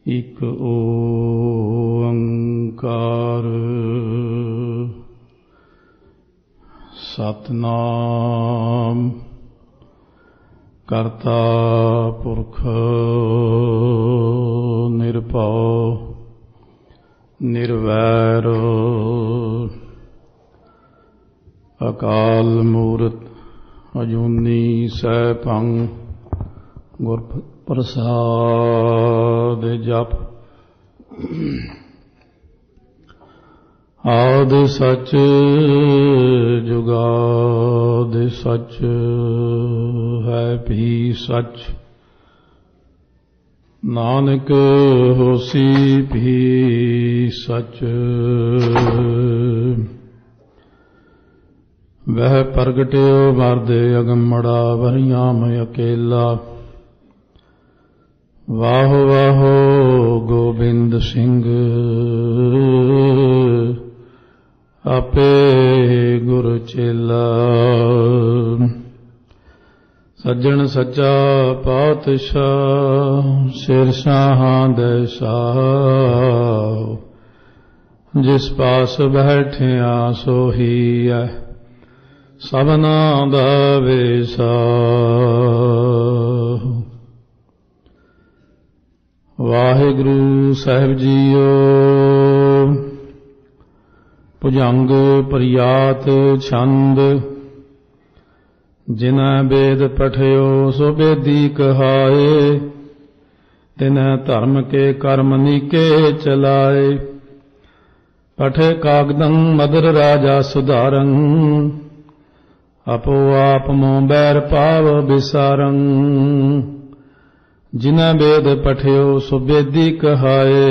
ਇਕ ਓੰਕਾਰ ਸਤਿਨਾਮ ਕਰਤਾ ਪੁਰਖ ਨਿਰਭਉ ਨਿਰਵੈਰ ਅਕਾਲ ਮੂਰਤ ਅਜੂਨੀ ਸੈਭੰ ਗੁਰ ਪ੍ਰਸਾਦਿ ਜਪ। ਆਦਿ ਸਚ ਜੁਗਾਦਿ ਸਚ ਹੈ ਭੀ ਸਚ, ਨਾਨਕ ਹੋਸੀ ਭੀ ਸਚ। ਵਹਿ ਪ੍ਰਗਟਿਓ ਮਰਦੇ ਅਗੰਮੜਾ ਵਰਿਆਮ ਅਕੇਲਾ। ਵਾਹੋ ਵਾਹੋ ਗੋਬਿੰਦ ਸਿੰਘ ਆਪੇ ਗੁਰ ਚੇਲਾ। ਸੱਜਣ ਸੱਚਾ ਪਾਤਸ਼ਾਹ ਸਿਰ ਸਾਹਾਂ ਦੇ ਸਾਹ। ਜਿਸ ਪਾਸ ਬੈਠਿਆ ਸੋਹੀ ਹੈ ਸਭਨਾ ਦਾ ਵੇਸਾਹ। ਵਾਹਿਗੁਰੂ ਸਾਹਿਬ ਜੀਓ। ਭੁਜੰਗ ਪ੍ਰਿਆਤ ਛੰਦ, ਜਿਨੈ ਵੇਦ ਪਠਿਓ ਸੋ ਬੇਦੀ ਕਹਾਏ। ਤਿਨੈ ਧਰਮ ਕੇ ਕਰਮ ਨੀਕੇ ਚਲਾਏ। ਪਠੇ ਕਾਗਦੰ ਮਦਰ ਰਾਜਾ ਸੁਧਾਰੰ। ਆਪੋ ਆਪ ਮੋਹ ਬੈਰ ਭਾਵ ਬਿਸਾਰੰ। ਜਿਨੈ ਵੇਦ ਪਠਿਓ ਸੋ ਬੇਦੀ ਕਹਾਏ।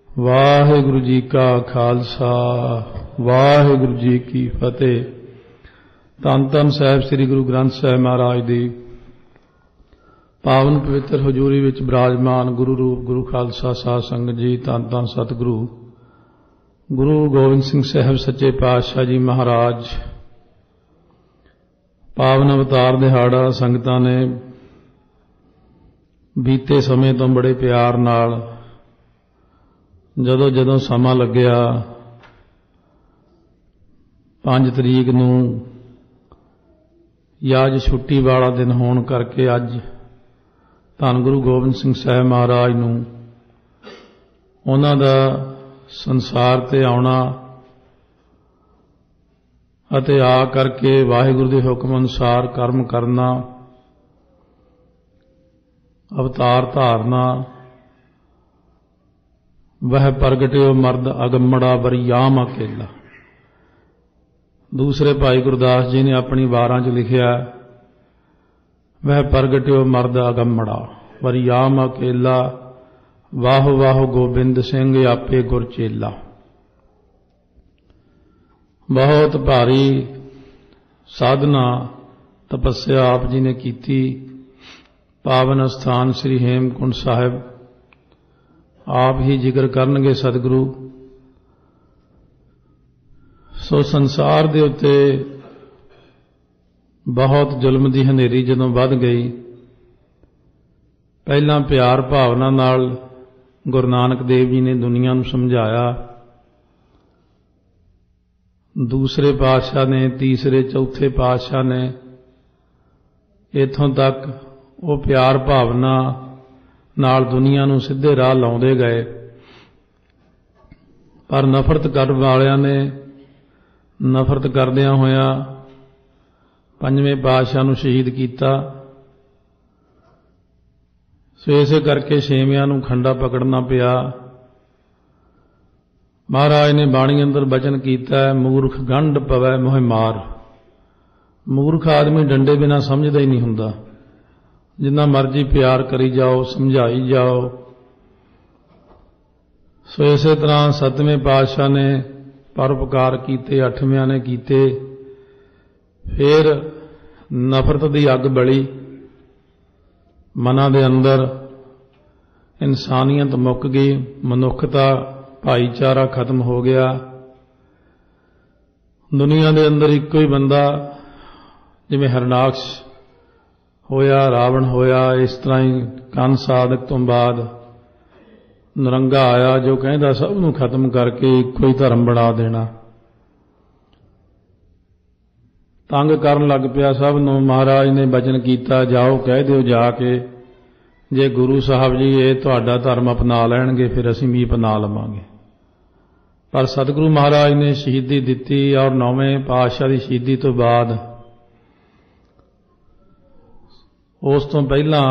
ਵਾਹਿਗੁਰੂ ਜੀ ਕਾ ਖਾਲਸਾ ਵਾਹਿਗੁਰੂ ਜੀ ਕੀ ਫਤਿਹ। ਧੰਨ ਧੰਨ ਸਾਹਿਬ ਸ੍ਰੀ ਗੁਰੂ ਗ੍ਰੰਥ ਸਾਹਿਬ ਮਹਾਰਾਜ ਦੀ ਪਾਵਨ ਪਵਿੱਤਰ ਹਜ਼ੂਰੀ ਵਿੱਚ ਬਿਰਾਜਮਾਨ ਗੁਰੂ ਰੂਪ ਗੁਰੂ ਖਾਲਸਾ ਸਾਧ ਸੰਗਤ ਜੀ। ਧੰਨ ਧੰਨ ਸਤਿਗੁਰੂ ਗੁਰੂ ਗੋਬਿੰਦ ਸਿੰਘ ਸਾਹਿਬ ਸੱਚੇ ਪਾਤਸ਼ਾਹ ਜੀ ਮਹਾਰਾਜ। ਪਾਵਨ ਅਵਤਾਰ ਦਿਹਾੜਾ ਸੰਗਤਾਂ ਨੇ ਬੀਤੇ ਸਮੇਂ ਤੋਂ ਬੜੇ ਪਿਆਰ ਨਾਲ ਜਦੋਂ ਸਮਾਂ ਲੱਗਿਆ 5 ਤਰੀਕ ਨੂੰ ਅੱਜ ਛੁੱਟੀ ਵਾਲਾ ਦਿਨ ਹੋਣ ਕਰਕੇ ਅੱਜ ਧੰਨ ਗੁਰੂ ਗੋਬਿੰਦ ਸਿੰਘ ਸਾਹਿਬ ਮਹਾਰਾਜ ਨੂੰ ਉਹਨਾਂ ਦਾ ਸੰਸਾਰ ਤੇ ਆਉਣਾ ਅਤੇ ਆ ਕਰਕੇ ਵਾਹਿਗੁਰੂ ਦੇ ਹੁਕਮ ਅਨੁਸਾਰ ਕਰਮ ਕਰਨਾ, ਅਵਤਾਰ ਧਾਰਨਾ। ਵਹਿ ਪ੍ਰਗਟਿਓ ਮਰਦ ਅਗੰਮੜਾ ਵਰਿਆਮ ਅਕੇਲਾ। ਦੂਸਰੇ ਭਾਈ ਗੁਰਦਾਸ ਜੀ ਨੇ ਆਪਣੀ ਵਾਰਾਂ 'ਚ ਲਿਖਿਆ, ਵਹਿ ਪ੍ਰਗਟਿਓ ਮਰਦ ਅਗੰਮੜਾ ਵਰਿਆਮ ਅਕੇਲਾ। ਵਾਹੋ ਵਾਹੋ ਗੋਬਿੰਦ ਸਿੰਘ ਆਪੇ ਗੁਰ ਚੇਲਾ। ਬਹੁਤ ਭਾਰੀ ਸਾਧਨਾ ਤਪੱਸਿਆ ਆਪ ਜੀ ਨੇ ਕੀਤੀ। ਪਾਵਨ ਅਸਥਾਨ ਸ੍ਰੀ ਹੇਮਕੁੰਟ ਸਾਹਿਬ ਆਪ ਹੀ ਜ਼ਿਕਰ ਕਰਨਗੇ ਸਤਿਗੁਰੂ। ਸੋ ਸੰਸਾਰ ਦੇ ਉੱਤੇ ਬਹੁਤ ਜ਼ੁਲਮ ਦੀ ਹਨੇਰੀ ਜਦੋਂ ਵੱਧ ਗਈ, ਪਹਿਲਾਂ ਪਿਆਰ ਭਾਵਨਾ ਨਾਲ ਗੁਰੂ ਨਾਨਕ ਦੇਵ ਜੀ ਨੇ ਦੁਨੀਆ ਨੂੰ ਸਮਝਾਇਆ। ਦੂਸਰੇ ਪਾਤਸ਼ਾਹ ਨੇ, ਤੀਸਰੇ ਚੌਥੇ ਪਾਤਸ਼ਾਹ ਨੇ ਇੱਥੋਂ ਤੱਕ ਉਹ ਪਿਆਰ ਭਾਵਨਾ ਨਾਲ ਦੁਨੀਆ ਨੂੰ ਸਿੱਧੇ ਰਾਹ ਲਾਉਂਦੇ ਗਏ। ਪਰ ਨਫ਼ਰਤ ਕਰਨ ਵਾਲਿਆਂ ਨੇ ਨਫ਼ਰਤ ਕਰਦਿਆਂ ਹੋਇਆਂ 5ਵੇਂ ਪਾਤਸ਼ਾਹ ਨੂੰ ਸ਼ਹੀਦ ਕੀਤਾ। ਸੋ ਇਸੇ ਕਰਕੇ 6ਵਿਆਂ ਨੂੰ ਖੰਡਾ ਪਕੜਨਾ ਪਿਆ। ਮਹਾਰਾਜ ਨੇ ਬਾਣੀ ਅੰਦਰ ਬਚਨ ਕੀਤਾ, ਮੂਰਖ ਗੰਢ ਪਵੈ ਮੋਹਿ ਮਾਰ। ਮੂਰਖ ਆਦਮੀ ਡੰਡੇ ਬਿਨਾਂ ਸਮਝਦਾ ਹੀ ਨਹੀਂ ਹੁੰਦਾ। ਜਿੰਨਾ ਮਰਜ਼ੀ ਪਿਆਰ ਕਰੀ ਜਾਓ, ਸਮਝਾਈ ਜਾਓ। ਸੋ ਇਸੇ ਤਰ੍ਹਾਂ 7ਵੇਂ ਪਾਤਸ਼ਾਹ ਨੇ ਪਰਉਪਕਾਰ ਕੀਤੇ, 8ਵਿਆਂ ਨੇ ਕੀਤੇ। ਫਿਰ ਨਫ਼ਰਤ ਦੀ ਅੱਗ ਬਲੀ ਮਨਾਂ ਦੇ ਅੰਦਰ। ਇਨਸਾਨੀਅਤ ਮੁੱਕ ਗਈ, ਮਨੁੱਖਤਾ ਭਾਈਚਾਰਾ ਖਤਮ ਹੋ ਗਿਆ। ਦੁਨੀਆ ਦੇ ਅੰਦਰ ਇੱਕੋ ਹੀ ਬੰਦਾ, ਜਿਵੇਂ ਹਰਨਾਕਸ਼ ਹੋਇਆ, ਰਾਵਣ ਹੋਇਆ। ਇਸ ਤਰ੍ਹਾਂ ਹੀ ਕੰਸ ਆਦਿਕ ਤੋਂ ਬਾਅਦ ਨਰੰਗਾ ਆਇਆ ਜੋ ਕਹਿੰਦਾ ਸਭ ਨੂੰ ਖਤਮ ਕਰਕੇ ਇੱਕੋ ਹੀ ਧਰਮ ਬਣਾ ਦੇਣਾ। ਤੰਗ ਕਰਨ ਲੱਗ ਪਿਆ ਸਭ ਨੂੰ। ਮਹਾਰਾਜ ਨੇ ਬਚਨ ਕੀਤਾ, ਜਾਓ ਕਹਿ ਦਿਓ ਜਾ ਕੇ, ਜੇ ਗੁਰੂ ਸਾਹਿਬ ਜੀ ਇਹ ਤੁਹਾਡਾ ਧਰਮ ਅਪਣਾ ਲੈਣਗੇ ਫਿਰ ਅਸੀਂ ਵੀ ਅਪਣਾ ਲਵਾਂਗੇ। ਪਰ ਸਤਿਗੁਰੂ ਮਹਾਰਾਜ ਨੇ ਸ਼ਹੀਦੀ ਦਿੱਤੀ, ਔਰ 9ਵੇਂ ਪਾਤਸ਼ਾਹ ਦੀ ਸ਼ਹੀਦੀ ਤੋਂ ਬਾਅਦ ਉਸ ਤੋਂ ਪਹਿਲਾਂ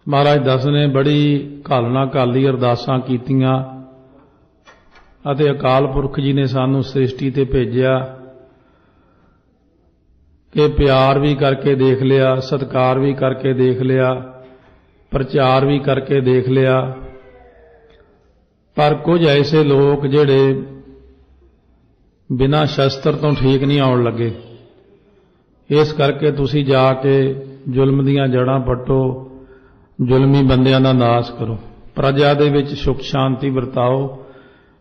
ਮਹਾਰਾਜ ਦਸ ਨੇ ਬੜੀ ਘਾਲਣਾ ਘਾਲੀ ਅਰਦਾਸਾਂ ਕੀਤੀਆਂ ਅਤੇ ਅਕਾਲ ਪੁਰਖ ਜੀ ਨੇ ਸਾਨੂੰ ਸ੍ਰਿਸ਼ਟੀ ਤੇ ਭੇਜਿਆ ਕਿ ਪਿਆਰ ਵੀ ਕਰਕੇ ਦੇਖ ਲਿਆ, ਸਤਿਕਾਰ ਵੀ ਕਰਕੇ ਦੇਖ ਲਿਆ, ਪ੍ਰਚਾਰ ਵੀ ਕਰਕੇ ਦੇਖ ਲਿਆ, ਪਰ ਕੁਝ ਐਸੇ ਲੋਕ ਜਿਹੜੇ ਬਿਨਾਂ ਸ਼ਸਤਰ ਤੋਂ ਠੀਕ ਨਹੀਂ ਆਉਣ ਲੱਗੇ। ਇਸ ਕਰਕੇ ਤੁਸੀਂ ਜਾ ਕੇ ਜ਼ੁਲਮ ਦੀਆਂ ਜੜ੍ਹਾਂ ਪੱਟੋ, ਜ਼ੁਲਮੀ ਬੰਦਿਆਂ ਦਾ ਨਾਸ਼ ਕਰੋ, ਪ੍ਰਜਾ ਦੇ ਵਿੱਚ ਸੁਖ ਸ਼ਾਂਤੀ ਵਰਤਾਓ,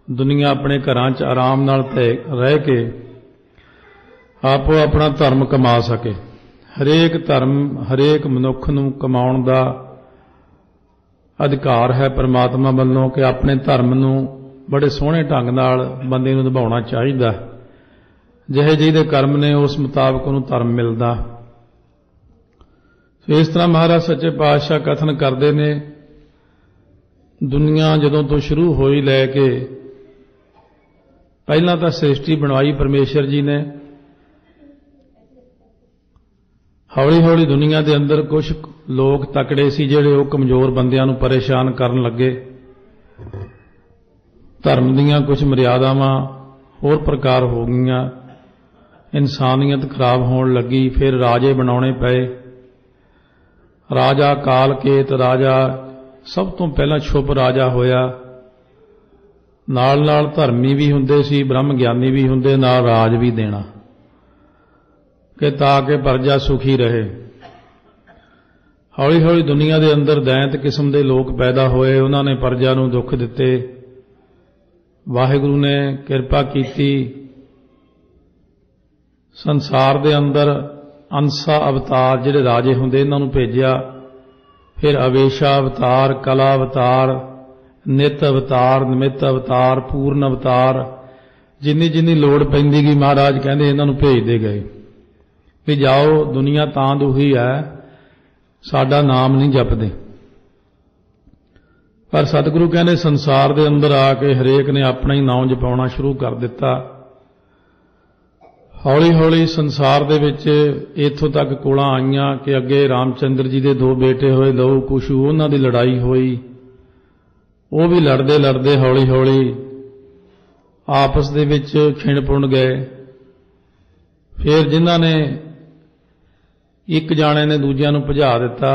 ਦੁਨੀਆ ਆਪਣੇ ਘਰਾਂ 'ਚ ਆਰਾਮ ਨਾਲ ਰਹਿ ਕੇ ਆਪੋ ਆਪਣਾ ਧਰਮ ਕਮਾ ਸਕੇ। ਹਰੇਕ ਧਰਮ ਹਰੇਕ ਮਨੁੱਖ ਨੂੰ ਕਮਾਉਣ ਦਾ ਅਧਿਕਾਰ ਹੈ ਪਰਮਾਤਮਾ ਵੱਲੋਂ ਕਿ ਆਪਣੇ ਧਰਮ ਨੂੰ ਬੜੇ ਸੋਹਣੇ ਢੰਗ ਨਾਲ ਬੰਦੇ ਨੂੰ ਨਿਭਾਉਣਾ ਚਾਹੀਦਾ। ਜਿਹੇ ਜਿਹਦੇ ਕਰਮ ਨੇ ਉਸ ਮੁਤਾਬਕ ਉਹਨੂੰ ਧਰਮ ਮਿਲਦਾ। ਇਸ ਤਰ੍ਹਾਂ ਮਹਾਰਾਜ ਸੱਚੇ ਪਾਤਸ਼ਾਹ ਕਥਨ ਕਰਦੇ ਨੇ, ਦੁਨੀਆ ਜਦੋਂ ਤੋਂ ਸ਼ੁਰੂ ਹੋਈ ਲੈ ਕੇ ਪਹਿਲਾਂ ਤਾਂ ਸ੍ਰਿਸ਼ਟੀ ਬਣਵਾਈ ਪਰਮੇਸ਼ਰ ਜੀ ਨੇ, ਹੌਲੀ ਹੌਲੀ ਦੁਨੀਆ ਦੇ ਅੰਦਰ ਕੁਝ ਲੋਕ ਤਕੜੇ ਸੀ ਜਿਹੜੇ ਉਹ ਕਮਜ਼ੋਰ ਬੰਦਿਆਂ ਨੂੰ ਪਰੇਸ਼ਾਨ ਕਰਨ ਲੱਗੇ। ਧਰਮ ਦੀਆਂ ਕੁਝ ਮਰਿਆਦਾਵਾਂ ਹੋਰ ਪ੍ਰਕਾਰ ਹੋ ਗਈਆਂ, ਇਨਸਾਨੀਅਤ ਖਰਾਬ ਹੋਣ ਲੱਗੀ। ਫਿਰ ਰਾਜੇ ਬਣਾਉਣੇ ਪਏ। ਰਾਜਾ ਕਾਲਕੇਤ ਰਾਜਾ ਸਭ ਤੋਂ ਪਹਿਲਾਂ ਸ਼ੁਭ ਰਾਜਾ ਹੋਇਆ। ਨਾਲ ਨਾਲ ਧਰਮੀ ਵੀ ਹੁੰਦੇ ਸੀ, ਬ੍ਰਹਮ ਗਿਆਨੀ ਵੀ ਹੁੰਦੇ, ਨਾਲ ਰਾਜ ਵੀ ਦੇਣਾ ਕਿ ਤਾਂ ਕਿ ਪ੍ਰਜਾ ਸੁਖੀ ਰਹੇ। ਹੌਲੀ ਹੌਲੀ ਦੁਨੀਆ ਦੇ ਅੰਦਰ ਦੈਂਤ ਕਿਸਮ ਦੇ ਲੋਕ ਪੈਦਾ ਹੋਏ, ਉਹਨਾਂ ਨੇ ਪ੍ਰਜਾ ਨੂੰ ਦੁੱਖ ਦਿੱਤੇ। ਵਾਹਿਗੁਰੂ ਨੇ ਕਿਰਪਾ ਕੀਤੀ, ਸੰਸਾਰ ਦੇ ਅੰਦਰ ਅੰਸਾ ਅਵਤਾਰ ਜਿਹੜੇ ਰਾਜੇ ਹੁੰਦੇ ਇਹਨਾਂ ਨੂੰ ਭੇਜਿਆ। ਫਿਰ ਅਵੇਸ਼ਾ ਅਵਤਾਰ, ਕਲਾ ਅਵਤਾਰ, ਨਿਤ ਅਵਤਾਰ, ਨਿਮਿਤ ਅਵਤਾਰ, ਪੂਰਨ ਅਵਤਾਰ, ਜਿੰਨੀ ਜਿੰਨੀ ਲੋੜ ਪੈਂਦੀ ਗਈ ਮਹਾਰਾਜ ਕਹਿੰਦੇ ਇਹਨਾਂ ਨੂੰ ਭੇਜਦੇ ਗਏ ਵੀ ਜਾਓ, ਦੁਨੀਆ ਤਾਂ ਦੁਖੀ ਹੈ, ਸਾਡਾ ਨਾਮ ਨਹੀਂ ਜਪਦੇ। ਪਰ ਸਤਿਗੁਰੂ ਕਹਿੰਦੇ ਸੰਸਾਰ ਦੇ ਅੰਦਰ ਆ ਕੇ ਹਰੇਕ ਨੇ ਆਪਣਾ ਹੀ ਨਾਮ ਜਪਾਉਣਾ ਸ਼ੁਰੂ ਕਰ ਦਿੱਤਾ। ਹੌਲੀ ਹੌਲੀ ਸੰਸਾਰ ਦੇ ਵਿੱਚ ਇੱਥੋਂ ਤੱਕ ਕੋਲਾਂ ਆਈਆਂ ਕਿ ਅੱਗੇ ਰਾਮਚੰਦਰ ਜੀ ਦੇ 2 ਬੇਟੇ ਹੋਏ, ਲਹੂ ਕੁਸ਼ੂ, ਉਹਨਾਂ ਦੀ ਲੜਾਈ ਹੋਈ। ਉਹ ਵੀ ਲੜਦੇ ਲੜਦੇ ਹੌਲੀ ਹੌਲੀ ਆਪਸ ਦੇ ਵਿੱਚ ਖਿੰਡ ਪੁੰਡ ਗਏ। ਫਿਰ ਜਿਨ੍ਹਾਂ ਨੇ ਇੱਕ ਜਾਣੇ ਨੇ ਦੂਜਿਆਂ ਨੂੰ ਭਜਾ ਦਿੱਤਾ,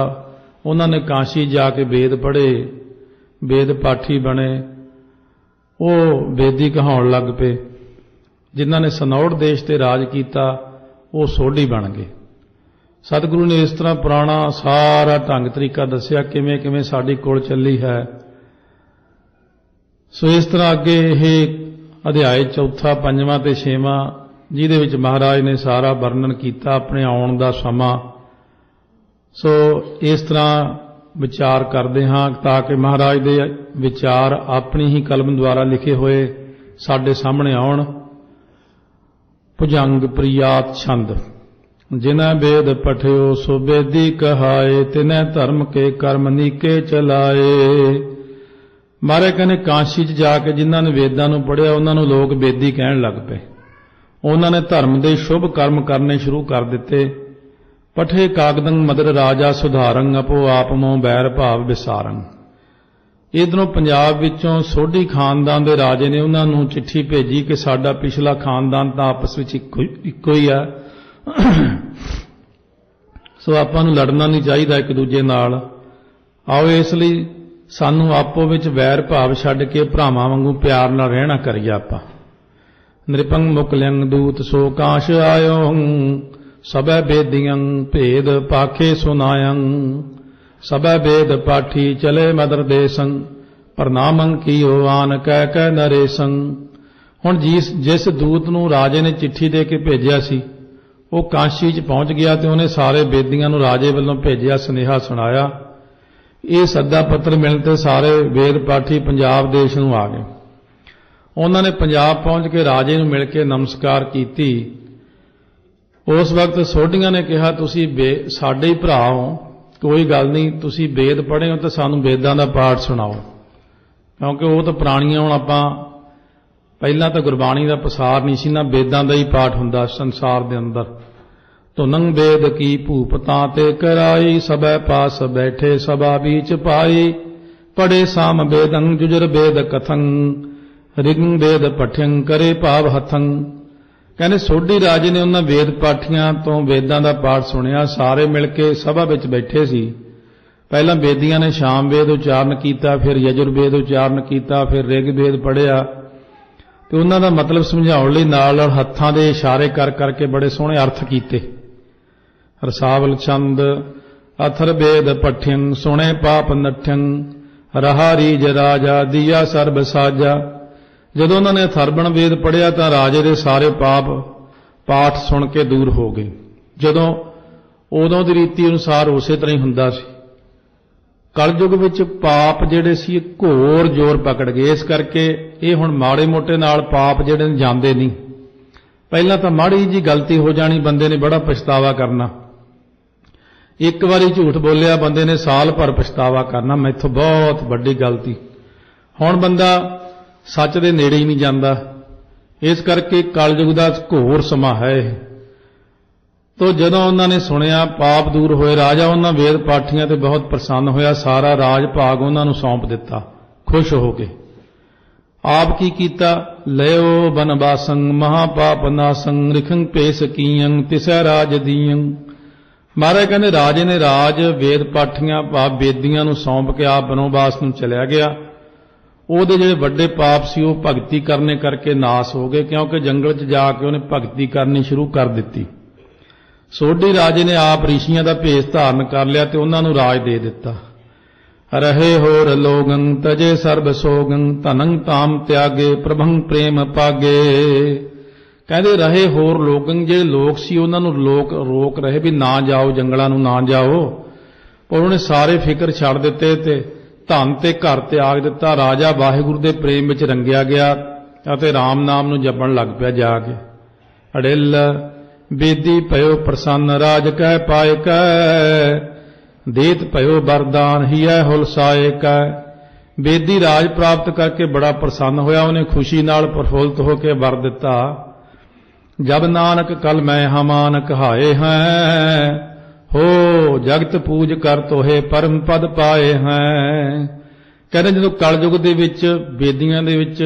ਉਹਨਾਂ ਨੇ ਕਾਸ਼ੀ ਜਾ ਕੇ ਵੇਦ ਪੜ੍ਹੇ, ਵੇਦ ਪਾਠੀ ਬਣੇ, ਉਹ ਵੇਦੀ ਕਹਾਉਣ ਲੱਗ ਪਏ। ਜਿਨ੍ਹਾਂ ਨੇ ਸਨੌੜ ਦੇਸ਼ ਤੇ ਰਾਜ ਕੀਤਾ ਉਹ ਸੋਢੀ ਬਣ ਗਏ। ਸਤਿਗੁਰੂ ਨੇ ਇਸ ਤਰ੍ਹਾਂ ਪੁਰਾਣਾ ਸਾਰਾ ਢੰਗ ਤਰੀਕਾ ਦੱਸਿਆ ਕਿਵੇਂ ਕਿਵੇਂ ਸਾਡੀ ਕੋਲ ਚੱਲੀ ਹੈ। ਸੋ ਇਸ ਤਰ੍ਹਾਂ ਅੱਗੇ ਇਹ ਅਧਿਆਇ 4, 5 ਤੇ 6 ਜਿਹਦੇ ਵਿੱਚ ਮਹਾਰਾਜ ਨੇ ਸਾਰਾ ਵਰਣਨ ਕੀਤਾ ਆਪਣੇ ਆਉਣ ਦਾ ਸਮਾਂ। ਸੋ ਇਸ ਤਰ੍ਹਾਂ ਵਿਚਾਰ ਕਰਦੇ ਹਾਂ ਤਾਂ ਕਿ ਮਹਾਰਾਜ ਦੇ ਵਿਚਾਰ ਆਪਣੀ ਹੀ ਕਲਮ ਦੁਆਰਾ ਲਿਖੇ ਹੋਏ ਸਾਡੇ ਸਾਹਮਣੇ ਆਉਣ। ਭੁਜੰਗ ਪ੍ਰਿਆਤ ਛੰਦ, ਜਿਨ੍ਹਾਂ ਵੇਦ ਪਠਿਓ ਸੋ ਬੇਦੀ ਕਹਾਏ, ਤਿਨੈ ਧਰਮ ਕੇ ਕਰਮ ਨੀਕੇ ਚਲਾਏ। ਮਾਰੇ ਕਹਿੰਦੇ ਕਾਸ਼ੀ 'ਚ ਜਾ ਕੇ ਜਿਨ੍ਹਾਂ ਨੇ ਵੇਦਾਂ ਨੂੰ ਪੜ੍ਹਿਆ ਉਹਨਾਂ ਨੂੰ ਲੋਕ ਬੇਦੀ ਕਹਿਣ ਲੱਗ ਪਏ। ਉਹਨਾਂ ਨੇ ਧਰਮ ਦੇ ਸ਼ੁਭ ਕਰਮ ਕਰਨੇ ਸ਼ੁਰੂ ਕਰ ਦਿੱਤੇ। ਪਠੇ ਕਾਗਦੰ ਮਦਰ ਰਾਜਾ ਸੁਧਾਰੰ, ਆਪੋ ਆਪ ਮੋਂ ਬੈਰ ਭਾਵ ਵਿਸਾਰੰ। ਇੱਧਰੋਂ ਪੰਜਾਬ ਵਿੱਚੋਂ ਸੋਢੀ ਖਾਨਦਾਨ ਦੇ ਰਾਜੇ ਨੇ ਉਹਨਾਂ ਨੂੰ ਚਿੱਠੀ ਭੇਜੀ ਕਿ ਸਾਡਾ ਪਿਛਲਾ ਖਾਨਦਾਨ ਤਾਂ ਆਪਸ ਵਿੱਚ ਇੱਕੋ ਹੀ ਆ, ਸੋ ਆਪਾਂ ਨੂੰ ਲੜਨਾ ਨਹੀਂ ਚਾਹੀਦਾ ਇੱਕ ਦੂਜੇ ਨਾਲ। ਆਓ ਇਸ ਲਈ ਸਾਨੂੰ ਆਪੋ ਵਿੱਚ ਵੈਰ ਭਾਵ ਛੱਡ ਕੇ ਭਰਾਵਾਂ ਵਾਂਗੂ ਪਿਆਰ ਨਾਲ ਰਹਿਣਾ ਕਰੀਏ ਆਪਾਂ। ਨ੍ਰਿਪੰ ਮੁਕਲਿੰਗ ਦੂਤ ਸੋ ਕਾਸ਼ ਆਇਓ, ਸਭੈ ਬੇਦੀਆਂ ਭੇਦ ਪਾਖੇ ਸੁਨਾਇੰ। ਸਭੈ ਵੇਦ ਪਾਠੀ ਚਲੇ ਮਦਰ ਦੇਸੰ, ਪ੍ਰਣਾਮੰ ਕੀਓ ਆਨ ਕਹਿ ਕਹਿ ਨਰੇਸੰ। ਹੁਣ ਜਿਸ ਦੂਤ ਨੂੰ ਰਾਜੇ ਨੇ ਚਿੱਠੀ ਦੇ ਕੇ ਭੇਜਿਆ ਸੀ वो कांशी च पहुंच गया तो उन्हें सारे बेदियां नूं राजे वल्लों भेजिया, सुनेहा सुनाया। ये सद्दा पत्र मिलण ते सारे वेद पाठी पंजाब देश नूं आ गए। उन्होंने पंजाब पहुंच के राजे नूं मिल के नमस्कार कीती। उस वक्त सोढियां ने कहा, तुसीं साडे ही भरा हो, कोई गल नहीं, तुसीं वेद पढ़े हो तो सानूं वेदां दा पाठ सुणाओ, क्योंकि वो तो पुराणियां हुण आपां पहलां तो गुरबाणी का पसार नहीं सी ना, वेदां दा ही पाठ हुंदा संसार दे अंदर। धुनंग वेद की भूपतां ते कराई, सबै पास बैठे सभा बीच पाई। पढ़े साम वेदं जुजर वेद कथं, रिगं वेद पठ्यं करे भाव हथं। कहने सोढी राजे ने उन्हां वेद पाठियां तो वेदां दा पाठ सुनिया। सारे मिल के सभा विच बैठे सी। पहलां वेदियां ने शाम वेद उचारण कीता, फिर यजुर्वेद उचारण कीता, फिर ऋग्वेद पढ़िया ते उन्हां दा मतलब समझाउण लई नाल नाल हत्थां दे इशारे कर करके बड़े सोहणे अर्थ कीते। रसावल छंद अथर वेद पठ्यं, सुणे पाप नठ्यं, रहा रीज राजा दिया सर्ब साजा। जदों उन्होंने अथर्वण वेद पढ़िया तो राजे दे सारे पाप पाठ सुन के दूर हो गए। जदों उदों दी रीति अनुसार उसे तरह ही हुंदा सी। कलयुग विच पाप जिहड़े सी घोर जोर पकड़ गए, इस करके ये हुण माड़े मोटे नाल पाप जिहड़े जांदे नहीं। पहलां तां माड़ी जी गलती हो जानी, बंदे ने बड़ा पछतावा करना। एक बारी झूठ बोलिया बंदे ने साल भर पछतावा करना, मैथों बहुत वड्डी गलती। हुण बंदा सच दे नेड़े ही नहीं जांदा। इस करके कलयुग दा घोर समा है। तो जदों उन्होंने सुनिया पाप दूर होए, राजा उन्हां वेद पाठियां ते बहुत प्रसन्न होया। सारा राज भाग उन्हां नूं सौंप दिता, खुश हो गए। आप की कीता, लयो बनवासं महापाप नासं, रिखं पेस कीयं तिसै राज दीयं। महाराज कहने राजे ने राज वेद पाठियां पाप वेदियां नूं सौंप के आप बनवास नूं चलिया गया। ਉਹਦੇ ਜਿਹੜੇ ਵੱਡੇ ਪਾਪ ਸੀ ਉਹ ਭਗਤੀ ਕਰਨੇ ਕਰਕੇ ਨਾਸ ਹੋ ਗਏ, ਕਿਉਂਕਿ ਜੰਗਲ 'ਚ ਜਾ ਕੇ ਉਹਨੇ ਭਗਤੀ ਕਰਨੀ ਸ਼ੁਰੂ ਕਰ ਦਿੱਤੀ। ਸੋਢੀ ਰਾਜੇ ਨੇ ਆਪ ਰਿਸ਼ੀਆਂ ਦਾ ਭੇਸ ਧਾਰਨ ਕਰ ਲਿਆ ਤੇ ਉਹਨਾਂ ਨੂੰ ਰਾਜ ਦੇ ਦਿੱਤਾ। ਰਹੇ ਹੋਰ ਲੋਗੰ ਤਜੇ ਸਰਬ ਸੋਗੰ, ਧਨੰ ਤਾਮ ਤਿਆਗੇ ਪ੍ਰਭੰ ਪ੍ਰੇਮ ਪਾਗੇ। ਕਹਿੰਦੇ ਰਹੇ ਹੋਰ ਲੋਗੰ, ਜਿਹੜੇ ਲੋਕ ਸੀ ਉਹਨਾਂ ਨੂੰ ਲੋਕ ਰੋਕ ਰਹੇ ਵੀ ਨਾ ਜਾਓ, ਜੰਗਲਾਂ ਨੂੰ ਨਾ ਜਾਓ, ਪਰ ਉਹਨੇ ਸਾਰੇ ਫਿਕਰ ਛੱਡ ਦਿੱਤੇ ਤੇ ਧਨ ਤੇ ਘਰ ਤਿਆਗ ਦਿੱਤਾ। ਰਾਜਾ ਵਾਹਿਗੁਰੂ ਦੇ ਪ੍ਰੇਮ ਵਿੱਚ ਰੰਗਿਆ ਗਿਆ ਅਤੇ ਰਾਮ ਨਾਮ ਨੂੰ ਜਪਣ ਲੱਗ ਪਿਆ ਜਾ ਕੇ। ਅੜਿਲ ਬੇਦੀ ਭਇਓ ਪ੍ਰਸੰਨ, ਰਾਜ ਕਹਿ ਪਾਏ ਕੈ, ਦੇਤ ਭਇਓ ਵਰਦਾਨ ਹੀਐ ਹੁਲਸਾਏ ਕੈ। ਬੇਦੀ ਰਾਜ ਪ੍ਰਾਪਤ ਕਰਕੇ ਬੜਾ ਪ੍ਰਸੰਨ ਹੋਇਆ, ਉਹਨੇ ਖੁਸ਼ੀ ਨਾਲ ਪ੍ਰਫੁੱਲਤ ਹੋ ਕੇ ਵਰ ਦਿੱਤਾ। ਜਬ ਨਾਨਕ ਕਲ ਮੈਂ ਹਮਾਨ ਕਹਾਏ ਹੈ, हो जगत पूज कर तोहे परम पद पाए हैं। कहते जो कलयुग दे विच बेदियां दे विच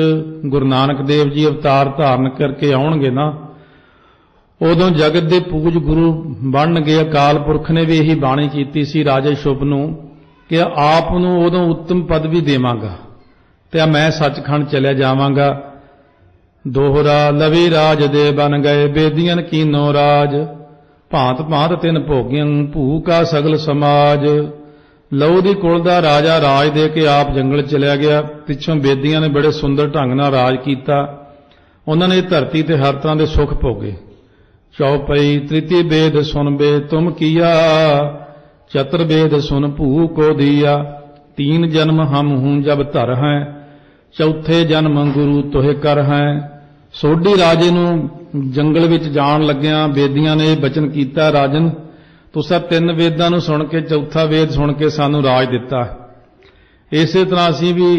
गुरु नानक देव जी अवतार धारण करके आउणगे ना, उदों जगत दे पूज गुरु बनणगे। अकाल पुरख ने भी यही बाणी कीती सी राजे शुभ नूं कि आप नूं उदों उत्तम पद भी देवांगा ते मैं सचखंड चलिया जावांगा। दोहरा लवी राज दे बन गए, बेदियन कीनो राज, भांत भांत तिन भोगियं भू का सगल समाज। लहू दी कुल दा राजा राज दे के आप जंगल चलिया गया। पिछों बेदियां ने बड़े सुंदर ढंग नाल राज कीता। उन्होंने धरती ते हर तरह के सुख भोगे। चौपई तृतीय वेद सुन बे तुम किया, चतुर्वेद सुन भू को दिया। तीन जन्म हम हूं जब धर हैं, चौथे जन्म गुरु तोहे कर हैं। सोढी राजे नूं जंगल विच जाण लग्गियां बेदियां ने बचन कीता, राजन तुसां तीन वेदां नूं सुण के चौथा वेद सुण के सानूं राज दिता। इसे तरह असीं भी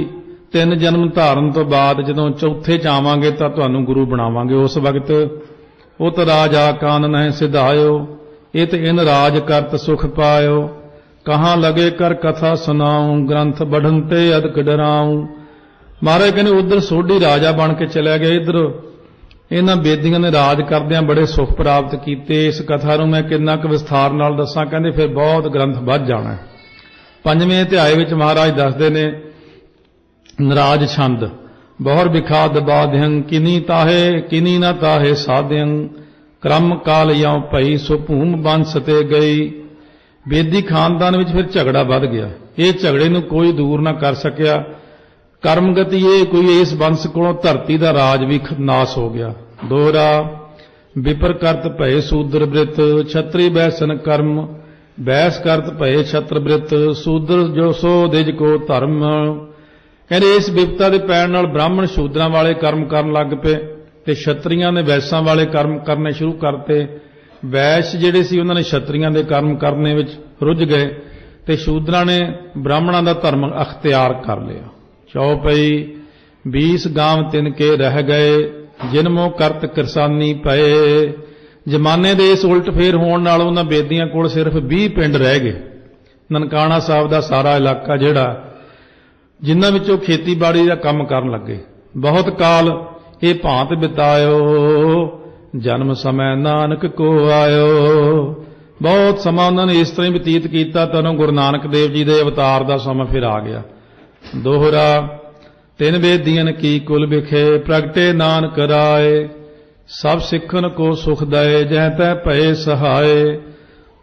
तीन जन्म धारण तो बाद जदों चौथे च आवांगे तां तुहानूं गुरु बनावांगे। उस वक्त उत राजा कानन है सिधायो, इत इन राज करत सुख पायो। कहाँ लगे कर कथा सुनाऊं, ग्रंथ बढ़न ते अदक डराऊं। महाराज कहने उधर सोढी राजा बन के चलिया गया, इधर इन्हां बेदियां ने राज करदियां बड़े सुख प्राप्त कीते। इस कथा नूं मैं किन्ना क विस्तार नाल दसां, कहंदे फिर बहुत ग्रंथ वध जाना। पंजवें अध्याय विच महाराज दसदे ने नराज छंद, बहुर विखाद बाध्यं, किनी ताहे किनी न ताहे साध्यं। क्रम काल यों भई सो भूम बंस ते गई। बेदी खानदान विच फिर झगड़ा वध गया। ये झगड़े नूं कोई दूर ना कर सकिया। कर्मगति ये कोई इस वंश को धरती का राज भी नाश हो गया। दोहरा विपर करत भये सूद्र वृत छत्री बैसन कर्म बैस करत भये छत्र वृत सूद्र जो सो दिज को धर्म। कहते इस विपता के पैण नाल ब्राह्मण शूद्रां वाले कर्म करन लग पे ते छत्रियां ने वैसां वाले कर्म करने शुरू करते। वैश जिहड़े सी उन्हां ने छत्रियां दे कर्म करने विच रुझ गए ते शूद्रां ने ब्राह्मणां दा धर्म अख्तियार कर लिया। चौपई 20 गांव तिनके रह गए जिनमों करत किरसानी पए। जमाने दे इस उलट फेर होण नाल उन्हां बेदियां कोल सिर्फ 20 पिंड रह गए। ननकाणा साहब दा सारा इलाका जिहड़ा जिन्हां विचों खेतीबाड़ी दा काम करन लगे। बहुत काल ये भांत बितायो जन्म समय नानक को आयो। बहुत समा उन्होंने इस तरह बतीत किया तदों गुरु नानक देव जी के अवतार का समा फिर आ गया। दोहरा 3 बेदियन की कुल बिखे प्रगटे नानक राय सब सिखन को सुख दए जै तै भये सहाय।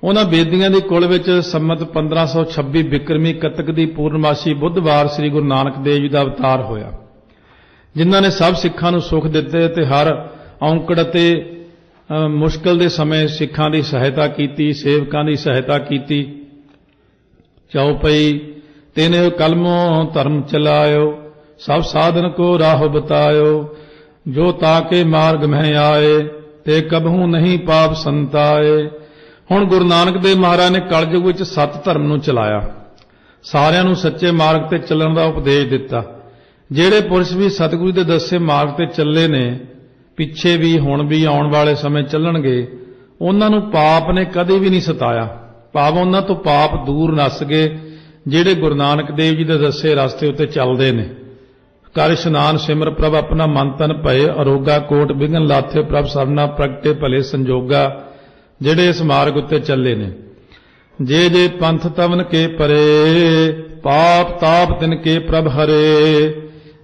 उन्हां बेदियां दी कुल विच संमत 1526 बिक्रमी कतक दी पूर्णमासी बुधवार श्री गुरु नानक देव जी का अवतार होया, जिन्हां ने सब सिखां नूं सुख दिते ते हर औंकड़ ते मुश्किल दे समय सिखां दी सहायता कीती, सेवकां दी सहायता कीती। चौपई 3 कलमों धर्म चलायो सब साधन को राह बतायो। जो ताके मार्ग में आए ते कबहू नहीं पाप संताए। हुण गुरु नानक देव महाराज ने कलयुग विच 7 धर्म नूं चलाया, सारियां नूं सच्चे मार्ग ते चलण दा उपदेश दिता। ਜਿਹੜੇ ਪੁਰਸ਼ ਵੀ ਸਤਿਗੁਰੂ ਦੇ ਦੱਸੇ ਮਾਰਗ ਤੇ ਚੱਲੇ ਨੇ ਪਿੱਛੇ ਵੀ ਹੁਣ ਵੀ ਆਉਣ ਵਾਲੇ ਸਮੇਂ ਚੱਲਣਗੇ, ਉਹਨਾਂ ਨੂੰ ਪਾਪ ਨੇ ਕਦੇ ਵੀ ਨਹੀਂ ਸਤਾਇਆ। ਭਾਵ ਉਹਨਾਂ ਤੋਂ ਪਾਪ ਦੂਰ ਨੱਸ ਗਏ ਜਿਹੜੇ ਗੁਰੂ ਨਾਨਕ ਦੇਵ ਜੀ ਦੇ ਦੱਸੇ ਰਸਤੇ ਉੱਤੇ ਚੱਲਦੇ ਨੇ। ਕਰ ਇਸ਼ਨਾਨ ਸਿਮਰ ਪ੍ਰਭ ਆਪਣਾ ਮਨ ਤਨ ਭਏ ਅਰੋਗਾ ਕੋਟ ਬਿਘਨ ਲਾਥੇ ਪ੍ਰਭ ਸਰਨਾ ਪ੍ਰਗਟੇ ਭਲੇ ਸੰਜੋਗਾ। ਜਿਹੜੇ ਇਸ ਮਾਰਗ ਉੱਤੇ ਚੱਲੇ ਨੇ ਜੇ ਜੇ ਪੰਥ ਤਵਨ ਕੇ ਪਰੇ ਪਾਪ ਤਾਪ ਤਿਨ ਕੇ ਪ੍ਰਭ ਹਰੇ।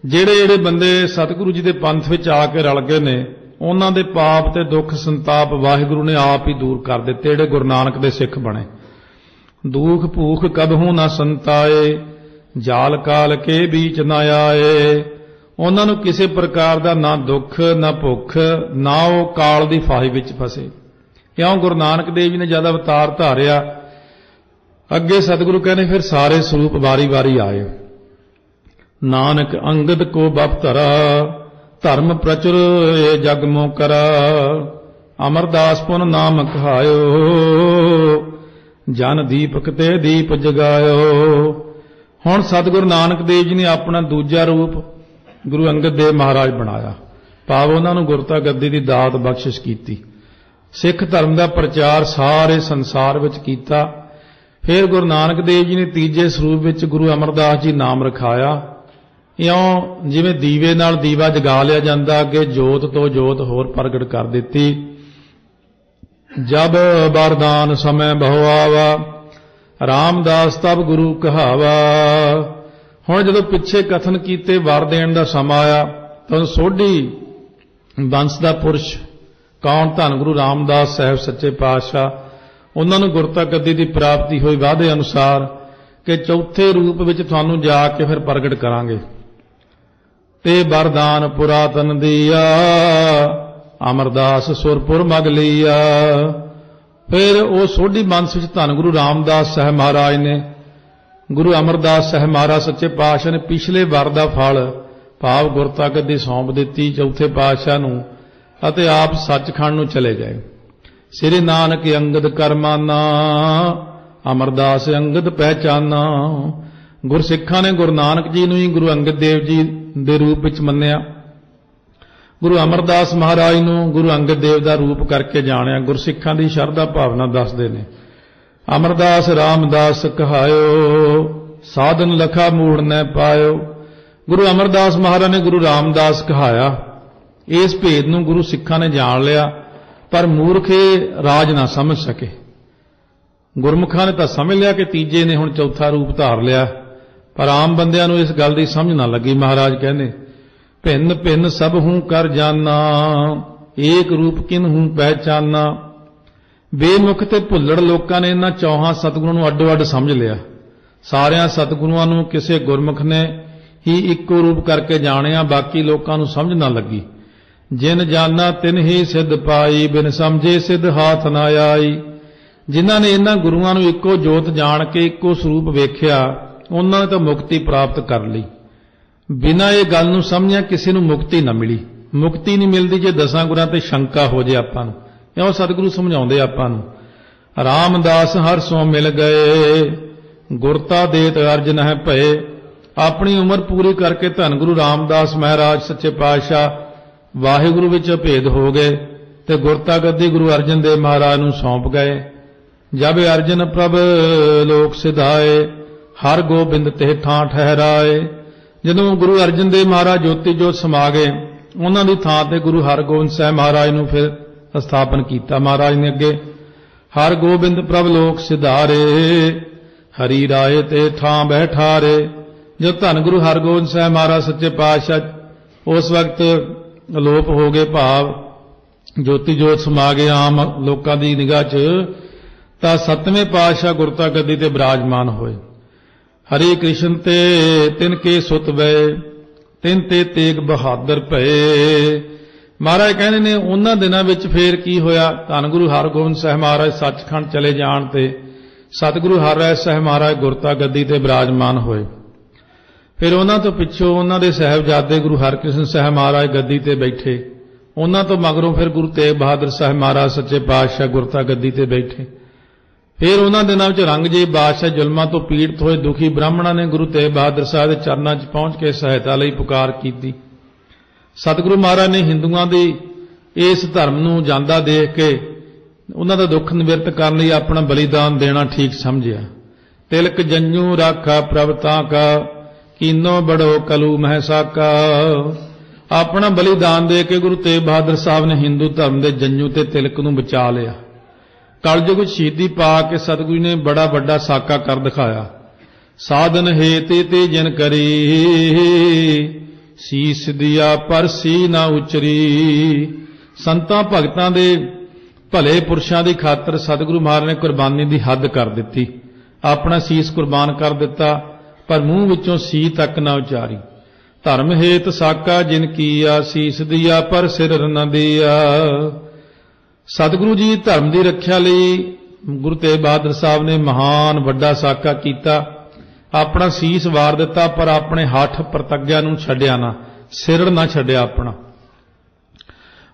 ਜਿਹੜੇ ਜਿਹੜੇ ਬੰਦੇ ਸਤਿਗੁਰੂ ਜੀ ਦੇ ਪੰਥ ਵਿੱਚ ਆ ਕੇ ਰਲ ਗਏ ਨੇ ਉਹਨਾਂ ਦੇ ਪਾਪ ਤੇ ਦੁੱਖ ਸੰਤਾਪ ਵਾਹਿਗੁਰੂ ਨੇ ਆਪ ਹੀ ਦੂਰ ਕਰ ਦਿੱਤੇ, ਜਿਹੜੇ ਗੁਰੂ ਨਾਨਕ ਦੇ ਸਿੱਖ ਬਣੇ। ਦੁਖ ਭੂਖ ਕਬਹੂ ਨਾ ਸੰਤਾਏ ਜਾਲ ਕਾਲ ਕੇ बीच ਨਾ ਆਏ। ਉਹਨਾਂ ਨੂੰ ਕਿਸੇ ਪ੍ਰਕਾਰ ਦਾ ਨਾ ਦੁੱਖ ਨਾ ਭੁੱਖ ਨਾ ਉਹ ਕਾਲ ਦੀ ਫਾਹੀ ਵਿੱਚ ਫਸੇ। ਕਿਉਂ ਗੁਰੂ ਨਾਨਕ ਦੇਵ ਜੀ ਨੇ ਜਦ ਅਵਤਾਰ ਧਾਰਿਆ ਅੱਗੇ ਸਤਿਗੁਰੂ ਕਹਿੰਦੇ ਫਿਰ ਸਾਰੇ ਸਰੂਪ ਵਾਰੀ ਵਾਰੀ ਆਏ। ਨਾਨਕ ਅੰਗਦ ਕੋ ਬਪਤਰਾ ਧਰਮ ਪ੍ਰਚੁਰ ਜਗ ਮੋ ਕਰਾ। ਅਮਰਦਾਸ ਪੁਨ ਨਾਮ ਕਹਾਇਓ ਜਨ ਦੀਪਕ ਤੇ ਦੀਪ ਜਗਾਇਓ। ਹੁਣ ਸਤਿਗੁਰੂ ਨਾਨਕ ਦੇਵ ਜੀ ਨੇ ਆਪਣਾ ਦੂਜਾ ਰੂਪ ਗੁਰੂ ਅੰਗਦ ਦੇਵ ਮਹਾਰਾਜ ਬਣਾਇਆ। ਭਾਵ ਉਹਨਾਂ ਨੂੰ ਗੁਰਤਾ ਗੱਦੀ ਦੀ ਦਾਤ ਬਖਸ਼ਿਸ਼ ਕੀਤੀ। ਸਿੱਖ ਧਰਮ ਦਾ ਪ੍ਰਚਾਰ ਸਾਰੇ ਸੰਸਾਰ ਵਿੱਚ ਕੀਤਾ। ਫਿਰ ਗੁਰੂ ਨਾਨਕ ਦੇਵ ਜੀ ਨੇ ਤੀਜੇ ਸਰੂਪ ਵਿੱਚ ਗੁਰੂ ਅਮਰਦਾਸ ਜੀ ਨਾਮ ਰਖਾਇਆ। ਇਉਂ ਜਿਵੇਂ ਦੀਵੇ ਨਾਲ ਦੀਵਾ ਜਗਾ ਲਿਆ ਜਾਂਦਾ ਅੱਗੇ ਜੋਤ ਤੋਂ ਜੋਤ ਹੋਰ ਪ੍ਰਗਟ ਕਰ ਦਿੱਤੀ। ਜਬ ਵਰਦਾਨ ਸਮੇਂ ਬਹੁ ਆਵਾ ਰਾਮਦਾਸ ਤਬ ਗੁਰੂ ਕਹਾਵਾ। ਹੁਣ ਜਦੋਂ ਪਿੱਛੇ ਕਥਨ ਕੀਤੇ ਵਰ ਦੇਣ ਦਾ ਸਮਾਂ ਆਇਆ ਤਾਂ ਸੋਢੀ ਵੰਸ਼ ਦਾ ਪੁਰਸ਼ ਕੌਣ ਧੰਨ ਗੁਰੂ ਰਾਮਦਾਸ ਸਾਹਿਬ ਸੱਚੇ ਪਾਤਸ਼ਾਹ ਉਹਨਾਂ ਨੂੰ ਗੁਰਤਾ ਗੱਦੀ ਦੀ ਪ੍ਰਾਪਤੀ ਹੋਈ ਵਾਅਦੇ ਅਨੁਸਾਰ ਕਿ ਚੌਥੇ ਰੂਪ ਵਿੱਚ ਤੁਹਾਨੂੰ ਜਾ ਕੇ ਫਿਰ ਪ੍ਰਗਟ ਕਰਾਂਗੇ। ਤੇ ਵਰਦਾਨ ਪੁਰਾਤਨ ਦੀਆ ਅਮਰਦਾਸ ਸੁਰਪੁਰ ਮਗ ਲੀਆ। ਫਿਰ ਉਹ ਸੋਢੀ ਵੰਸ਼ ਵਿੱਚ ਧੰਨ ਗੁਰੂ ਰਾਮਦਾਸ ਸਾਹਿਬ ਮਹਾਰਾਜ ਨੇ ਗੁਰੂ ਅਮਰਦਾਸ ਸਾਹਿਬ ਮਹਾਰਾਜ ਸੱਚੇ ਪਾਤਸ਼ਾਹ ਨੇ ਪਿਛਲੇ ਵਰ ਦਾ ਫਲ ਭਾਵ ਗੁਰਤਾ ਗੱਦੀ ਸੌਂਪ ਦਿੱਤੀ ਚੌਥੇ ਪਾਤਸ਼ਾਹ ਨੂੰ ਅਤੇ ਆਪ ਸੱਚਖੰਡ ਨੂੰ ਚਲੇ ਗਏ। ਸ੍ਰੀ ਨਾਨਕ ਅੰਗਦ ਕਰਮਾਨਾ ਅਮਰਦਾਸ ਅੰਗਦ ਪਹਿਚਾਨਾ। ਗੁਰਸਿੱਖਾਂ ਨੇ ਗੁਰੂ ਨਾਨਕ ਜੀ ਨੂੰ ਹੀ ਗੁਰੂ ਅੰਗਦ ਦੇਵ ਜੀ ਦੇ ਰੂਪ ਵਿੱਚ ਮੰਨਿਆ। ਗੁਰੂ ਅਮਰਦਾਸ ਮਹਾਰਾਜ ਨੂੰ ਗੁਰੂ ਅੰਗਦ ਦੇਵ ਦਾ ਰੂਪ ਕਰਕੇ ਜਾਣਿਆ। ਗੁਰਸਿੱਖਾਂ ਦੀ ਸ਼ਰਧਾ ਭਾਵਨਾ ਦੱਸਦੇ ਨੇ। ਅਮਰਦਾਸ ਰਾਮਦਾਸ ਕਹਾਇਓ ਸਾਧਨ ਲਖਾ ਮੂੜ ਨੈ ਪਾਇਓ। ਗੁਰੂ ਅਮਰਦਾਸ ਮਹਾਰਾਜ ਨੇ ਗੁਰੂ ਰਾਮਦਾਸ ਕਹਾਇਆ। ਇਸ ਭੇਦ ਨੂੰ ਗੁਰੂ ਸਿੱਖਾਂ ਨੇ ਜਾਣ ਲਿਆ ਪਰ ਮੂਰਖੇ ਰਾਜ ਨਾ ਸਮਝ ਸਕੇ। ਗੁਰਮੁਖਾਂ ਨੇ ਤਾਂ ਸਮਝ ਲਿਆ ਕਿ ਤੀਜੇ ਨੇ ਹੁਣ ਚੌਥਾ ਰੂਪ ਧਾਰ ਲਿਆ ਪਰ ਆਮ ਬੰਦਿਆਂ ਨੂੰ ਇਸ ਗੱਲ ਦੀ ਸਮਝ ਨਾ ਲੱਗੀ। ਮਹਾਰਾਜ ਕਹਿੰਦੇ ਭਿੰਨ ਭਿੰਨ ਸਭ ਹੂੰ ਕਰ ਜਾਨਾ ਏਕ ਰੂਪ ਕਿਨ ਹੂੰ ਪਹਿਚਾਨਾ। ਬੇਮੁਖ ਤੇ ਭੁੱਲੜ ਲੋਕਾਂ ਨੇ ਇਹਨਾਂ ਚੌਹਾਂ ਸਤਿਗੁਰਾਂ ਨੂੰ ਅੱਡੋ ਅੱਡ ਸਮਝ ਲਿਆ। ਸਾਰਿਆਂ ਸਤਿਗੁਰਾਂ ਨੂੰ ਕਿਸੇ ਗੁਰਮੁਖ ਨੇ ਹੀ ਇੱਕੋ ਰੂਪ ਕਰਕੇ ਜਾਣਿਆ, ਬਾਕੀ ਲੋਕਾਂ ਨੂੰ ਸਮਝ ਨਾ ਲੱਗੀ। जिन जाना तिन ही सिद्ध पाई बिन समझे सिद्ध हाथ ना आई। जिन्हां ने इन्हां गुरुआं नूं इक्को जोत जाण के इक्को सरूप वेख्या उन्हां ने तां मुक्ति प्राप्त कर लई। बिना ये गल नूं समझिया किसी नूं मुक्ति ना मिली। मुक्ति नहीं मिलती जे दसां गुरां ते शंका हो जाए आपां नूं। इउं सतगुरु समझाउंदे आपां नूं। रामदास हर सो मिल गए गुरता देत अर्ज नह भये। अपनी उम्र पूरी करके धन गुरु रामदास महाराज सच्चे पातशाह वाहिगुरु विच भेद हो गए ते गुरता गद्दी गुरु अर्जन देव महाराज नूं सौंप गए। जब अर्जन प्रभ लोक सिधाए हर गोबिंद ते थां ठहराए। जदों गुरु अर्जन देव महाराज जोती जोत समा गए उन्हां दी थां ते गुरु हरगोबिंद साहिब महाराज नूं फिर स्थापन कीता। महाराज ने अगे हर गोबिंद प्रभ लोक सिधारे हरि राय ते थां बैठारे। जो धन गुरु हरगोबिंद साहिब महाराज सच्चे पातशाह उस वक्त अलोप हो गए, भाव ज्योति जोत समा गए आम लोकां दी निगाह च, तां सतवें पातशाह गुरता गद्दी ते विराजमान होए। हरि कृष्ण ते तिनके सुत वे तिन ते तेग बहादुर भये। महाराज कहने ने उन्हां दिनां विच फेर की होया। धन गुरु हरगोबिंद साहिब महाराज सचखंड चले जाण ते सतगुरु हरराय साहिब महाराज गुरता गद्दी ते विराजमान होए। फिर उन्हां तो पिछों उन्हां दे साहिबजादे गुरु हरकृष्ण साहिब महाराज गद्दी ते बैठे। उन्हां तो मगरों फिर गुरु तेग बहादुर साहिब महाराज सच्चे पातशाह गुरता गद्दी ते बैठे। फिर उन्हां दिनां विच रंगजेब बादशाह जुल्मां तो पीड़ित होए दुखी ब्राह्मणां ने गुरु तेग बहादुर साहिब दे चरनां 'च पहुंच के सहायता लई पुकार कीती। सतगुरु महाराज ने हिंदुआं दी इस धर्म नूं जांदा देख के उन्हां दा दुख निवृत्त करन लई अपना बलिदान देना ठीक समझिया। तिलक जंजू राखा प्रभ तां का कीनो बड़ो कलू महसाका। अपना बलिदान दे के गुरु तेग बहादुर साहब ने हिंदू धर्म के जंजू ते तिलक नूं बचा लिया। कलयुग शहीदी पा के सतगुरु ने बड़ा बड़ा साका कर दिखाया। साधन हेते ते जिन करी सीस दिया पर सी ना उचरी। संतां भगतां दे भले पुरुषां दी खातर सतगुरु महाराज ने कुर्बानी दी हद कर दिती। अपना सीस कुर्बान कर दिता पर मूँह विचों सी तक ना उचारी। धर्म हेत साका जिन कीया सीस दिया पर सिर न दिया। सतगुरु जी धर्म की रखिया लई गुरु तेग बहादुर साहब ने महान वड्डा साका कीता। अपना सीस वार दिता पर अपने हठ प्रतिज्ञा नूं छड्डिया ना, सिर ना छड्डिया अपना।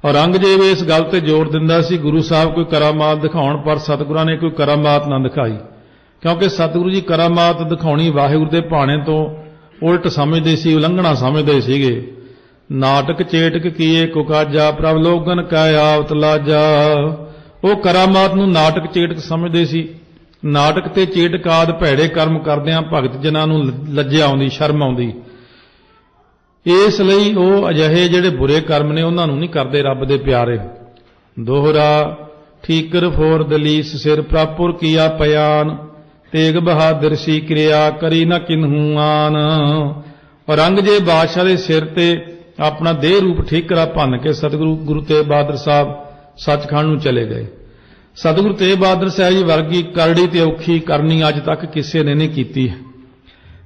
औरंगजेब इस गल ते जोर दिंदा सी गुरु साहब कोई करामात दिखाउण पर सतगुरां ने कोई करामात ना दिखाई, क्योंकि सतगुरु जी करामात दिखाउणी वाहिगुरू दे भाणे तो उलट समझदे सी, उलंघना समझदे सीगे। नाटक चेटक कीए कुकाजा प्रभ लोगन कै आवत लाजा। वो करामात नूं नाटक चेटक समझदे सी। नाटक ते चेटक आदि भैड़े कर्म करदिआं भगत जनां नूं लज्जा आउंदी, शर्म आउंदी। इस लई वो अजिहे जिहड़े बुरे कर्म ने उन्हां नूं नहीं करदे रब दे प्यारे। दोहरा ठीकर फोर दलीस सिर प्रापुर किया पयान। तेग बहादुर सी क्रिया करी न किन्हू आन। औरंगजेब बादशाह दे सिर ते अपना देह रूप ठीकरा भन के सतगुरु गुरु तेग बहादुर साहब सचखंड नूं चले गए। सतगुरु तेग बहादुर साहब जी वर्गी करड़ी ते औखी करनी अज तक किसी ने नहीं कीती।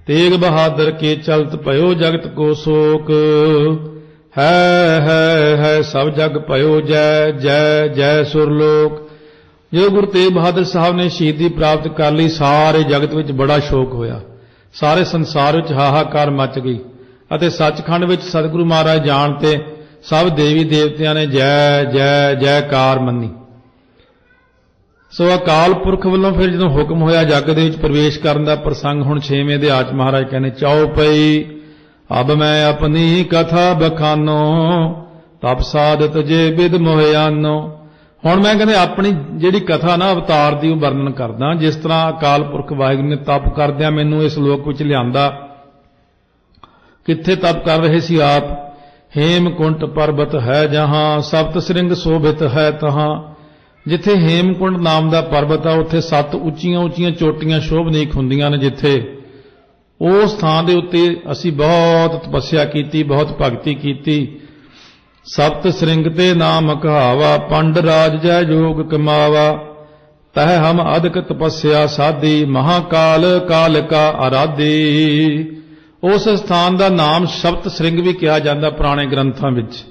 तेग बहादुर के चलत भयो जगत को शोक। है सब जग भयो जय जय जय सुरलोक। जो गुरु तेग बहादुर साहब ने शहीदी प्राप्त कर ली सारे जगत विच बड़ा शोक होया। सारे संसार विच हाहाकार मच गई अते सचखंड विच सतगुरु महाराज जाण ते सब देवी देवतियां ने जय जय जयकार मन्नी। सो अकाल पुरख वालों फिर जदों हुक्म होया जग दे विच प्रवेश करन दा प्रसंग हुण 6वें अध्याय महाराज कहने चाओ पई अब मैं अपनी कथा बखानो तप साधत जे विद मोहयानो। हुण मैं कहने अपनी जिहड़ी कथा ना अवतार दी वर्णन करदा। जिस तरह अकाल पुरख वाहिगुरू ने तप करदिआं मैनूं इस लोक विच लिआंदा। कित्थे तप कर रहे सी आप। हेमकुंट पर्वत है जहां सप्त श्रृंग शोभित है तहां। जिथे हेमकुंड नाम दा पर्वत आ उत्थे 7 उच्चियां उच्चियां चोटियां शोभनीक हुंदियां ने। जिथे उस थां दे उत्ते असीं बहुत तपस्या कीती, बहुत भगती कीती। सप्त श्रृंग ते नाम कहावा पंड राज जय जोग कमावा। तह हम अधिक तपस्या साधी महाकाल काल का आराधी। उस स्थान का नाम सप्त श्रृंग भी कहा जाता पुराने ग्रंथों विच।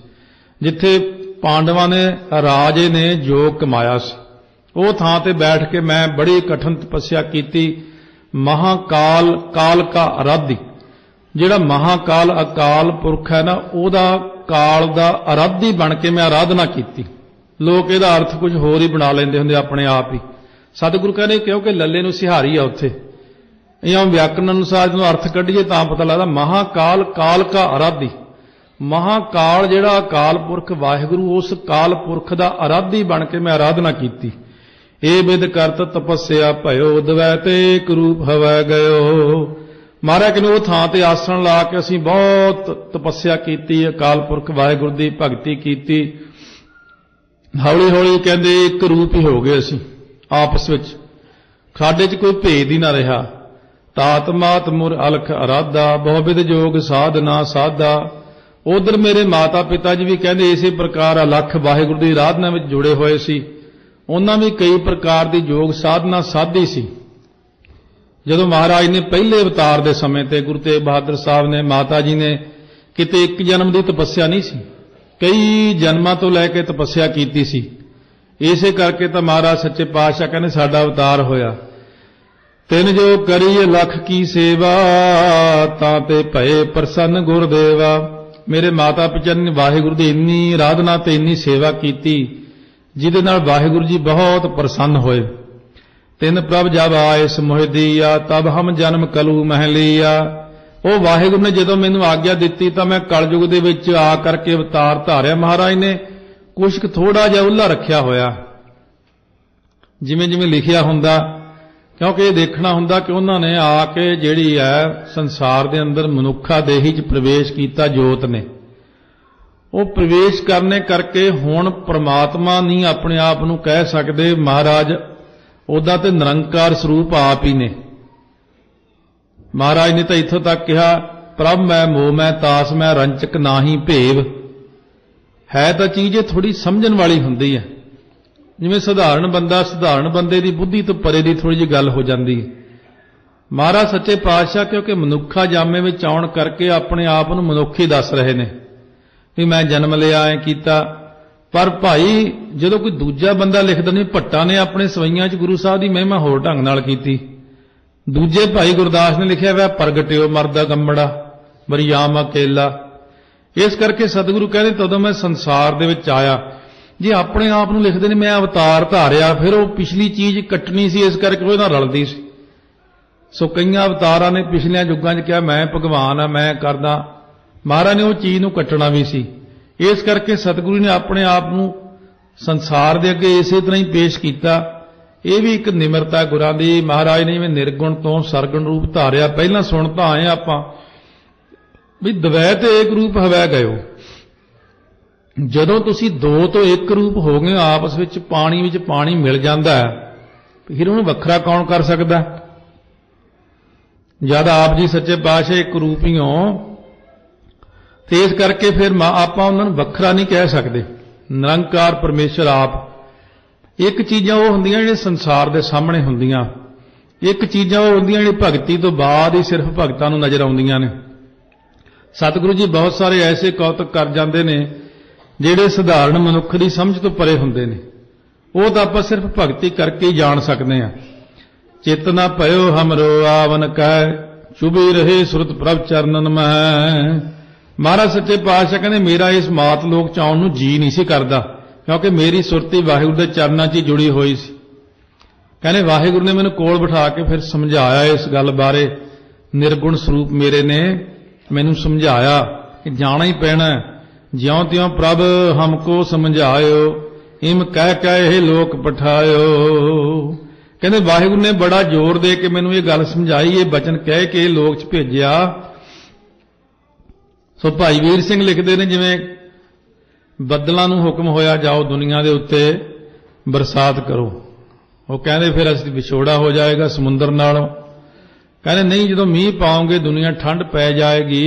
जिथे पांडवां ने राजे ने जोग कमाया सी, वो थां ते बैठ के मैं बड़ी कठिन तपस्या की। महाकाल काल का आराधी, जिहड़ा महाकाल अकाल पुरख है ना, उहदा काल दा आराधी बन के मैं आराधना की। लोग इहदा अर्थ कुछ होर ही बना लेंदे हुंदे अपने आप ही। सतगुरु कहने क्योंकि लल्ले नूं सिहारी आ उत्थे, इयां व्याकरण अनुसार जो अर्थ कढीए तां पता लगदा महाकाल काल का आराधी। महाकाल जिहड़ा अकाल पुरख वाहिगुरू, उस काल पुरख दा आराधी बन के मैं आराधना की। ए विद करत तपस्या भयो द्वैते एक रूप हवै गयो। महाराज ने वो थां ते आसन ला के असीं बहुत तपस्या की, अकाल पुरख वाहिगुरू दी भगती की। हौली हौली कहंदे एक रूप ही हो गए असीं आपस विच, साडे च कोई भेद ही ना रहा। तात मात मुर अलख अराधा, बहुविध जोग साधना साधा। उधर मेरे माता पिता जी भी कहते इसे प्रकार अलख वाहिगुरू की आराधना में जुड़े हुए सी, उन्हां भी कई प्रकार की योग साधना साधी सी। जदों महाराज ने पहले अवतार के समय ते गुरु तेग बहादुर साहब ने, माता जी ने किते एक जन्म की तपस्या नहीं सी, कई जन्मां तो लैके तपस्या की सी। इसे करके तो महाराज सच्चे पातशाह कहने साडा अवतार होया। तिन जो करिए लख की सेवा, ताते भये प्रसन्न गुरदेवा। मेरे माता पिता ने वाहिगुरू की इन्नी आराधना ते इन्नी सेवा की, जिहदे नाल वाहिगुरू जी बहुत प्रसन्न होए। तिन प्रभ जब आए मोहि दिया, तब हम जन्म कलू मह लिया। वो वाहिगुरू ने जदों मैनूं आग्या दित्ती तां मैं कलयुग दे विच आ करके अवतार धारिया। महाराज ने कुछ थोड़ा जिहा उल्ला रखिया होया, जिवें जिवें लिखिया हुंदा, क्योंकि ये देखना हुंदा कि उन्होंने आके जिहड़ी है संसार दे अंदर मनुखा देही च प्रवेश कीता जोत ने। वो प्रवेश करने करके हुण परमात्मा नहीं अपने आप नूं कह सकदे महाराज, उदा ते निरंकार स्वरूप आप ही ने। महाराज ने तो इत्थों तक कहा प्रभ मैं मोह मैं तास मैं रंचक नाही भेव। है तो चीज़ थोड़ी समझण वाली हुंदी है, जिवें सधारण बंदा सधारण बंदे की बुद्धि तो परे की थोड़ी जी गल हो जाती है। महाराज सच्चे पातशाह क्योंकि मनुखा जामे में आउण करके अपने आप नूं मनुख ही दस रहे ने भी मैं जन्म लिया ऐ कीता। पर भाई जदों कोई दूजा बंदा लिखदा नहीं, भट्टा ने अपने सवैयां च गुरु साहब की महिमा होर ढंग नाल कीती। दूजे भाई गुरदास ने लिखिया वै प्रगटिओ मरदा गंमड़ा बरियाम अकेला। इस करके सतगुरु कहते तदों मैं संसार दे विच आया। जे अपने आप नूं लिखदे ने मैं अवतार धारिया, फिर वो पिछली चीज़ कटनी सी, इस करके वो नाल रलदी सी। सो कई अवतारां ने पिछलियां युगां च कहा मैं भगवान आ मैं करदा, महाराज ने वो चीज़ नूं कटना भी सी। इस करके सतगुरु ने अपने आप नूं संसार दे अगे इसे तरह ही पेश किया। यह भी एक निमरता गुरां दी। महाराज ने जिवें निर्गुण तो सरगुण रूप धारिया, पहलां सुण तां आए आपां भी द्वैत एक रूप हवै गयो। जदों तुसी दो तो एक रूप हो गए आपस विच पानी मिल जाता है, फिर उन्हें वखरा कौन कर सकता? जद आप जी सच्चे पातशाह एक रूप ही हो, तो इस करके फिर आपां उन्हां नूं वखरा नहीं कह सकते। निरंकार परमेश्वर आप एक चीज़ां वो हुंदियां जिहड़ियां संसार दे सामने हुंदियां, एक चीज़ां वो हुंदियां जिहड़ियां भगती तो बाद ही सिर्फ भगतां नूं नज़र आउंदियां ने। सतगुरु जी बहुत सारे ऐसे कौतक कर जाते हैं जिहड़े सधारण मनुख की समझ तो परे हुंदे ने, वो तो आपां सिर्फ भगती करके ही जान सकते हैं। चेतना भयो हमरो आवन कह, चुभी रहे सुरत प्रभ चरणन मह। महाराज सच्चे पातशाह कहते मेरा इस मात लोक च आउण नूं जी नहीं सी करदा, क्योंकि मेरी सुरती वाहिगुरू दे चरनां च ही जुड़ी हुई सी। कहने वाहिगुरू ने मैनूं कोल बिठा के फिर समझाया इस गल बारे। निर्गुण स्वरूप मेरे ने मैनूं समझाया कि जाना ही पैना, ज्यों त्यों प्रभ हमको समझायो, इम कह कह लोक पठायो। कहते वाहिगुरू ने बड़ा जोर दे के मैनूं ये गल समझाई, ये बचन कह के लोक च भेजिया। सो भाई वीर सिंह लिखते हैं जिवें बदलों नूं हुक्म होया जाओ दुनिया के उत्ते बरसात करो, वो कहते फिर असीं विछोड़ा हो जाएगा समुंदर नालों। कहते नहीं जदों मींह पाओगे दुनिया ठंड पै जाएगी,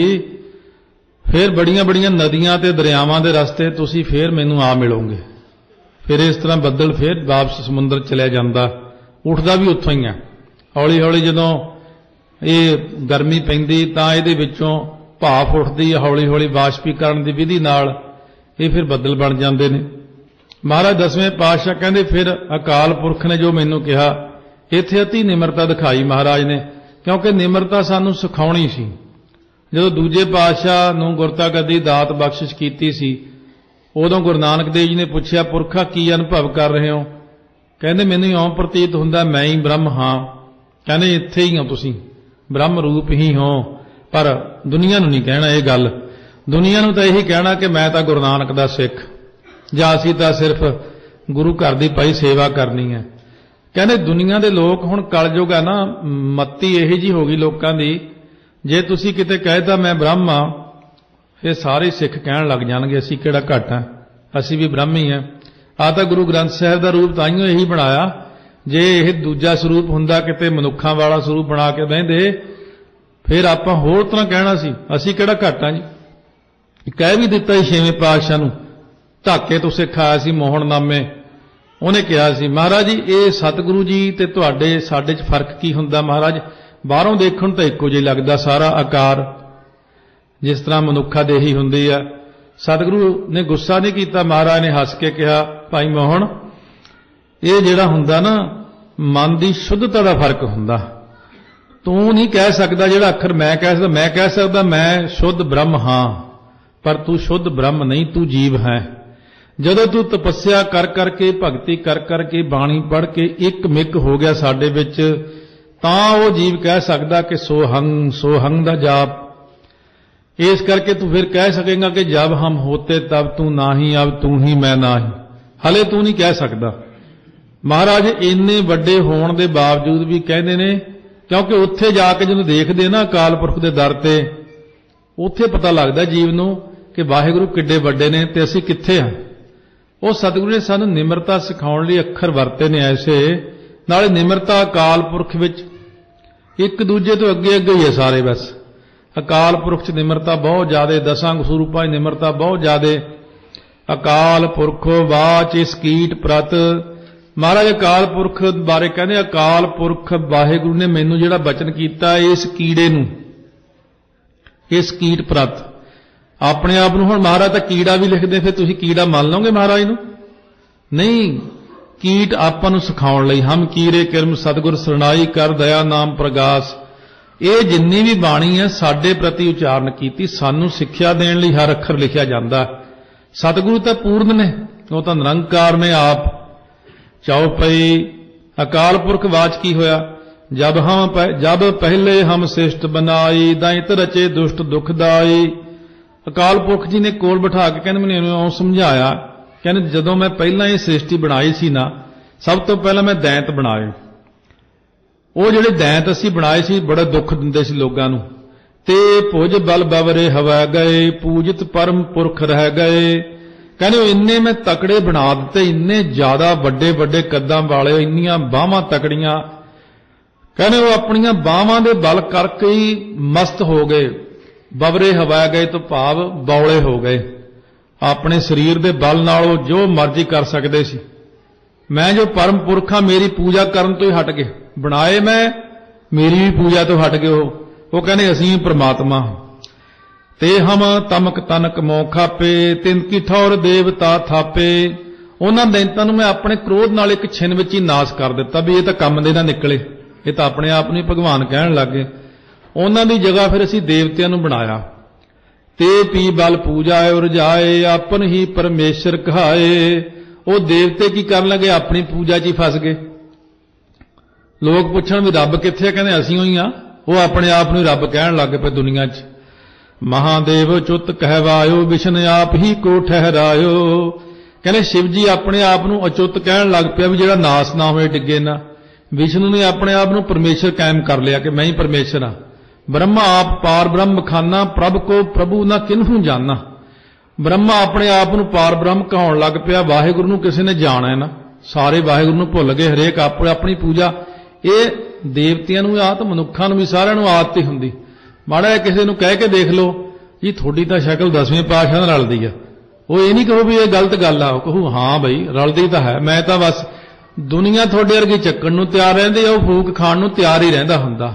फिर बड़ियां बड़ियां नदियां ते दरियावां दे रस्ते तुसीं फिर मैनूं आ मिलोगे। फिर इस तरह बदल फिर वापस समुंदर चलिया जांदा, उठदा भी उत्थों ही है। हौली हौली जदों ये गर्मी पैंदी तां इहदे विचों भाप उठदी है, हौली हौली वाष्पीकरण की विधि नाल ਇਹ ਫਿਰ ਬੱਦਲ ਬਣ ਜਾਂਦੇ ਨੇ। ਮਹਾਰਾਜ 10ਵੇਂ ਪਾਤਸ਼ਾਹ ਕਹਿੰਦੇ ਫਿਰ ਅਕਾਲ ਪੁਰਖ ਨੇ ਜੋ ਮੈਨੂੰ ਕਿਹਾ, ਇੱਥੇ ਅਤੀ ਨਿਮਰਤਾ ਦਿਖਾਈ ਮਹਾਰਾਜ ਨੇ, ਕਿਉਂਕਿ ਨਿਮਰਤਾ ਸਾਨੂੰ ਸਿਖਾਉਣੀ ਸੀ। ਜਦੋਂ ਦੂਜੇ ਪਾਤਸ਼ਾਹ ਨੂੰ ਗੁਰਤਾ ਗੱਦੀ ਦਾਤ ਬਖਸ਼ਿਸ਼ ਕੀਤੀ ਸੀ, ਉਦੋਂ ਗੁਰੂ ਨਾਨਕ ਦੇਵ ਜੀ ਨੇ ਪੁੱਛਿਆ, ਪੁਰਖਾ ਕੀ ਅਨੁਭਵ ਕਰ ਰਹੇ ਹੋ? ਕਹਿੰਦੇ ਮੈਨੂੰ ਇਉਂ ਪ੍ਰਤੀਤ ਹੁੰਦਾ ਮੈਂ ਹੀ ਬ੍ਰਹਮ ਹਾਂ। ਕਹਿੰਦੇ ਇੱਥੇ ਹੀ ਹੋ ਤੁਸੀਂ, ਬ੍ਰਹਮ ਰੂਪ ਹੀ ਹੋ, ਪਰ ਦੁਨੀਆ ਨੂੰ ਨਹੀਂ ਕਹਿਣਾ ਇਹ ਗੱਲ। ਦੁਨੀਆ ਨੂੰ ਤਾਂ ਇਹੀ ਕਹਿਣਾ ਕਿ ਮੈਂ ਤਾਂ ਗੁਰੂ ਨਾਨਕ ਦਾ ਸਿੱਖ, ਜਾਂ ਅਸੀਂ ਤਾਂ ਸਿਰਫ ਗੁਰੂ ਘਰ ਦੀ ਭਾਈ ਸੇਵਾ ਕਰਨੀ ਹੈ। ਕਹਿੰਦੇ ਦੁਨੀਆ ਦੇ ਲੋਕ ਹੁਣ ਕਲਯੁਗ ਹੈ ਨਾ, ਮੱਤੀ ਇਹੀ ਜੀ ਹੋ ਗਈ ਲੋਕਾਂ ਦੀ, ਜੇ ਤੁਸੀਂ ਕਿਤੇ ਕਹਿਤਾ ਮੈਂ ਬ੍ਰਹਮ ਹਾਂ, ਫਿਰ ਸਾਰੇ ਸਿੱਖ ਕਹਿਣ ਲੱਗ ਜਾਣਗੇ ਅਸੀਂ ਕਿਹੜਾ ਘੱਟ ਹਾਂ, ਅਸੀਂ ਵੀ ਬ੍ਰਹਮ ਹੀ ਹਾਂ। ਆ ਤਾਂ ਗੁਰੂ ਗ੍ਰੰਥ ਸਾਹਿਬ ਦਾ ਰੂਪ ਤਾਈਓ ਇਹੀ ਬਣਾਇਆ, ਜੇ ਇਹ ਦੂਜਾ ਸਰੂਪ ਹੁੰਦਾ, ਕਿਤੇ ਮਨੁੱਖਾਂ ਵਾਲਾ ਸਰੂਪ ਬਣਾ ਕੇ ਬਹਿੰਦੇ, ਫਿਰ ਆਪਾਂ ਹੋਰ ਤਰ੍ਹਾਂ ਕਹਿਣਾ ਸੀ, ਅਸੀਂ ਕਿਹੜਾ ਘੱਟ ਹਾਂ ਜੀ। ਕਹਿ ਵੀ ਦਿੱਤਾ ਸੀ 6ਵੇਂ ਪਾਤਸ਼ਾਹ ਨੂੰ, ਧਾਕੇ ਤੋਂ ਸਿੱਖ ਆਇਆ ਸੀ ਮੋਹਣਨਾਮੇ, ਉਹਨੇ ਕਿਹਾ ਸੀ ਮਹਾਰਾਜ ਜੀ ਇਹ ਸਤਿਗੁਰੂ ਜੀ ਤੇ ਤੁਹਾਡੇ ਸਾਡੇ 'ਚ ਫਰਕ ਕੀ ਹੁੰਦਾ? ਮਹਾਰਾਜ ਬਾਹਰੋਂ ਦੇਖਣ ਤਾਂ ਇੱਕੋ ਜਿਹਾ ਲੱਗਦਾ ਸਾਰਾ ਆਕਾਰ, ਜਿਸ ਤਰ੍ਹਾਂ ਮਨੁੱਖਾ ਦੇਹੀ ਹੁੰਦੀ ਆ। ਸਤਿਗੁਰੂ ਨੇ ਗੁੱਸਾ ਨਹੀਂ ਕੀਤਾ, ਮਹਾਰਾਜ ਨੇ ਹੱਸ ਕੇ ਕਿਹਾ, ਭਾਈ ਮੋਹਣ ਇਹ ਜਿਹੜਾ ਹੁੰਦਾ ਨਾ ਮਨ ਦੀ ਸ਼ੁੱਧਤਾ ਦਾ ਫਰਕ ਹੁੰਦਾ। ਤੂੰ ਨਹੀਂ ਕਹਿ ਸਕਦਾ ਜਿਹੜਾ ਅੱਖਰ ਮੈਂ ਕਹਿ ਸਕਦਾ, ਮੈਂ ਕਹਿ ਸਕਦਾ ਮੈਂ ਸ਼ੁੱਧ ਬ੍ਰਹਮ ਹਾਂ, ਪਰ ਤੂੰ ਸ਼ੁੱਧ ਬ੍ਰਹਮ ਨਹੀਂ, ਤੂੰ ਜੀਵ ਹੈ। ਜਦੋਂ ਤੂੰ ਤਪੱਸਿਆ ਕਰ ਕਰਕੇ, ਭਗਤੀ ਕਰ ਕਰਕੇ, ਬਾਣੀ ਪੜ੍ਹ ਕੇ ਇੱਕ ਮਿਕ ਹੋ ਗਿਆ ਸਾਡੇ ਵਿੱਚ, ਤਾਂ ਉਹ ਜੀਵ ਕਹਿ ਸਕਦਾ ਕਿ ਸੋਹੰਗ ਦਾ ਜਾਪ। ਇਸ ਕਰਕੇ ਤੂੰ ਫਿਰ ਕਹਿ ਸਕੇਗਾ ਕਿ ਜਬ ਹਮ ਹੋਤੇ ਤਬ ਤੂੰ ਨਾਹੀ, ਅਬ ਤੂੰ ਹੀ ਮੈਂ ਨਾਹੀ। ਹਲੇ ਤੂੰ ਨਹੀਂ ਕਹਿ ਸਕਦਾ। ਮਹਾਰਾਜ ਇੰਨੇ ਵੱਡੇ ਹੋਣ ਦੇ ਬਾਵਜੂਦ ਵੀ ਕਹਿੰਦੇ ਨੇ, ਕਿਉਂਕਿ ਉੱਥੇ ਜਾ ਕੇ ਜਦੋਂ ਦੇਖਦੇ ਨਾ ਅਕਾਲ ਪੁਰਖ ਦੇ ਦਰ ਤੇ, ਉੱਥੇ ਪਤਾ ਲੱਗਦਾ ਜੀਵ ਨੂੰ ਕਿ ਵਾਹਿਗੁਰੂ ਕਿੱਡੇ ਵੱਡੇ ਨੇ ਤੇ ਅਸੀਂ ਕਿੱਥੇ ਹਾਂ। ਉਹ ਸਤਿਗੁਰੂ ਨੇ ਸਾਨੂੰ ਨਿਮਰਤਾ ਸਿਖਾਉਣ ਲਈ ਅੱਖਰ ਵਰਤੇ ਨੇ ਐਸੇ, ਨਾਲੇ ਨਿਮਰਤਾ ਅਕਾਲ ਪੁਰਖ ਵਿੱਚ ਇੱਕ ਦੂਜੇ ਤੋਂ ਅੱਗੇ ਅੱਗੇ ਹੀ ਹੈ ਸਾਰੇ। ਬਸ ਅਕਾਲ ਪੁਰਖ 'ਚ ਨਿਮਰਤਾ ਬਹੁਤ ਜ਼ਿਆਦਾ, ਦਸਾਂ ਸਰੂਪਾਂ 'ਚ ਨਿਮਰਤਾ ਬਹੁਤ ਜ਼ਿਆਦਾ। ਅਕਾਲ ਪੁਰਖੋ ਵਾਚ ਇਸ ਕੀਟ ਪ੍ਰਤ। ਮਹਾਰਾਜ ਅਕਾਲ ਪੁਰਖ ਬਾਰੇ ਕਹਿੰਦੇ, ਅਕਾਲ ਪੁਰਖ ਵਾਹਿਗੁਰੂ ਨੇ ਮੈਨੂੰ ਜਿਹੜਾ ਬਚਨ ਕੀਤਾ ਇਸ ਕੀੜੇ ਨੂੰ, ਇਸ ਕੀਟ ਪ੍ਰਤ, ਆਪਣੇ ਆਪ ਨੂੰ ਹੁਣ ਮਹਾਰਾਜ ਤਾਂ ਕੀੜਾ ਵੀ ਲਿਖਦੇ, ਫਿਰ ਤੁਸੀਂ ਕੀੜਾ ਮੰਨ ਲਓਗੇ ਮਹਾਰਾਜ ਨੂੰ? ਨਹੀਂ, ਕੀਟ ਆਪਾਂ ਨੂੰ ਸਿਖਾਉਣ ਲਈ, ਹਮ ਕੀੜੇ ਕਿਰਮ ਸਤਿਗੁਰ ਸਰਣਾਈ ਕਰ ਦਇਆ ਨਾਮ ਪ੍ਰਗਾਸ। ਇਹ ਜਿੰਨੀ ਵੀ ਬਾਣੀ ਹੈ ਸਾਡੇ ਪ੍ਰਤੀ ਉਚਾਰਨ ਕੀਤੀ, ਸਾਨੂੰ ਸਿੱਖਿਆ ਦੇਣ ਲਈ ਹਰ ਅੱਖਰ ਲਿਖਿਆ ਜਾਂਦਾ। ਸਤਿਗੁਰੂ ਤਾਂ ਪੂਰਨ ਨੇ, ਉਹ ਤਾਂ ਨਿਰੰਕਾਰ ਨੇ ਆਪ। ਚੌਪਈ ਅਕਾਲ ਪੁਰਖ ਵਾਚ ਕੀ ਹੋਇਆ? ਜਬ ਪਹਿਲੇ ਹਮ ਸਿਸ਼ਟ ਬਨਾਈ, ਦੈਂਤ ਰਚੇ ਦੁਸ਼ਟ ਦੁਖਦਾਈ। ਅਕਾਲ ਪੁਰਖ ਜੀ ਨੇ ਕੋਲ ਬਿਠਾ ਕੇ ਕਹਿੰਦੇ ਮੈਨੂੰ ਇਉਂ ਸਮਝਾਇਆ, ਕਹਿੰਦੇ ਜਦੋਂ ਮੈਂ ਪਹਿਲਾਂ ਇਹ ਸ੍ਰਿਸ਼ਟੀ ਬਣਾਈ ਸੀ ਨਾ, ਸਭ ਤੋਂ ਪਹਿਲਾਂ ਮੈਂ ਦੈਂਤ ਬਣਾਏ। ਉਹ ਜਿਹੜੇ ਦੈਂਤ ਅਸੀਂ ਬਣਾਏ ਸੀ ਬੜਾ ਦੁੱਖ ਦਿੰਦੇ ਸੀ ਲੋਕਾਂ ਨੂੰ। ਤੇ ਭੁਜ ਬਲ ਬਵਰੇ ਹਵਾ ਗਏ, ਪੂਜਿਤ ਪਰਮ ਪੁਰਖ ਰਹਿ ਗਏ। ਕਹਿੰਦੇ ਉਹ ਇੰਨੇ ਮੈਂ ਤਕੜੇ ਬਣਾ ਦਿੱਤੇ, ਇੰਨੇ ਜ਼ਿਆਦਾ ਵੱਡੇ ਵੱਡੇ ਕੱਦਾਂ ਵਾਲੇ, ਇੰਨੀਆਂ ਬਾਹਾਂ ਤਕੜੀਆਂ। ਕਹਿੰਦੇ ਉਹ ਆਪਣੀਆਂ ਬਾਹਾਂ ਦੇ ਬਲ ਕਰਕੇ ਹੀ ਮਸਤ ਹੋ ਗਏ। ਬਵਰੇ ਹਵਾ ਗਏ ਤੋਂ ਭਾਵ ਬੌਲੇ ਹੋ ਗਏ। ਆਪਣੇ ਸਰੀਰ ਦੇ ਬਲ ਨਾਲ ਉਹ ਜੋ ਮਰਜ਼ੀ ਕਰ ਸਕਦੇ ਸੀ। ਮੈਂ ਜੋ ਪਰਮ ਪੁਰਖਾਂ ਮੇਰੀ ਪੂਜਾ ਕਰਨ ਤੋਂ ਹੀ ਹਟ ਗਏ, ਬਣਾਏ ਮੈਂ, ਮੇਰੀ ਵੀ ਪੂਜਾ ਤੋਂ ਹਟ ਗਏ। ਉਹ ਕਹਿੰਦੇ ਅਸੀਂ ਪ੍ਰਮਾਤਮਾ। ਤੇ ਹਮ ਤਮਕ ਤਨਕ ਮੋਹ ਖਾਪੇ, ਤਿੰਨ ਕੀ ਠੌਰ ਦੇਵਤਾ ਥਾਪੇ। ਉਹਨਾਂ ਦੈਂਤਾਂ ਨੂੰ ਮੈਂ ਆਪਣੇ ਕ੍ਰੋਧ ਨਾਲ ਇੱਕ ਛਿਨ ਵਿੱਚ ਹੀ ਨਾਸ਼ ਕਰ ਦਿੱਤਾ ਵੀ ਇਹ ਤਾਂ ਕੰਮ ਦੇ ਨਾ ਨਿਕਲੇ, ਇਹ ਤਾਂ ਆਪਣੇ ਆਪ ਨੂੰ ਹੀ ਭਗਵਾਨ ਕਹਿਣ ਲੱਗੇ। ਉਹਨਾਂ ਦੀ ਜਗ੍ਹਾ ਫਿਰ ਅਸੀਂ ਦੇਵਤਿਆਂ ਨੂੰ ਬਣਾਇਆ। ਤੇ ਪੀ ਬਲ ਪੂਜਾ ਉਰਜਾਏ, ਆਪਨ ਹੀ ਪਰਮੇਸ਼ਰ ਕਹਾਏ। ਉਹ ਦੇਵਤੇ ਕੀ ਕਰਨ ਲੱਗੇ? ਆਪਣੀ ਪੂਜਾ 'ਚ ਹੀ ਫਸ ਗਏ। ਲੋਕ ਪੁੱਛਣ ਵੀ ਰੱਬ ਕਿੱਥੇ? ਕਹਿੰਦੇ ਅਸੀਂ ਹੋਈ ਆ। ਉਹ ਆਪਣੇ ਆਪ ਨੂੰ ਰੱਬ ਕਹਿਣ ਲੱਗ ਪਏ ਦੁਨੀਆ 'ਚ। ਮਹਾਦੇਵ ਚੁੱਤ ਕਹਿਵਾਇਓ, ਵਿਸ਼ਨ ਆਪ ਹੀ ਕੋ ਠਹਿਰਾਇਓ। ਕਹਿੰਦੇ ਸ਼ਿਵ ਜੀ ਆਪਣੇ ਆਪ ਨੂੰ ਅਚੁੱਤ ਕਹਿਣ ਲੱਗ ਪਿਆ ਵੀ ਜਿਹੜਾ ਨਾਸ ਨਾ ਹੋਏ, ਡਿੱਗੇ ਨਾ। ਵਿਸ਼ਨੂੰ ਨੇ ਆਪਣੇ ਆਪ ਨੂੰ ਪਰਮੇਸ਼ਰ ਕਾਇਮ ਕਰ ਲਿਆ ਕਿ ਮੈਂ ਹੀ ਪਰਮੇਸ਼ਰ ਹਾਂ। ਬ੍ਰਹਮਾ ਆਪ ਪਾਰ ਬ੍ਰਹਮ ਖਾਨਾ, ਪ੍ਰਭ ਕੋ ਪ੍ਰਭੂ ਨਾ ਕਿਨਹੂ ਜਾਨਾ। ਬ੍ਰਹਮਾ ਆਪਣੇ ਆਪ ਨੂੰ ਪਾਰ ਬ੍ਰਹਮ ਕਹਾਉਣ ਲੱਗ ਪਿਆ। ਵਾਹਿਗੁਰੂ ਨੂੰ ਕਿਸੇ ਨੇ ਜਾਣਿਆ ਨਾ, ਸਾਰੇ ਵਾਹਿਗੁਰੂ ਨੂੰ ਭੁੱਲ ਗਏ, ਹਰੇਕ ਆਪਣੀ ਪੂਜਾ। ਇਹ ਦੇਵਤਿਆਂ ਨੂੰ ਆਦਤ, ਮਨੁੱਖਾਂ ਨੂੰ ਵੀ ਸਾਰਿਆਂ ਨੂੰ ਆਦਤ ਹੀ ਹੁੰਦੀ। ਮਾੜਾ ਜਿਹਾ ਕਿਸੇ ਨੂੰ ਕਹਿ ਕੇ ਦੇਖ ਲਓ ਜੀ ਤੁਹਾਡੀ ਤਾਂ ਸ਼ਕਲ 10ਵੇਂ ਪਾਤਸ਼ਾਹ ਨਾਲ ਰਲਦੀ ਆ, ਉਹ ਇਹ ਨਹੀਂ ਕਹੋ ਵੀ ਇਹ ਗਲਤ ਗੱਲ ਆ, ਉਹ ਕਹੂ ਹਾਂ ਬਈ ਰਲਦੀ ਤਾਂ ਹੈ। ਮੈਂ ਤਾਂ ਬਸ ਦੁਨੀਆ ਤੁਹਾਡੇ ਵਰਗੀ ਚੱਕਣ ਨੂੰ ਤਿਆਰ ਰਹਿੰਦੀ ਆ, ਉਹ ਫੂਕ ਖਾਣ ਨੂੰ ਤਿਆਰ ਹੀ ਰਹਿੰਦਾ ਹੁੰਦਾ।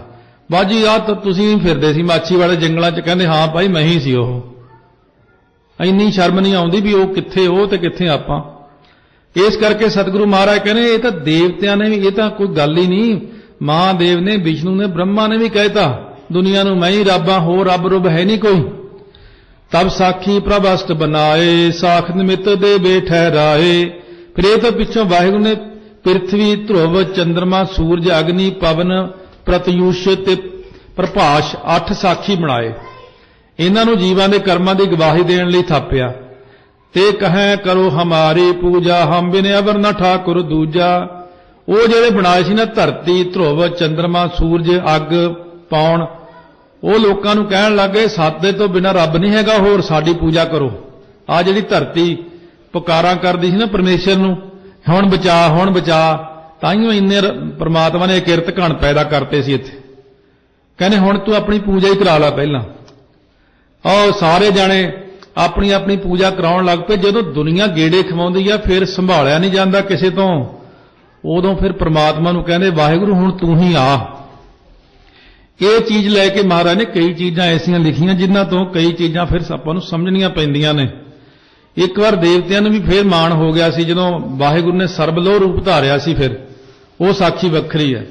ਬਾਜੀ ਆਹ ਤਾਂ ਤੁਸੀਂ ਫਿਰਦੇ ਸੀ ਮਾਛੀ ਵਾਲੇ ਜੰਗਲਾਂ 'ਚ, ਕਹਿੰਦੇ ਹਾਂ ਭਾਈ ਮੈਂ ਹੀ ਸੀ ਉਹ। ਇੰਨੀ ਸ਼ਰਮ ਨਹੀਂ ਆਉਂਦੀ ਵੀ ਉਹ ਕਿੱਥੇ ਉਹ ਤੇ ਕਿੱਥੇ ਆਪਾਂ। ਇਸ ਕਰਕੇ ਸਤਿਗੁਰੂ ਮਹਾਰਾਜ ਕਹਿੰਦੇ ਇਹ ਤਾਂ ਦੇਵਤਿਆਂ ਨੇ ਵੀ, ਇਹ ਤਾਂ ਕੋਈ ਗੱਲ ਹੀ ਨਹੀਂ। ਮਹਾਦੇਵ ਨੇ, ਵਿਸ਼ਨੂੰ ਨੇ, ਬ੍ਰਹਮਾ ਨੇ ਵੀ ਕਹਿਤਾ ਦੁਨੀਆ ਨੂੰ ਮੈਂ ਹੀ ਰੱਬ ਹਾਂ, ਹੋਰ ਰੱਬ ਰੁੱਬ ਹੈ ਨਹੀਂ ਕੋਈ। ਤਬ ਸਾਖੀ ਪ੍ਰਭ ਅਸ਼ਟ ਬਨਾਏ, ਸਾਖ ਨਿਮਿਤ ਦੇ ਬੇਠਹਿਰਾਏ। ਫਿਰ ਇਹ ਤਾਂ ਪਿੱਛੋਂ ਵਾਹਿਗੁਰੂ ਨੇ ਪ੍ਰਿਥਵੀ, ਧਰੁਵ, ਚੰਦਰਮਾ, ਸੂਰਜ, ਅਗਨੀ, ਪਵਨ, ਪ੍ਰਤਯੂਸ਼ ਤੇ ਪ੍ਰਭਾਸ਼ 8 ਸਾਖੀ ਬਣਾਏ। ਇਹਨਾਂ ਨੂੰ ਜੀਵਾਂ ਦੇ ਕਰਮਾਂ ਦੀ ਗਵਾਹੀ ਦੇਣ ਲਈ ਥਾਪਿਆ। ਤੇ ਕਹੈ ਕਰੋ ਹਮਾਰੀ ਪੂਜਾ, ਹਮ ਬਿਨ ਅਵਰ ਨ ਠਾਕੁਰ ਦੂਜਾ। ਉਹ ਜਿਹੜੇ ਬਣਾਏ ਸੀ ਨਾ ਧਰਤੀ, ਧਰੁਵ, ਚੰਦਰਮਾ, ਸੂਰਜ, ਅੱਗ, ਪੌਣ, ਉਹ ਲੋਕਾਂ ਨੂੰ ਕਹਿਣ ਲੱਗੇ ਸਾਡੇ ਤੋਂ ਬਿਨਾਂ ਰੱਬ ਨਹੀਂ ਹੈਗਾ, ਹੋਰ ਸਾਡੀ ਪੂਜਾ ਕਰੋ। ਆ ਜਿਹੜੀ ਧਰਤੀ ਪੁਕਾਰਾਂ ਕਰਦੀ ਸੀ ਨਾ ਪਰਮੇਸ਼ਰ ਨੂੰ, ਹੁਣ ਬਚਾ ਹੁਣ ਬਚਾ, ਤਾਈਓ ਇੰਨੇ ਪਰਮਾਤਮਾ ਨੇ ਕਿਰਤ ਘਣ ਪੈਦਾ ਕਰਤੇ ਸੀ ਇੱਥੇ। ਕਹਿੰਦੇ ਹੁਣ ਤੂੰ ਆਪਣੀ ਪੂਜਾ ਹੀ ਕਰਾ ਲਾ ਪਹਿਲਾਂ। ਆਹ ਸਾਰੇ ਜਾਣੇ ਆਪਣੀ ਆਪਣੀ ਪੂਜਾ ਕਰਾਉਣ ਲੱਗ ਪਏ। ਜਦੋਂ ਦੁਨੀਆ ਗੇੜੇ ਖਵਾਉਂਦੀ ਆ ਫਿਰ ਸੰਭਾਲਿਆ ਨਹੀਂ ਜਾਂਦਾ ਕਿਸੇ ਤੋਂ। ਉਦੋਂ ਫਿਰ ਪ੍ਰਮਾਤਮਾ ਨੂੰ ਕਹਿੰਦੇ ਵਾਹਿਗੁਰੂ ਹੁਣ ਤੂੰ ਹੀ ਆ। ਇਹ ਚੀਜ਼ ਲੈ ਕੇ ਮਹਾਰਾਜ ਨੇ ਕਈ ਚੀਜ਼ਾਂ ਐਸੀਆਂ ਲਿਖੀਆਂ ਜਿਨ੍ਹਾਂ ਤੋਂ ਕਈ ਚੀਜ਼ਾਂ ਫਿਰ ਆਪਾਂ ਨੂੰ ਸਮਝਣੀਆਂ ਪੈਂਦੀਆਂ ਨੇ। ਇੱਕ ਵਾਰ ਦੇਵਤਿਆਂ ਨੂੰ ਵੀ ਫਿਰ ਮਾਣ ਹੋ ਗਿਆ ਸੀ ਜਦੋਂ ਵਾਹਿਗੁਰੂ ਨੇ ਸਰਬਲੋਹ ਰੂਪ ਧਾਰਿਆ ਸੀ। ਫਿਰ ਉਹ ਸਾਖੀ ਵੱਖਰੀ ਹੈ।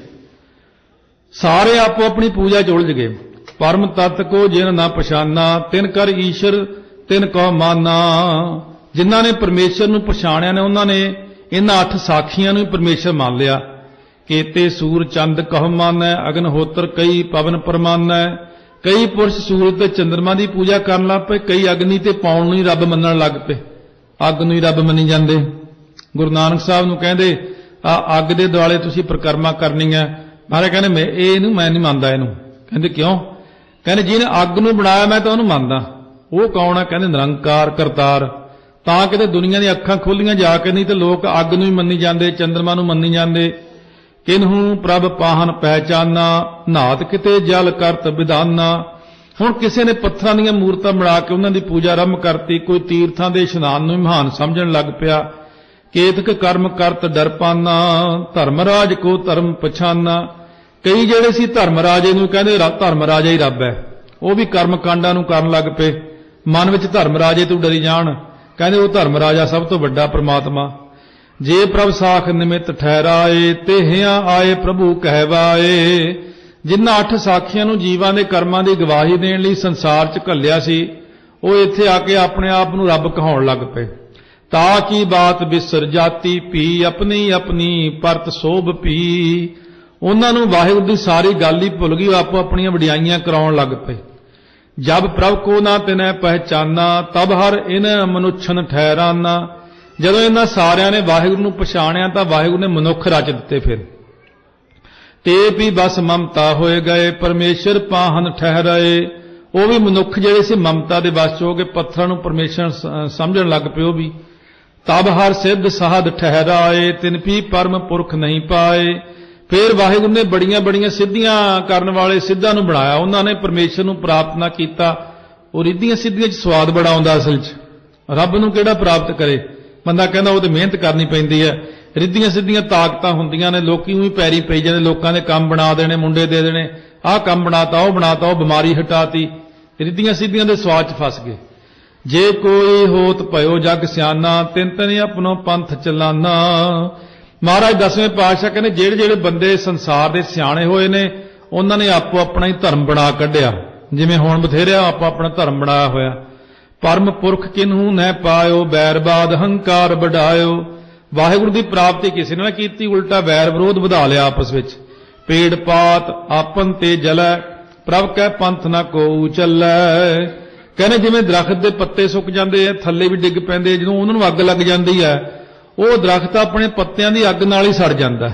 ਸਾਰੇ ਆਪੋ ਆਪਣੀ ਪੂਜਾ 'ਚ ਉਲਝ ਗਏ। ਪਰਮ ਤਤ ਕੋ ਜਿਨ ਨਾ ਪਛਾਨਾ, ਤਿਨ ਕਰ ਈਸ਼ਰ ਤਿਨ ਕੋ ਮਾਨਾ। ਜਿਨ੍ਹਾਂ ਨੇ ਪਰਮੇਸ਼ਰ ਨੂੰ ਪਛਾਣਿਆ ਨੇ ਉਹਨਾਂ ਨੇ ਇਹਨਾਂ 8 ਸਾਖੀਆਂ ਨੂੰ ਹੀ ਪਰਮੇਸ਼ਰ ਮੰਨ ਲਿਆ। ਕੇਤੇ ਸੂਰ ਚੰਦ ਕਹ ਮਾਨੈ, ਅਗਨ ਹੋਤਰ ਕਈ ਪਵਨ ਪਰਮਾਨੈ। ਕਈ ਪੁਰਸ਼ ਸੂਰਜ ਤੇ ਚੰਦਰਮਾ ਦੀ ਪੂਜਾ ਕਰਨ ਲੱਗ ਪਏ, ਕਈ ਅਗਨੀ ਤੇ ਪੌਣ ਨੂੰ ਹੀ ਰੱਬ ਮੰਨਣ ਲੱਗ ਪਏ। ਅੱਗ ਨੂੰ ਹੀ ਰੱਬ ਮੰਨੀ ਜਾਂਦੇ। ਗੁਰੂ ਨਾਨਕ ਸਾਹਿਬ ਨੂੰ ਕਹਿੰਦੇ ਆ ਅੱਗ ਦੇ ਦੁਆਲੇ ਤੁਸੀਂ ਪ੍ਰਕਰਮਾ ਕਰਨੀ ਹੈ। ਮਹਾਰਾਜ ਕਹਿੰਦੇ ਮੈਂ ਨਹੀਂ ਮੰਨਦਾ ਇਹਨੂੰ। ਕਹਿੰਦੇ ਕਿਉਂ? ਕਹਿੰਦੇ ਜਿਹਨੇ ਅੱਗ ਨੂੰ ਬਣਾਇਆ ਮੈਂ ਤਾਂ ਉਹਨੂੰ ਮੰਨਦਾ। ਉਹ ਕੌਣ ਹੈ? ਕਹਿੰਦੇ ਨਿਰੰਕਾਰ ਕਰਤਾਰ। ਤਾਂ ਕਿਤੇ ਦੁਨੀਆ ਦੀਆਂ ਅੱਖਾਂ ਖੋਲੀਆਂ ਜਾ ਕੇ, ਨਹੀਂ ਤੇ ਲੋਕ ਅੱਗ ਨੂੰ ਹੀ ਮੰਨੀ ਜਾਂਦੇ, ਚੰਦਰਮਾ ਨੂੰ ਮੰਨੀ ਜਾਂਦੇ। ਕਿਨਹੂ ਪ੍ਰਭ ਪਾਹਨ ਪਹਿਚਾਨਾ, ਨਾਤ ਕਿਤੇ ਜਲ ਕਰਤ ਵਿਧਾਨਾ। ਹੁਣ ਕਿਸੇ ਨੇ ਪੱਥਰਾਂ ਦੀਆਂ ਮੂਰਤਾਂ ਬਣਾ ਕੇ ਉਹਨਾਂ ਦੀ ਪੂਜਾ ਆਰੰਭ ਕਰਤੀ। ਕੋਈ ਤੀਰਥਾਂ ਦੇ ਇਸ਼ਨਾਨ ਨੂੰ ਮਹਾਨ ਸਮਝਣ ਲੱਗ ਪਿਆ। ਕੇਤਕ ਕਰਮ ਕਰਤ ਡਰਪਾਨਾ, ਧਰਮਰਾਜ ਕੋ ਧਰਮ ਪਛਾਨਾ। ਕਈ ਜਿਹੜੇ ਸੀ ਧਰਮਰਾਜੇ ਨੂੰ ਕਹਿੰਦੇ ਧਰਮਰਾਜਾ ਹੀ ਰੱਬ ਹੈ, ਉਹ ਵੀ ਕਰਮ ਕਾਂਡਾਂ ਨੂੰ ਕਰਨ ਲੱਗ ਪਏ। ਮਨ ਵਿੱਚ ਧਰਮਰਾਜੇ ਤੋਂ ਡਰੀ ਜਾਣ, ਕਹਿੰਦੇ ਉਹ ਧਰਮਰਾਜਾ ਸਭ ਤੋਂ ਵੱਡਾ ਪ੍ਰਮਾਤਮਾ। ਜੇ ਪ੍ਰਭ ਸਾਖ ਨਿਮਿਤ ਠਹਿਰਾਏ, ਤੇਹਿਆਂ ਆਏ ਪ੍ਰਭੂ ਕਹਿਵਾਏ। ਜਿਨ੍ਹਾਂ 8 ਸਾਖੀਆਂ ਨੂੰ ਜੀਵਾਂ ਦੇ ਕਰਮਾਂ ਦੀ ਗਵਾਹੀ ਦੇਣ ਲਈ ਸੰਸਾਰ 'ਚ ਘੱਲਿਆ ਸੀ, ਉਹ ਇੱਥੇ ਆ ਕੇ ਆਪਣੇ ਆਪ ਨੂੰ ਰੱਬ ਕਹਾਉਣ ਲੱਗ ਪਏ। ਤਾ ਕੀ ਬਾਤ ਬਿਸਰ ਜਾਤੀ ਪੀ, ਆਪਣੀ ਆਪਣੀ ਪਰਤ ਸੋਭ ਪੀ। ਉਹਨਾਂ ਨੂੰ ਵਾਹਿਗੁਰੂ ਦੀ ਸਾਰੀ ਗੱਲ ਹੀ ਭੁੱਲ ਗਈ, ਉਹ ਆਪੋ ਆਪਣੀਆਂ ਵਡਿਆਈਆਂ ਕਰਾਉਣ ਲੱਗ ਪਏ। ਜਬ ਪ੍ਰਭ ਕੋ ਨਾ ਤਿਨੈ ਪਹਿਚਾਨਾ, ਤਬ ਹਰ ਇਨ ਮਨੁੱਛਨ ਠਹਿਰਾਨਾ। ਜਦੋਂ ਇਹਨਾਂ ਸਾਰਿਆਂ ਨੇ ਵਾਹਿਗੁਰੂ ਨੂੰ ਪਛਾਣਿਆ ਤਾਂ ਵਾਹਿਗੁਰੂ ਨੇ ਮਨੁੱਖ ਰਚ ਦਿੱਤੇ। ਫਿਰ ਤੇ ਵੀ ਬਸ ਮਮਤਾ ਹੋਏ ਗਏ, ਪਰਮੇਸ਼ਰ ਪਾਹਨ ਠਹਿਰਾਏ। ਉਹ ਵੀ ਮਨੁੱਖ ਜਿਹੜੇ ਸੀ ਮਮਤਾ ਦੇ ਵਸ 'ਚ ਹੋ ਕੇ ਪੱਥਰਾਂ ਨੂੰ ਪਰਮੇਸ਼ਰ ਸਮਝਣ ਲੱਗ ਪਏ ਉਹ ਵੀ। ਤਬ ਹਰ ਸਿੱਧ ਸਾਧ ਠਹਿਰਾਏ, ਤਿਨ ਵੀ ਪਰਮ ਪੁਰਖ ਨਹੀਂ ਪਾਏ। ਫਿਰ ਵਾਹਿਗੁਰੂ ਨੇ ਬੜੀਆਂ ਬੜੀਆਂ ਸਿੱਧੀਆਂ ਕਰਨ ਵਾਲੇ ਸਿੱਧਾਂ ਨੂੰ ਬਣਾਇਆ। ਉਹਨਾਂ ਨੇ ਪਰਮੇਸ਼ਰ ਨੂੰ ਪ੍ਰਾਪਤ ਨਾ ਕੀਤਾ। ਉਹ ਰਿੱਧੀਆਂ ਸਿੱਧੀਆਂ 'ਚ ਸਵਾਦ ਬੜਾ ਆਉਂਦਾ। ਅਸਲ 'ਚ ਰੱਬ ਨੂੰ ਕਿਹੜਾ ਪ੍ਰਾਪਤ ਕਰੇ ਬੰਦਾ? ਕਹਿੰਦਾ ਉਹ ਤੇ ਮਿਹਨਤ ਕਰਨੀ ਪੈਂਦੀ ਹੈ। ਰਿੱਧੀਆਂ ਸਿੱਧੀਆਂ ਤਾਕਤਾਂ ਹੁੰਦੀਆਂ ਨੇ, ਲੋਕੀ ਉਹੀ ਪੈਰੀ ਪਈ ਜਾਂਦੇ। ਲੋਕਾਂ ਦੇ ਕੰਮ ਬਣਾ ਦੇਣੇ, ਮੁੰਡੇ ਦੇ ਦੇਣੇ, ਆਹ ਕੰਮ ਬਣਾਤਾ, ਉਹ ਬਣਾਤਾ, ਉਹ ਬਿਮਾਰੀ ਹਟਾਤੀ। ਰਿੱਧੀਆਂ ਸਿੱਧੀਆਂ ਦੇ ਸਵਾਦ 'ਚ ਫਸ ਗਏ। ਜੇ ਕੋਈ ਹੋਤ ਭਇਓ ਜਗ ਸਿਆਨਾ, ਤਿਨ ਤਿਨ ਆਪਣੋ ਪੰਥ ਚਲਾਨਾ। ਮਹਾਰਾਜ 10ਵੇਂ ਪਾਤਸ਼ਾਹ ਕਹਿੰਦੇ ਜਿਹੜੇ ਜਿਹੜੇ ਬੰਦੇ ਸੰਸਾਰ ਦੇ ਸਿਆਣੇ ਹੋਏ ਨੇ ਉਹਨਾਂ ਨੇ ਆਪੋ ਆਪਣਾ ਹੀ ਧਰਮ ਬਣਾ ਕੱਢਿਆ। ਜਿਵੇਂ ਹੁਣ ਬਥੇਰਿਆ ਆਪੋ ਆਪਣਾ ਧਰਮ ਬਣਾਇਆ ਹੋਇਆ। ਪਰਮ ਪੁਰਖ ਕਿਨਹੂ ਨਹਿ ਪਾਇਓ, ਬੈਰਬਾਦ ਹੰਕਾਰ ਵਡਾਇਓ। ਵਾਹਿਗੁਰੂ ਦੀ ਪ੍ਰਾਪਤੀ ਕਿਸੇ ਨੇ ਨਾ ਕੀਤੀ, ਉਲਟਾ ਵੈਰ ਵਿਰੋਧ ਵਧਾ ਲਿਆ ਆਪਸ ਵਿੱਚ। ਪੇੜ ਪਾਤ ਆਪਨ ਤੇ ਜਲੈ, ਪ੍ਰਭ ਕੈ ਪੰਥ ਨਾ ਕੋ ਚੱਲੈ। ਕਹਿੰਦੇ ਜਿਵੇਂ ਦਰਖਤ ਦੇ ਪੱਤੇ ਸੁੱਕ ਜਾਂਦੇ ਆ, ਥੱਲੇ ਵੀ ਡਿੱਗ ਪੈਂਦੇ, ਜਦੋਂ ਉਹਨਾਂ ਨੂੰ ਅੱਗ ਲੱਗ ਜਾਂਦੀ ਹੈ ਉਹ ਦਰਖਤ ਆਪਣੇ ਪੱਤਿਆਂ ਦੀ ਅੱਗ ਨਾਲ ਹੀ ਸੜ ਜਾਂਦਾ।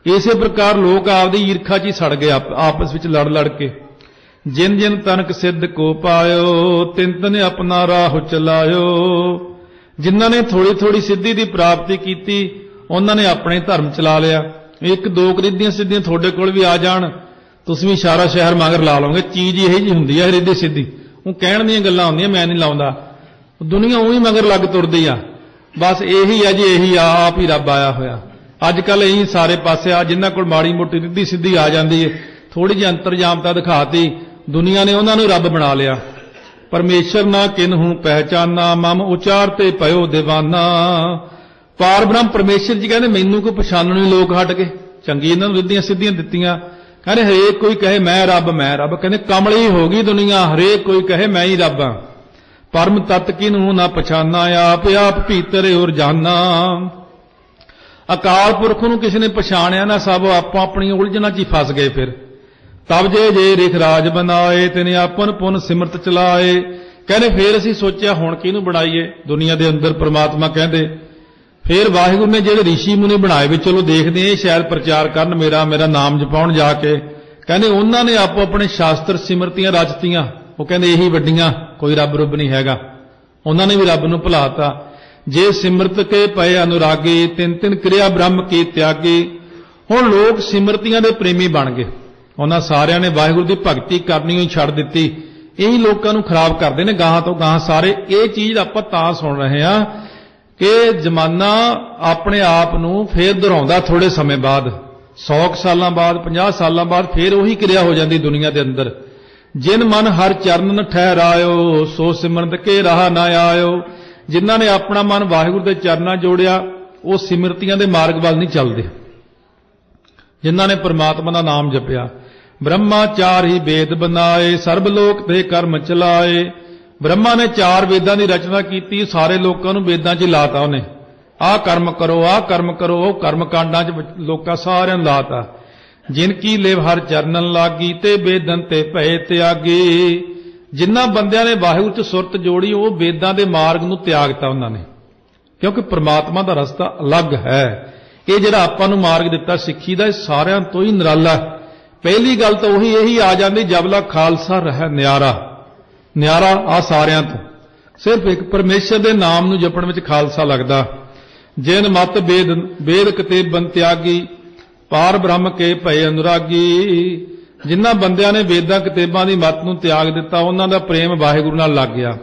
ਇਸੇ ਪ੍ਰਕਾਰ ਲੋਕ ਆਪਦੀ ਈਰਖਾ 'ਚ ਹੀ ਸੜ ਗਏ ਆਪਸ ਵਿੱਚ ਲੜ ਲੜ ਕੇ। ਜਿਨ ਜਿਨ ਤਨਕ ਸਿੱਧ ਕੋ ਪਾਇਓ, ਤਿਨ ਤਿਨ ਆਪਣਾ ਰਾਹ ਚਲਾਇਓ। ਜਿਨ੍ਹਾਂ ਨੇ ਥੋੜੀ ਥੋੜੀ ਸਿੱਧੀ ਦੀ ਪ੍ਰਾਪਤੀ ਕੀਤੀ ਉਹਨਾਂ ਨੇ ਆਪਣੇ ਧਰਮ ਚਲਾ ਲਿਆ। ਇੱਕ ਦੋ ਰਿੱਧੀਆਂ ਸਿੱਧੀਆਂ ਤੁਹਾਡੇ ਕੋਲ ਵੀ ਆ ਜਾਣ, ਤੁਸੀਂ ਵੀ ਸਾਰਾ ਸ਼ਹਿਰ ਮਗਰ ਲਾ ਲਓਗੇ। ਚੀਜ਼ ਇਹੀ ਜਿਹੀ ਹੁੰਦੀ ਹੈ ਰਿੱਧੀ ਸਿੱਧੀ। ਉਹ ਕਹਿਣ ਦੀਆਂ ਗੱਲਾਂ ਹੁੰਦੀਆਂ, ਮੈਂ ਨਹੀਂ ਲਾਉਂਦਾ। ਦੁਨੀਆ ਉਹੀ ਮਗਰ ਲੱਗ ਤੁਰਦੀ ਆ। ਬਸ ਇਹੀ ਆ ਜੀ, ਇਹੀ ਆ, ਆਪ ਹੀ ਰੱਬ ਆਇਆ ਹੋਇਆ। ਅੱਜ ਕੱਲ ਇਹੀ ਸਾਰੇ ਪਾਸੇ ਆ। ਜਿਨ੍ਹਾਂ ਕੋਲ ਮਾੜੀ ਮੋਟੀ ਰਿੱਧੀ ਸਿੱਧੀ ਆ ਜਾਂਦੀ ਹੈ, ਥੋੜੀ ਜਿਹੀ ਅੰਤਰਜਾਮਤਾ ਦਿਖਾਤੀ, ਦੁਨੀਆ ਨੇ ਉਹਨਾਂ ਨੂੰ ਰੱਬ ਬਣਾ ਲਿਆ। परमेश्वर ना किन्हू पहचाना, मम उचारते पयो दीवाना। पार ब्रह्म परमेश्वर जी कहते मैनू कोई पछाणन नहीं लोग हट गए, चंगी इन्हां नूं रिद्धियां सिद्धियां दित्तियां। कहते हरेक कोई कहे मैं रब मैं रब, कहते कमली हो गई दुनिया, हरेक कोई कहे मैं ही रब हां। परम तत्त किन्हू ना पछाना, आप आप भीतर और जाना। अकाल पुरख नूं किसी ने पछाणिया ना, सब आपो अपनी उलझनां च ही फस गए। फिर तब जे रिख राज बनाए, तिने आपन पुन सिमरत चलाए। कहने फिर असीं सोचिया हुण किहनूं बनाईए दुनिया दे अंदर। परमात्मा कहंदे फिर वाहिगुरू ने ਜਿਹੜੇ ऋषि मुनि बनाए भी चलो देखते हैं शायद प्रचार करन मेरा मेरा नाम जपाउण जाके। कहंदे उन्हां ने आपो अपने शास्त्र सिमरतियां रचतियां, वो कहंदे यही वड्डियां, कोई रब रुब नहीं हैगा। उन्हां ने भी रब नूं भुलाता। जे सिमरत के पए अनुरागी, तिन तिन क्रिया ब्रह्म की त्यागी। हुण लोग सिमरतियां दे प्रेमी बन गए, उन्हां सारियां ने वाहिगुरू दी भगती करनी ही छड्ड दित्ती। यही लोकां नूं खराब करदे ने गाहां तो गाहां सारे। ये चीज आपां तां सुण रहे हां कि जमाना अपने आप नूं फेर दुहराउंदा थोड़े समय बाद, 100 सालां बाद 50 सालां बाद फिर वही क्रिया हो जाती दुनिया के अंदर। जिन मन हर चरण ठहरायो, सो सिमरत के राह ना आयो। जिन्हां ने अपना मन वाहिगुरू के चरनां जोड़िया, वो सिमरतियां दे मार्ग वाल नहीं चलदे। जिन्हां ने परमात्मा का नाम जपिया, ब्रह्मा चार ही वेद बनाए, सर्वलोक ते कर्म चलाए। ब्रह्मा ने 4 वेदां की रचना की, सारे लोगों को वेदां च लाता। उन्हें आ कर्म करो आ कर्म करो, वो कर्म कांडां च लोकां सारियां नूं लाता। जिनकी लिव हर चरणन लागी, ते वेदन ते भय त्यागी। जिन्हां बंदियां ने वाहिगुरू च सुरत जोड़ी, वो वेदां दे मार्ग नूं त्यागता उन्होंने, क्योंकि परमात्मा का रस्ता अलग है। ये जिहड़ा आपां नूं मार्ग दिता सिੱਖੀ ਦਾ, सारियां तो ही निराला। पहली गल तो उही यही आ जाती, जबला खालसा रह न्यारा। न्यारा आ सारियां तो सिर्फ एक परमेश्वर के नाम नूं जपण विच खालसा लगदा। जिन मत वेद वेद कतेबन त्यागी, पार ब्रह्म के भय अनुरागी। जिन्हां बंदियां ने वेदां कतेबां दी मत नूं त्याग दिता, उन्हां दा प्रेम वाहिगुरू नाल लग गया।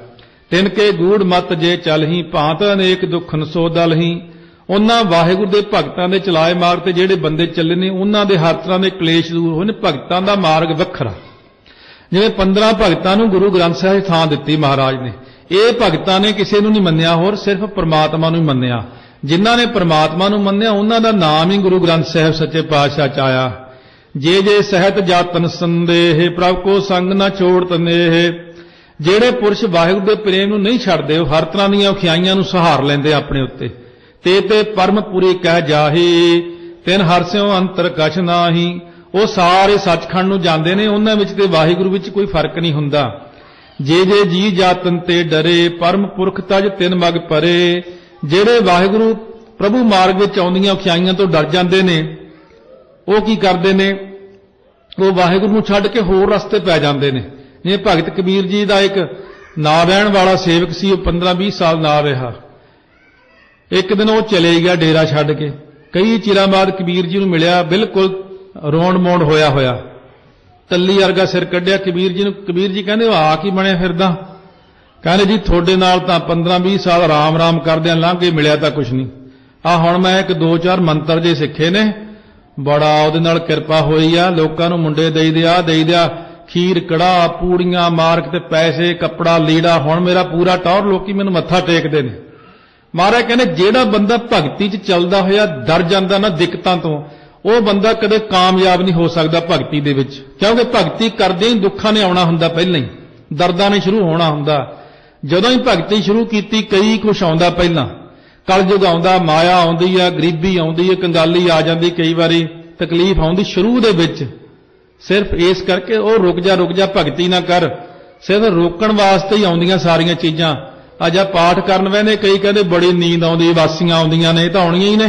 तिनके गूढ़ मत जे चलही, भांत अनेक दुखन सो दलही। उन्हां वाहिगुरू दे भगतां दे चलाए मार्ग ते ਜਿਹੜੇ ਬੰਦੇ ਚੱਲੇ ਨੇ, ਉਹਨਾਂ ਦੇ हर तरह ਦੇ ਕਲੇਸ਼ ਦੂਰ ਹੋਏ ਨੇ। ਭਗਤਾਂ ਦਾ ਮਾਰਗ ਵੱਖਰਾ, ਜਿਵੇਂ 15 ਭਗਤਾਂ ਨੂੰ ਗੁਰੂ ਗ੍ਰੰਥ ਸਾਹਿਬ ਥਾਂ ਦਿੱਤੀ ਮਹਾਰਾਜ ਨੇ। ਇਹ ਭਗਤਾਂ ਨੇ ਕਿਸੇ ਨੂੰ ਨਹੀਂ ਮੰਨਿਆ, ਹੋਰ ਸਿਰਫ ਪਰਮਾਤਮਾ ਨੂੰ ਹੀ ਮੰਨਿਆ। ਜਿਨ੍ਹਾਂ ਨੇ ਪਰਮਾਤਮਾ ਨੂੰ ਮੰਨਿਆ, ਉਹਨਾਂ ਦਾ ਨਾਮ ਹੀ ਗੁਰੂ ਗ੍ਰੰਥ ਸਾਹਿਬ ਸੱਚੇ ਪਾਤਸ਼ਾਹ ਚ ਆਇਆ। ਜੇ ਜੇ ਸਹਿਤ ਜਾਤਨ ਸੰਦੇਹ, ਪ੍ਰਭ ਕੋ ਸੰਗ ਨਾ ਛੋੜਤ ਨੇਹ। ਜਿਹੜੇ ਪੁਰਸ਼ ਵਾਹਿਗੁਰੂ ਦੇ ਪ੍ਰੇਮ ਨੂੰ ਨਹੀਂ ਛੱਡਦੇ, ਉਹ ਹਰ ਤਰ੍ਹਾਂ ਦੀਆਂ ਔਖਿਆਈਆਂ ਨੂੰ ਸਹਾਰ ਲੈਂਦੇ ਆਪਣੇ ਉੱਤੇ। ਤੇ ਪਰਮਪੁਰੀ ਕਹਿ ਜਾਹੀ, ਤਿਨ ਹਰਸਿਓ ਅੰਤਰ ਕਛ ਨਾਹੀ। ਉਹ ਸਾਰੇ ਸੱਚਖੰਡ ਨੂੰ ਜਾਂਦੇ ਨੇ, ਉਹਨਾਂ ਵਿੱਚ ਤੇ ਵਾਹਿਗੁਰੂ ਵਿੱਚ ਕੋਈ ਫਰਕ ਨਹੀਂ ਹੁੰਦਾ। ਜੇ ਜੇ ਜੀ ਜਾਤਨ ਤੇ ਡਰੇ, ਪਰਮ ਪੁਰਖ ਤਜ ਤਿਨ ਮਗ ਪਰੇ। ਜਿਹੜੇ ਵਾਹਿਗੁਰੂ ਪ੍ਰਭੂ ਮਾਰਗ ਵਿੱਚ ਆਉਂਦੀਆਂ ਔਖਿਆਈਆਂ ਤੋਂ ਡਰ ਜਾਂਦੇ ਨੇ, ਉਹ ਕੀ ਕਰਦੇ ਨੇ, ਉਹ ਵਾਹਿਗੁਰੂ ਨੂੰ ਛੱਡ ਕੇ ਹੋਰ ਰਸਤੇ ਪੈ ਜਾਂਦੇ ਨੇ। ਜਿਵੇਂ ਭਗਤ ਕਬੀਰ ਜੀ ਦਾ ਇੱਕ ਨਾਲ ਰਹਿਣ ਵਾਲਾ ਸੇਵਕ ਸੀ, ਉਹ 15-20 ਸਾਲ ਨਾਲ ਰਿਹਾ। एक दिन वो चले गया डेरा छड्ड के। कई चिरां बाद कबीर जी नूं मिलिया, बिल्कुल रोण मोण होया होया, तल्ली वर्गा सिर कढ़िया कबीर जी नूं। कबीर जी कहंदे आ की बणिया फिरदा? कहंदे जी थोड़े नाल तां 15-20 साल राम राम करदिआं लंघ के मिलिया तां कुछ नहीं। आ हुण मैं एक 2-4 मंत्र जे सिੱਖੇ ने, बड़ा ਉਹਦੇ ਨਾਲ किरपा होई आ। लोकां नूं मुंडे देई दिया खीर कड़ाह पूड़ियां मार्ग ते पैसे कपड़ा लीड़ा। हुण मेरा पूरा टौर लोकी मैनूं मत्था टेकदे ने। महाराज कहने जेड़ा बंदा भगती च चलदा होया डर जांदा ना दिक्कतां तो, वो बंदा कदे कामयाब नहीं हो सकदा भगती दे विच। क्योंकि भगती करदे ही दुखां ने आउणा हुंदा, पहलां ही दर्दां ने शुरू होना हुंदा। जदों ही भगती शुरू कीती कई कुछ आउंदा, पहलां कलयुग आउंदा, माया आउंदी आ, गरीबी आउंदी है, कंगाली आ जांदी, कई वारी तकलीफ आउंदी शुरू दे विच। सिर्फ इस करके वो रुक जा भगती ना कर, सिर्फ रोकण वास्ते ही आउंदियां सारियां चीज़ां। अजा पाठ करन वैंदे, कई कहते बड़ी नींद आउंदी, वासियां आउंदियां ने, तां आउणियां ही ने।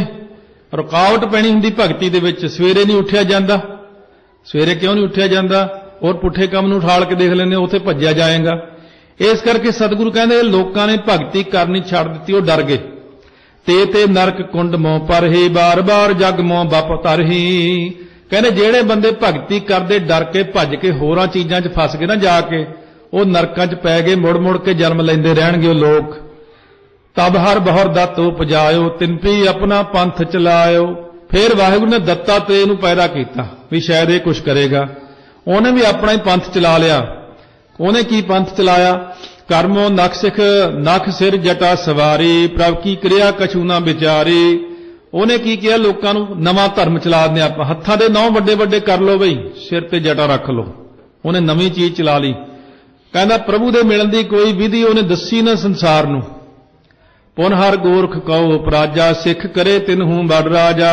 रुकावट पैणी हुंदी भगती दे विच। सवेरे नहीं उठिया जांदा, सवेरे क्यों नहीं उठिया जांदा? और पुठे काम नूं उठाल के देख लैंदे, उत्थे भज्जिया जाएगा। इस करके सतगुरु कहंदे लोकां ने भगती करनी छड्ड दित्ती, वो डर गए। ते नरक कुंड मोह परही, बार बार जग मोह बप तरही। कहंदे जेड़े बंदे भगती करदे डर के भज के होरां चीज़ां 'च फस गए ना, जाके वो नरकां 'च पै गए, मुड़ मुड़ के जन्म लैंदे रहणगे लोग। तब हर बहर दत्त उपजायो, तिन पी अपना पंथ चलायो। फिर वाहिगुरू ने दत्तात्रेय नूं पैदा कीता भी शायद ये कुछ करेगा। उन्हें भी अपना ही पंथ चला लिया। ਉਹਨੇ ਕੀ ਪੰਥ ਚਲਾਇਆ? ਕਰਮੋਂ ਨਖ ਸਿਰ ਜਟਾ ਸਵਾਰੀ, ਪ੍ਰਭ ਕੀ ਕਿਰਿਆ ਕਛੂ ਨਾ ਵਿਚਾਰੀ। ਉਹਨੇ ਕੀ ਕਿਹਾ? ਲੋਕਾਂ ਨੂੰ ਨਵਾਂ ਧਰਮ ਚਲਾ ਦਿੰਦੇ ਆਪਾਂ, ਹੱਥਾਂ ਦੇ ਨਹੁੰ ਵੱਡੇ ਵੱਡੇ ਕਰ ਲਓ ਬਈ, ਸਿਰ ਤੇ ਜਟਾ ਰੱਖ ਲਓ। ਉਹਨੇ ਨਵੀਂ ਚੀਜ਼ ਚਲਾ ਲਈ। ਕਹਿੰਦਾ ਪ੍ਰਭੂ ਦੇ ਮਿਲਣ ਦੀ ਕੋਈ ਵਿਧੀ ਉਹਨੇ ਦੱਸੀ ਨਾ ਸੰਸਾਰ ਨੂੰ। ਪੁਨ ਹਰ ਗੋਰਖ ਕਉ ਉਪਰਾਜਾ, ਸਿੱਖ ਕਰੇ ਤਿਨਹੂ ਬੜ ਰਾਜਾ।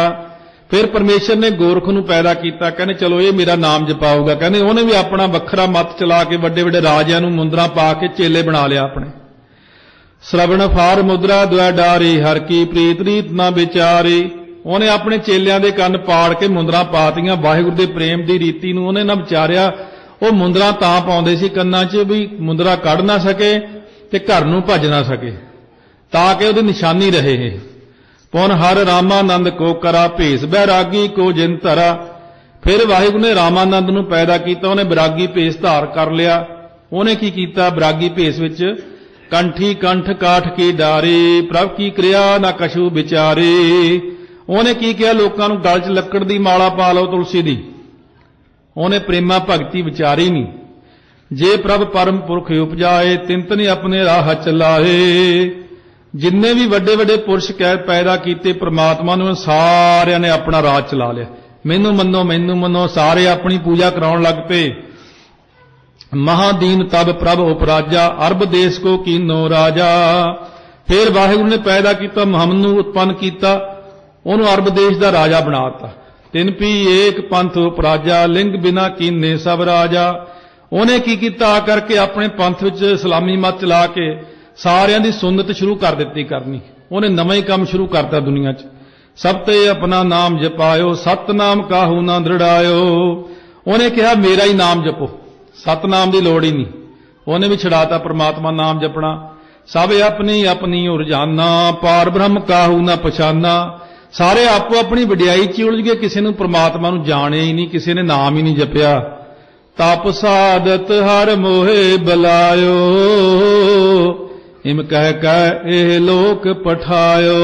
ਫਿਰ ਪਰਮੇਸ਼ਰ ਨੇ ਗੋਰਖ ਨੂੰ ਪੈਦਾ ਕੀਤਾ, ਕਹਿੰਦੇ ਚਲੋ ਇਹ ਮੇਰਾ ਨਾਮ ਜਪਾਊਗਾ। ਕਹਿੰਦੇ ਉਹਨੇ ਵੀ ਆਪਣਾ ਵੱਖਰਾ ਮੱਤ ਚਲਾ ਕੇ ਵੱਡੇ ਵੱਡੇ ਰਾਜਿਆਂ ਨੂੰ ਮੁੰਦਰਾ ਪਾ ਕੇ ਚੇਲੇ ਬਣਾ ਲਿਆ ਆਪਣੇ। ਸ਼ਰਵਣ ਫਾਰ ਮੁਦਰਾ ਦੁਆ ਡਾਰੀ, ਹਰ ਕੀ ਪ੍ਰੀਤ ਰੀਤ ਨਾ ਵਿਚਾਰੀ। ਉਹਨੇ ਆਪਣੇ ਚੇਲਿਆਂ ਦੇ ਕੰਨ ਪਾੜ ਕੇ ਮੁੰਦਰਾ ਪਾਤੀਆਂ, ਵਾਹਿਗੁਰੂ ਦੇ ਪ੍ਰੇਮ ਦੀ ਰੀਤੀ ਨੂੰ ਉਹਨੇ ਨਾ ਵਿਚਾਰਿਆ। ਉਹ ਮੁੰਦਰਾ ਤਾਂ ਪਾਉਂਦੇ ਸੀ ਕੰਨਾਂ 'ਚ ਵੀ ਮੁੰਦਰਾ ਕੱਢ ਨਾ ਸਕੇ ਤੇ ਘਰ ਨੂੰ ਭੱਜ ਨਾ ਸਕੇ, ਤਾਂ ਕਿ ਉਹਦੀ ਨਿਸ਼ਾਨੀ ਰਹੇ। ਪੁਨ ਹਰ ਰਾਮਾਨੰਦ ਕੋ ਕਰਾ, ਭੇਸ ਬੈਰਾਗੀ ਕੋ ਜਿਨ ਧਰਾ। ਫਿਰ ਵਾਹਿਗੁਰੂ ਨੇ ਰਾਮਾਨੰਦ ਨੂੰ ਪੈਦਾ ਕੀਤਾ, ਉਹਨੇ ਬੈਰਾਗੀ ਭੇਸ ਧਾਰ ਕਰ ਲਿਆ। ਉਹਨੇ ਕੀ ਕੀਤਾ? ਬੈਰਾਗੀ ਭੇਸ ਵਿੱਚ ਕੰਠੀ ਕੰਠ ਕਾਠ ਕੀ ਡਾਰੀ, ਪ੍ਰਭ ਕੀ ਕਿਰਿਆ ਨਾ ਕਛੂ ਵਿਚਾਰੀ। ਉਹਨੇ ਕੀ ਕਿਹਾ? ਲੋਕਾਂ ਨੂੰ ਗਲ 'ਚ ਲੱਕੜ ਦੀ ਮਾਲਾ ਪਾ ਲਓ ਤੁਲਸੀ ਦੀ। ਉਹਨੇ ਪ੍ਰੇਮਾ ਭਗਤੀ ਵਿਚਾਰੀ ਨਹੀਂ। ਜੇ ਪ੍ਰਭ ਪਰਮ ਪੁਰਖ ਉਪਜਾਏ, ਤਿੰਤਨੇ ਆਪਣੇ ਰਾਹ ਚਲਾਏ। ਜਿੰਨੇ ਵੀ ਵੱਡੇ ਵੱਡੇ ਪੁਰਸ਼ ਪੈਦਾ ਕੀਤੇ ਪ੍ਰਮਾਤਮਾ ਨੂੰ, ਸਾਰਿਆਂ ਨੇ ਆਪਣਾ ਰਾਜ ਚਲਾ ਲਿਆ। ਮੈਨੂੰ ਮੰਨੋ ਮੈਨੂੰ ਮੰਨੋ, ਸਾਰੇ ਆਪਣੀ ਪੂਜਾ ਕਰਾਉਣ ਲੱਗ ਪਏ। ਮਹਾਦੀਨ ਤਬ ਪ੍ਰਭ ਉਪਰਾਜਾ, ਅਰਬ ਦੇਸ਼ ਕੋ ਕੀਨੋ ਰਾਜਾ। ਫਿਰ ਵਾਹਿਗੁਰੂ ਨੇ ਪੈਦਾ ਕੀਤਾ, ਮੁਹੰਮਦ ਨੂੰ ਉਤਪੰਨ ਕੀਤਾ, ਉਹਨੂੰ ਅਰਬ ਦੇਸ਼ ਦਾ ਰਾਜਾ ਬਣਾਤਾ। ਤਿੰਨ ਪੀ ਏਕ ਪੰਥ ਉਪਰਾਜਾ, ਲਿੰਗ ਬਿਨਾ ਕੀਨੇ ਸਭ ਰਾਜਾ। ਉਹਨੇ ਕੀ ਕੀਤਾ? ਆ ਕਰਕੇ ਆਪਣੇ ਪੰਥ ਵਿੱਚ ਇਸਲਾਮੀ ਮਤ ਚਲਾ ਕੇ ਸਾਰਿਆਂ ਦੀ ਸੁਨਨਤ ਸ਼ੁਰੂ ਕਰ ਦਿੱਤੀ ਕਰਨੀ। ਉਹਨੇ ਨਵਾਂ ਹੀ ਕੰਮ ਸ਼ੁਰੂ ਕਰਤਾ ਦੁਨੀਆ 'ਚ। ਸਭ ਤੇ ਆਪਣਾ ਨਾਮ ਜਪਾਇਓ, ਸਤਨਾਮ ਕਾਹੂ ਨਾ ਦ੍ਰਿੜਾਇਓ। ਉਹਨੇ ਕਿਹਾ ਮੇਰਾ ਹੀ ਨਾਮ ਜਪੋ, ਸਤਨਾਮ ਦੀ ਲੋੜ ਹੀ ਨਹੀਂ। ਉਹਨੇ ਵੀ ਛਡਾਤਾ ਪ੍ਰਮਾਤਮਾ ਨਾਮ ਜਪਣਾ। ਸਭ ਆਪਣੀ ਆਪਣੀ ਉਰਜਾਨਾ, ਪਾਰ ਬ੍ਰਹਮ ਕਾਹੂ ਨਾ ਪਛਾਨਾ। ਸਾਰੇ ਆਪੋ ਆਪਣੀ ਵਡਿਆਈ 'ਚ ਉਲਝ ਗਏ, ਕਿਸੇ ਨੂੰ ਪ੍ਰਮਾਤਮਾ ਨੂੰ ਜਾਣਿਆ ਹੀ ਨਹੀਂ, ਕਿਸੇ ਨੇ ਨਾਮ ਹੀ ਨਹੀਂ ਜਪਿਆ। ਤਪ ਸਾਧਤ ਹਰ ਮੋਹੇ ਬਲਾਇਓ, ਇਮ ਕਹਿ ਇਹ ਲੋਕ ਪਠਾਇਓ।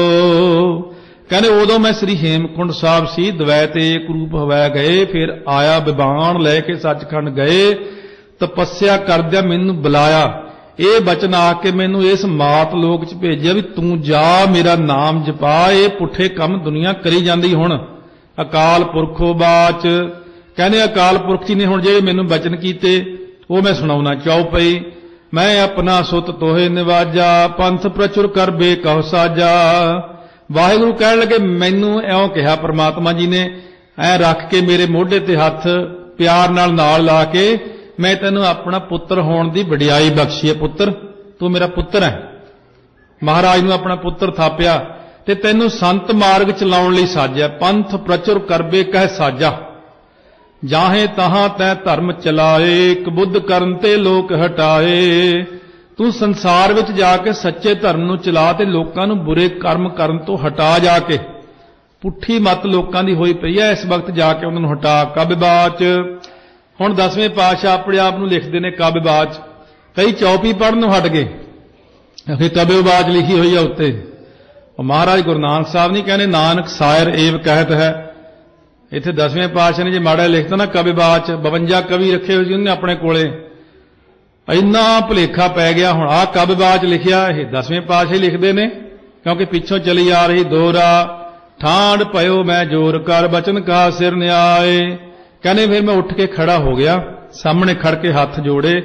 ਕਹਿੰਦੇ ਉਦੋਂ ਮੈਂ ਸ੍ਰੀ ਹੇਮਕੁੰਡ ਸਾਹਿਬ ਸੀ, ਦਵੈਤ ਏਕ ਰੂਪ ਹਵੈ ਗਏ। ਫਿਰ ਆਇਆ ਬਿਬਾਨ ਲੈ ਕੇ ਸੱਚਖੰਡ ਗਏ, ਤਪੱਸਿਆ ਕਰਦਿਆਂ ਮੈਨੂੰ ਬੁਲਾਇਆ। ਇਹ ਬਚਨ ਆ ਕੇ ਮੈਨੂੰ ਇਸ ਮਾਤ ਲੋਕ 'ਚ ਭੇਜਿਆ ਵੀ ਤੂੰ ਜਾ ਮੇਰਾ ਨਾਮ ਜਪਾ। ਇਹ ਪੁੱਠੇ ਕੰਮ ਦੁਨੀਆ ਕਰੀ ਜਾਂਦੀ। ਹੁਣ ਅਕਾਲ ਪੁਰਖੋ ਬਾਚ, ਕਹਿੰਦੇ ਅਕਾਲ ਪੁਰਖ ਜੀ ਨੇ ਹੁਣ ਜਿਹੜੇ ਮੈਨੂੰ ਬਚਨ ਕੀਤੇ ਉਹ ਮੈਂ ਸੁਣਾਉਣਾ ਚਾਉ ਪਈ। ਮੈਂ ਆਪਣਾ ਸੁਤ ਤੋਹੇ ਨਿਵਾਜਾ, ਪੰਥ ਪ੍ਰਚੁਰ ਕਰ ਬੇ ਕਹੁ ਸਾਜਾ। ਵਾਹਿਗੁਰੂ ਕਹਿਣ ਲੱਗੇ ਮੈਨੂੰ ਇਉਂ ਕਿਹਾ ਪ੍ਰਮਾਤਮਾ ਜੀ ਨੇ, ਐ ਰੱਖ ਕੇ ਮੇਰੇ ਮੋਢੇ ਤੇ ਹੱਥ ਪਿਆਰ ਨਾਲ ਲਾ ਕੇ, ਮੈਂ ਤੈਨੂੰ ਆਪਣਾ ਪੁੱਤਰ ਹੋਣ ਦੀ ਵਡਿਆਈ ਬਖਸ਼ੀ ਹੈ। ਪੁੱਤਰ ਤੂੰ ਮੇਰਾ ਪੁੱਤਰ ਹੈ। ਮਹਾਰਾਜ ਨੂੰ ਆਪਣਾ ਪੁੱਤਰ ਥਾਪਿਆ ਤੇ ਤੈਨੂੰ ਸੰਤ ਮਾਰਗ ਚਲਾਉਣ ਲਈ ਸਾਜਿਆ। ਪੰਥ ਪ੍ਰਚੁਰ ਕਰਬੇ ਕਹਿ ਸਾਜਾ, ਜਾਹੇ ਤਹਾਂ ਤੈ ਧਰਮ ਚਲਾਏ, ਕਬੁੱਧ ਕਰਨ ਤੇ ਲੋਕ ਹਟਾਏ। ਤੂੰ ਸੰਸਾਰ ਵਿੱਚ ਜਾ ਕੇ ਸੱਚੇ ਧਰਮ ਨੂੰ ਚਲਾ ਤੇ ਲੋਕਾਂ ਨੂੰ ਬੁਰੇ ਕਰਮ ਕਰਨ ਤੋਂ ਹਟਾ। ਜਾ ਕੇ ਪੁੱਠੀ ਮੱਤ ਲੋਕਾਂ ਦੀ ਹੋਈ ਪਈ ਹੈ, ਇਸ ਵਕਤ ਜਾ ਕੇ ਉਹਨਾਂ ਨੂੰ ਹਟਾ। ਕਬਿਬਾਚ, ਹੁਣ 10ਵੇਂ ਪਾਤਸ਼ਾਹ ਆਪਣੇ ਆਪ ਨੂੰ ਲਿਖਦੇ ਨੇ ਕਬਿਬਾਚ। ਕਈ ਚੌਪੀ ਪੜ੍ਹਨ ਨੂੰ ਹਟ ਗਏ, ਅਖੇ ਕਬਿਬਾਚ ਲਿਖੀ ਹੋਈ ਹੈ ਉੱਤੇ। ਉਹ ਮਹਾਰਾਜ ਗੁਰੂ ਨਾਨਕ ਸਾਹਿਬ ਨਹੀਂ ਕਹਿੰਦੇ ਨਾਨਕ ਸਾਇਰ ਏਵ ਕਹਿਤ ਹੈ। ਇੱਥੇ 10ਵੇਂ ਪਾਤਸ਼ਾਹ ਨੇ ਜੇ ਮਾੜਾ ਲਿਖਤਾ ਨਾ ਕਬਿਬਾਚ, 52 ਕਵੀ ਰੱਖੇ ਹੋਏ ਸੀ ਉਹਨੇ ਆਪਣੇ ਕੋਲੇ, ਇੰਨਾ ਭੁਲੇਖਾ ਪੈ ਗਿਆ। ਹੁਣ ਆਹ ਕਬਿਬਾਚ ਲਿਖਿਆ ਇਹ 10ਵੇਂ ਪਾਤਸ਼ਾਹ ਹੀ ਲਿਖਦੇ ਨੇ, ਕਿਉਂਕਿ ਪਿੱਛੋਂ ਚਲੀ ਆ ਰਹੀ ਦੋਹਰਾ ਠਾਂਡ ਭਇਓ ਮੈਂ ਜੋਰ ਕਰ, ਬਚਨ ਕਾ ਸਿਰ ਨਿਆਏ। ਕਹਿੰਦੇ ਫਿਰ ਮੈਂ ਉੱਠ ਕੇ ਖੜਾ ਹੋ ਗਿਆ, ਸਾਹਮਣੇ ਖੜ ਕੇ ਹੱਥ ਜੋੜੇ,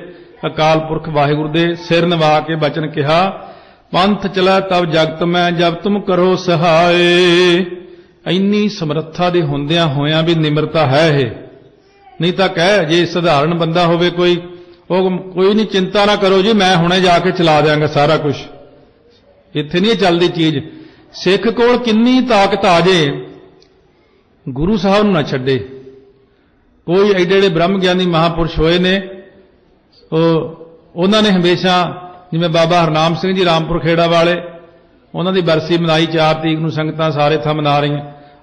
ਅਕਾਲ ਪੁਰਖ ਵਾਹਿਗੁਰੂ ਦੇ ਸਿਰ ਨਿਵਾ ਕੇ ਬਚਨ ਕਿਹਾ, ਪੰਥ ਚਲਾ ਤਬ ਜਗਤ ਮੈਂ, ਜਬ ਤੁਮ ਕਰੋ ਸਹਾਏ। ਇੰਨੀ ਸਮਰੱਥਾ ਦੇ ਹੁੰਦਿਆਂ ਹੋਇਆਂ ਵੀ ਨਿਮਰਤਾ ਹੈ ਇਹ। ਨਹੀਂ ਤਾਂ ਕਹਿ ਜੇ ਸਧਾਰਨ ਬੰਦਾ ਹੋਵੇ ਕੋਈ, ਉਹ ਕੋਈ ਨਹੀਂ ਚਿੰਤਾ ਨਾ ਕਰੋ ਜੀ ਮੈਂ ਹੁਣੇ ਜਾ ਕੇ ਚਲਾ ਦਿਆਂਗਾ ਸਾਰਾ ਕੁਝ। ਇੱਥੇ ਨਹੀਂ ਚੱਲਦੀ ਚੀਜ਼। ਸਿੱਖ ਕੋਲ ਕਿੰਨੀ ਤਾਕਤ ਆ ਜੇ, ਗੁਰੂ ਸਾਹਿਬ ਨੂੰ ਨਾ ਛੱਡੇ। ਕੋਈ ਐਡੇ ਐਡੇ ਬ੍ਰਹਮ ਗਿਆਨੀ ਮਹਾਪੁਰਸ਼ ਹੋਏ ਨੇ, ਉਹਨਾਂ ਨੇ ਹਮੇਸ਼ਾ, ਜਿਵੇਂ ਬਾਬਾ ਹਰਨਾਮ ਸਿੰਘ ਜੀ ਰਾਮਪੁਰ ਖੇੜਾ ਵਾਲੇ, ਉਹਨਾਂ ਦੀ ਬਰਸੀ ਮਨਾਈ 4 ਤਰੀਕ ਨੂੰ, ਸੰਗਤਾਂ ਸਾਰੇ ਥਾਂ ਮਨਾ ਰਹੀਆਂ।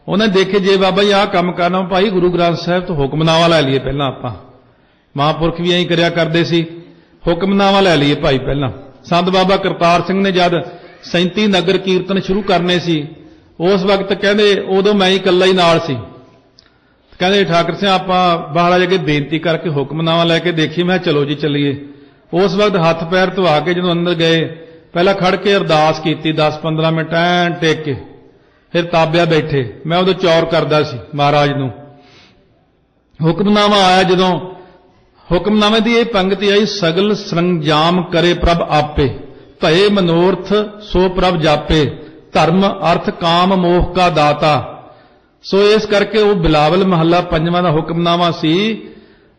ਉਹਨਾਂ ਦੇਖੇ ਜੇ ਬਾਬਾ ਜੀ ਆਹ ਕੰਮ ਕਰਨਾ ਭਾਈ ਗੁਰੂ ਗ੍ਰੰਥ ਸਾਹਿਬ ਤੋਂ ਹੁਕਮਨਾਮਾ ਲੈ ਲਈਏ ਪਹਿਲਾਂ। ਆਪਾਂ ਮਹਾਂਪੁਰਖ ਵੀ ਐਂ ਕਰਿਆ ਕਰਦੇ ਸੀ, ਹੁਕਮਨਾਮਾ ਲੈ ਲਈਏ ਭਾਈ ਪਹਿਲਾਂ। ਸੰਤ ਬਾਬਾ ਕਰਤਾਰ ਸਿੰਘ ਨੇ ਜਦ 37 ਨਗਰ ਕੀਰਤਨ ਸ਼ੁਰੂ ਕਰਨੇ ਸੀ, ਉਸ ਵਕਤ ਕਹਿੰਦੇ ਉਦੋਂ ਮੈਂ ਹੀ ਇਕੱਲਾ ਹੀ ਨਾਲ ਸੀ। ਕਹਿੰਦੇ ਠਾਕਰ ਸਿੰਘ ਆਪਾਂ ਬਾਹਲਾ ਜਾ ਕੇ ਬੇਨਤੀ ਕਰਕੇ ਹੁਕਮਨਾਮਾ ਲੈ ਕੇ ਦੇਖੀ। ਮੈਂ ਚਲੋ ਜੀ ਚੱਲੀਏ। उस वक्त हथ पैर धुआ के जो अंदर गए पहला खड़ के अरदास की 10-15 मिनट ऐन टेक के फिर ताबिया बैठे। मैं उदों चौर करदा सी महाराज नूं। हुक्मनामा आया जदों हुक्मनामे की यह पंक्ति आई, सगल सरंजाम करे प्रभ आपे, भये मनोरथ सो प्रभ जापे, धर्म अर्थ काम मोह का दाता। सो इस करके वो बिलावल महला 5वां का हुक्मनामा सी।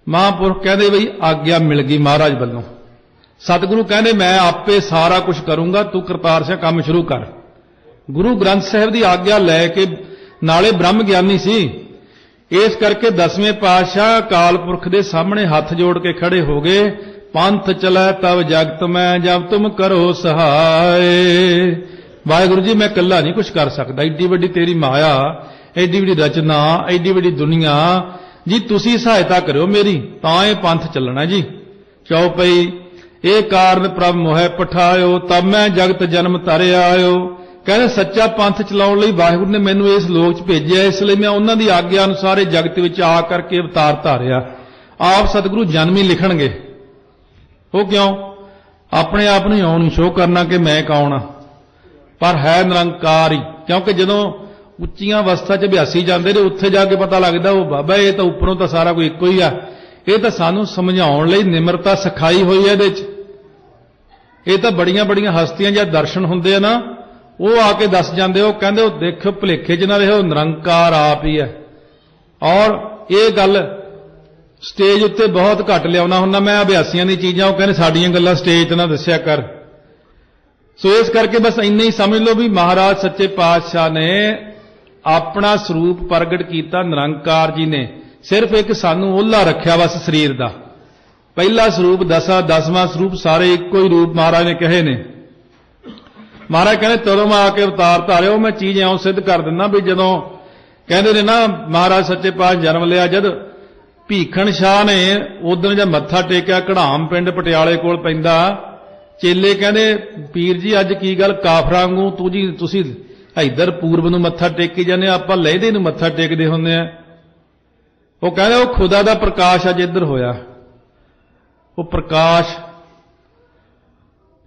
महापुरख कहते बई आग्ञा मिल गई महाराज वालों। सतगुरु कहते मैं आपे सारा कुछ करूंगा, तू करतार सिंह काम शुरू कर। गुरु ग्रंथ साहिब की आग्ञा लैके नाले ब्रह्म ज्ञानी सी। इस करके 10वें पातशाह अकाल पुरख के सामने हाथ जोड़ के खड़े हो गए। पंथ चलै तब जगत में जब तुम करो सहाय। वाहिगुरु जी मैं कला नहीं कुछ कर सकता, एडी वड्डी तेरी माया, एडी वड्डी रचना, एडी वड्डी दुनिया जी, तुसी सहायता करो मेरी, तां ये पंथ चलना जी। चौपई ये कारण प्रभ मोह पठायो, तब मैं जगत जन्म धरे आयो। कहते सच्चा पंथ चलाउण लई वाहिगुरू ने मैनू इस लोक च भेजिया, इसलिए मैं उन्हां दी आग्ञा अनुसार जगत विच आ करके अवतार धारिया। आप सतगुरु जन्म ही लिखणगे। वो क्यों? अपने आप नूं इउं नहीं शो करना कि मैं कौन आ, पर है निरंकार ही। क्योंकि जदों उच्चियां अवस्था च अभ्यासी जाते ने उत्थे जाके पता लगता वो बाबा ये तो उपरों तो सारा कोई एको ही आ। ये तो सानू समझाउण लई निमरता सिखाई हुई है। इहदे च ये तो बड़ियां बड़ियां हस्तियां जद दर्शन हुंदे आ ना, वो आके दस जाते, वो कहते हो देखो भुलेखे च ना रहो, निरंकार आप ही है। और ये गल स्टेज उत्ते बहुत घट लियाउणा हुंदा मैं अभ्यासियां दी चीज़ां, वो कहते साडियां गल्लां स्टेज ते ना दस्सिया कर। सो इस करके बस इन्ना ही समझ लो भी महाराज सच्चे पातशाह ने अपना स्वरूप प्रगट किया। निरंकार जी ने सिर्फ एक सानू ओला रखा बस शरीर का। पहला स्वरूप 10वां स्वरूप सारे एको ही रूप महाराज ने कहे ने। महाराज कहते तदों मैं आके अवतार धारे, मैं चीज़ इउं सिद्ध कर दिना भी जदों कहते ने ना महाराज सच्चे पातशाह जन्म लिया, जद भीखण शाह ने उदन जब मत्था टेकिया घड़ाम पिंड पटियाले कोल पैंदा, चेले कहते पीर जी अज की गल काफरां वांगू तुसीं इधर पूर्व नूं मत्था टेकी जाने, आपां लहदे नूं मत्था टेकदे हुंदे आ। वो कहते वो खुदा दा प्रकाश अज इधर होया। वो प्रकाश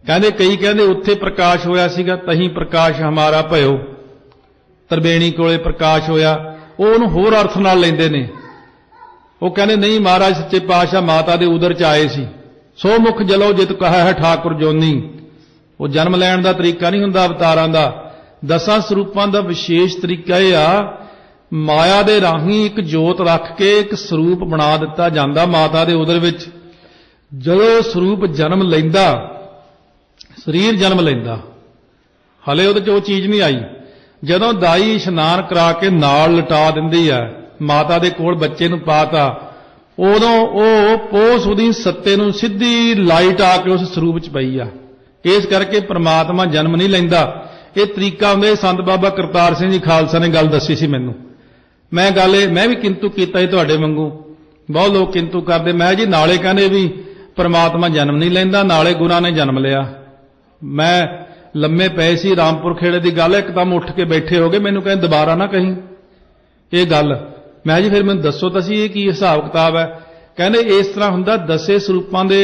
कहते कई कहते उत्थे प्रकाश होया सीगा, तहीं प्रकाश हमारा भयो। तरबेणी कोले प्रकाश होया, वो उहनूं होर अर्थ नाल लैंदे ने। वो कहते नहीं महाराज सच्चे पातशाह माता दे उदर च आए सी। सो मुख जलो जित कहा है ठाकुर जोनी। वो जन्म लैण दा तरीका नहीं हुंदा अवतारां दा। 10 स्वरूपां दा विशेष तरीका यह आ, माया दे राही एक जोत रख के एक स्वरूप बना दिता जांदा माता दे उदर विच। जदों स्वरूप जन्म लैंदा, शरीर जन्म लैंदा, हले उहदे च वो चीज़ नहीं आई। जदों दाई इशनान करा के नाल लटा दिंदी है, माता दे कोल बच्चे नूं पाता, उदों वो पोस उहदी सत्ते नूं सीधी लाइट आके उस स्वरूप च पई आ। इस करके परमात्मा जन्म नहीं लैंदा। ये तरीका हुंदा। संत बाबा करतार सिंह जी खालसा ने गल दसी सी मैनूं। मैं भी किंतु कीता ही तुहाडे वांगू। बहुत लोग किंतु करदे। मैं जी नाले कहंदे भी परमात्मा जन्म नहीं लैंदा, नाले गुरां ने जन्म लिया। मैं लम्मे पए सी, रामपुर खेड़े की गल, एकदम उठ के बैठे हो गए, मैनूं कहंदे दोबारा ना कहीं ये गल। मैं जी फिर मैनूं दसो तो सी ये की हिसाब किताब है। कहंदे इस तरह हुंदा, 10 स्वरूपां दे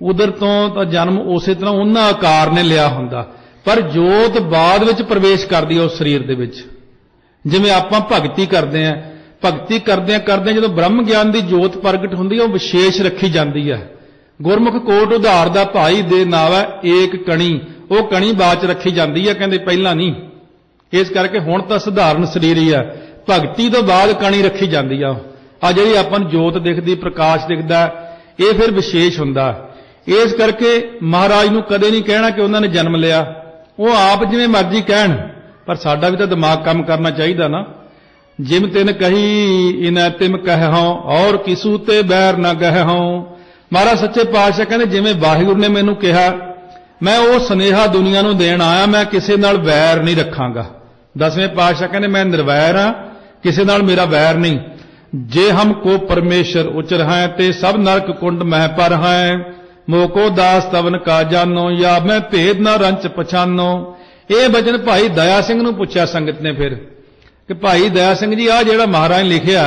उधर तो जन्म उसे तरह उन्हां आकार ने लिया हुंदा, पर जोत बाद विच प्रवेश करदी है उस शरीर दे विच। जिवें आपां भगती करदे हैं, भगती करदे जदों ब्रह्म ज्ञान की जोत प्रगट हुंदी है, वो विशेष रखी जाती है। गुरमुख कोट उधार दा भाई दे नाव है एक कणी, वो कणी बाद च रखी जाती है, कहंदे पहला नहीं। इस करके हुण तां सधारण शरीर ही है, भगती तो बाद कणी रखी जाती है। आ जिहड़ी आपां नूं जोत दिखदी, प्रकाश दिखदा, ये फिर विशेष हुंदा। इस करके महाराज नूं कदे नहीं कहना कि उन्होंने जन्म लिया। वो आप जिवें मर्जी कहण, पर साडा भी तो दिमाग काम करना चाहिए ना। जिम तिन कही इन्ह तिम कहहों, और किसू ते बैर न गहहों। महाराज सच्चे पातशाह कहते जिवें वाहिगुरू ने मैनूं कहा, मैं वो सुनेहा दुनिया नूं देण आया, मैं किसी नाल वैर नहीं रखांगा। 10वें पातशाह कहते मैं निर्वैर हाँ, किसी नाल मेरा वैर नहीं। जे हमको परमेश्वर उचर हैं, ते सब नरक कुंड मह पर हैं। मोको दास तवन का जानो, या मैं भेद ना रंच पछानो। ये बचन भाई दया सिंह नूं पुछया संगत ने फिर कि भाई दया सिंह जी, आ जिहड़ा महाराज लिखिया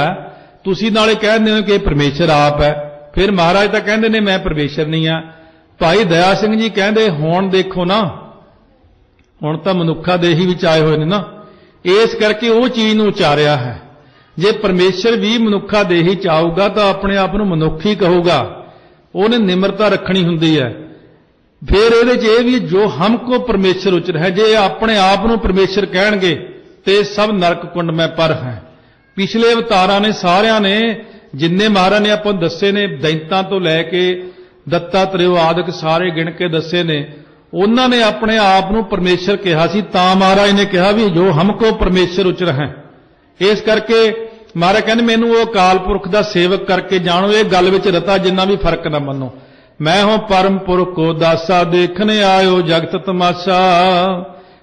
तुसीं नाले कहंदे हो कि परमेश्वर आप है, फिर महाराज तां कहंदे ने मैं परमेश्वर नहीं हाँ। ਭਾਈ ਦਇਆ ਸਿੰਘ ਜੀ ਕਹਿੰਦੇ ਹੁਣ ਦੇਖੋ ਨਾ, ਹੁਣ ਤਾਂ ਮਨੁੱਖਾ ਦੇਹੀ ਵਿੱਚ ਆਏ ਹੋਏ ਨੇ ਨਾ, ਇਸ ਕਰਕੇ ਉਹ ਚੀਜ਼ ਨੂੰ ਉਚਾਰਿਆ ਹੈ। ਜੇ ਪਰਮੇਸ਼ਰ ਵੀ ਮਨੁੱਖਾ ਦੇਹੀ ਚ ਆਊਗਾ ਤਾਂ ਆਪਣੇ ਆਪ ਨੂੰ ਮਨੁੱਖ ਹੀ ਕਹੂਗਾ, ਉਹਨੇ ਨਿਮਰਤਾ ਰੱਖਣੀ ਹੁੰਦੀ ਹੈ। ਫਿਰ ਇਹਦੇ 'ਚ ਇਹ ਵੀ ਜੋ ਹਮਕੋ ਪਰਮੇਸ਼ਰ ਉਚਰ ਹੈ, ਜੇ ਆਪਣੇ ਆਪ ਨੂੰ ਪਰਮੇਸ਼ਰ ਕਹਿਣਗੇ ਤੇ ਸਭ ਨਰਕ ਕੁੰਡ ਮੈਂ ਪਰ ਹੈ। ਪਿਛਲੇ ਅਵਤਾਰਾਂ ਨੇ ਸਾਰਿਆਂ ਨੇ, ਜਿੰਨੇ ਮਹਾਰਾਜ ਨੇ ਆਪਾਂ ਦੱਸੇ ਨੇ, ਦੈਂਤਾਂ ਤੋਂ ਲੈ ਕੇ ਦੱਤਾਤਰੇय ਆਦਿਕ ਸਾਰੇ ਗਿਣ ਕੇ ਦੱਸੇ ਨੇ, ਉਹਨਾਂ ਨੇ ਆਪਣੇ ਆਪ ਨੂੰ ਪਰਮੇਸ਼ਰ ਕਿਹਾ ਸੀ। ਤਾਂ ਮਹਾਰਾਜ ਨੇ ਕਿਹਾ ਵੀ ਜੋ ਹਮਕੋ ਪਰਮੇਸ਼ਰ ਉਚਰ ਹੈ। ਇਸ ਕਰਕੇ ਮਹਾਰਾਜ ਕਹਿੰਦੇ ਮੈਨੂੰ ਉਹ ਅਕਾਲ ਪੁਰਖ ਦਾ ਸੇਵਕ ਕਰਕੇ ਜਾਣੋ, ਇਹ ਗੱਲ ਵਿੱਚ ਰਤਾ ਜਿੰਨਾ ਵੀ ਫਰਕ ਨਾ ਮੰਨੋ। ਮੈਂ ਹਾਂ ਪਰਮ ਪੁਰਖ ਕੋ ਦਾਸਾ, ਦੇਖਣੇ ਆਇਓ ਜਗਤ ਤਮਾਸ਼ਾ।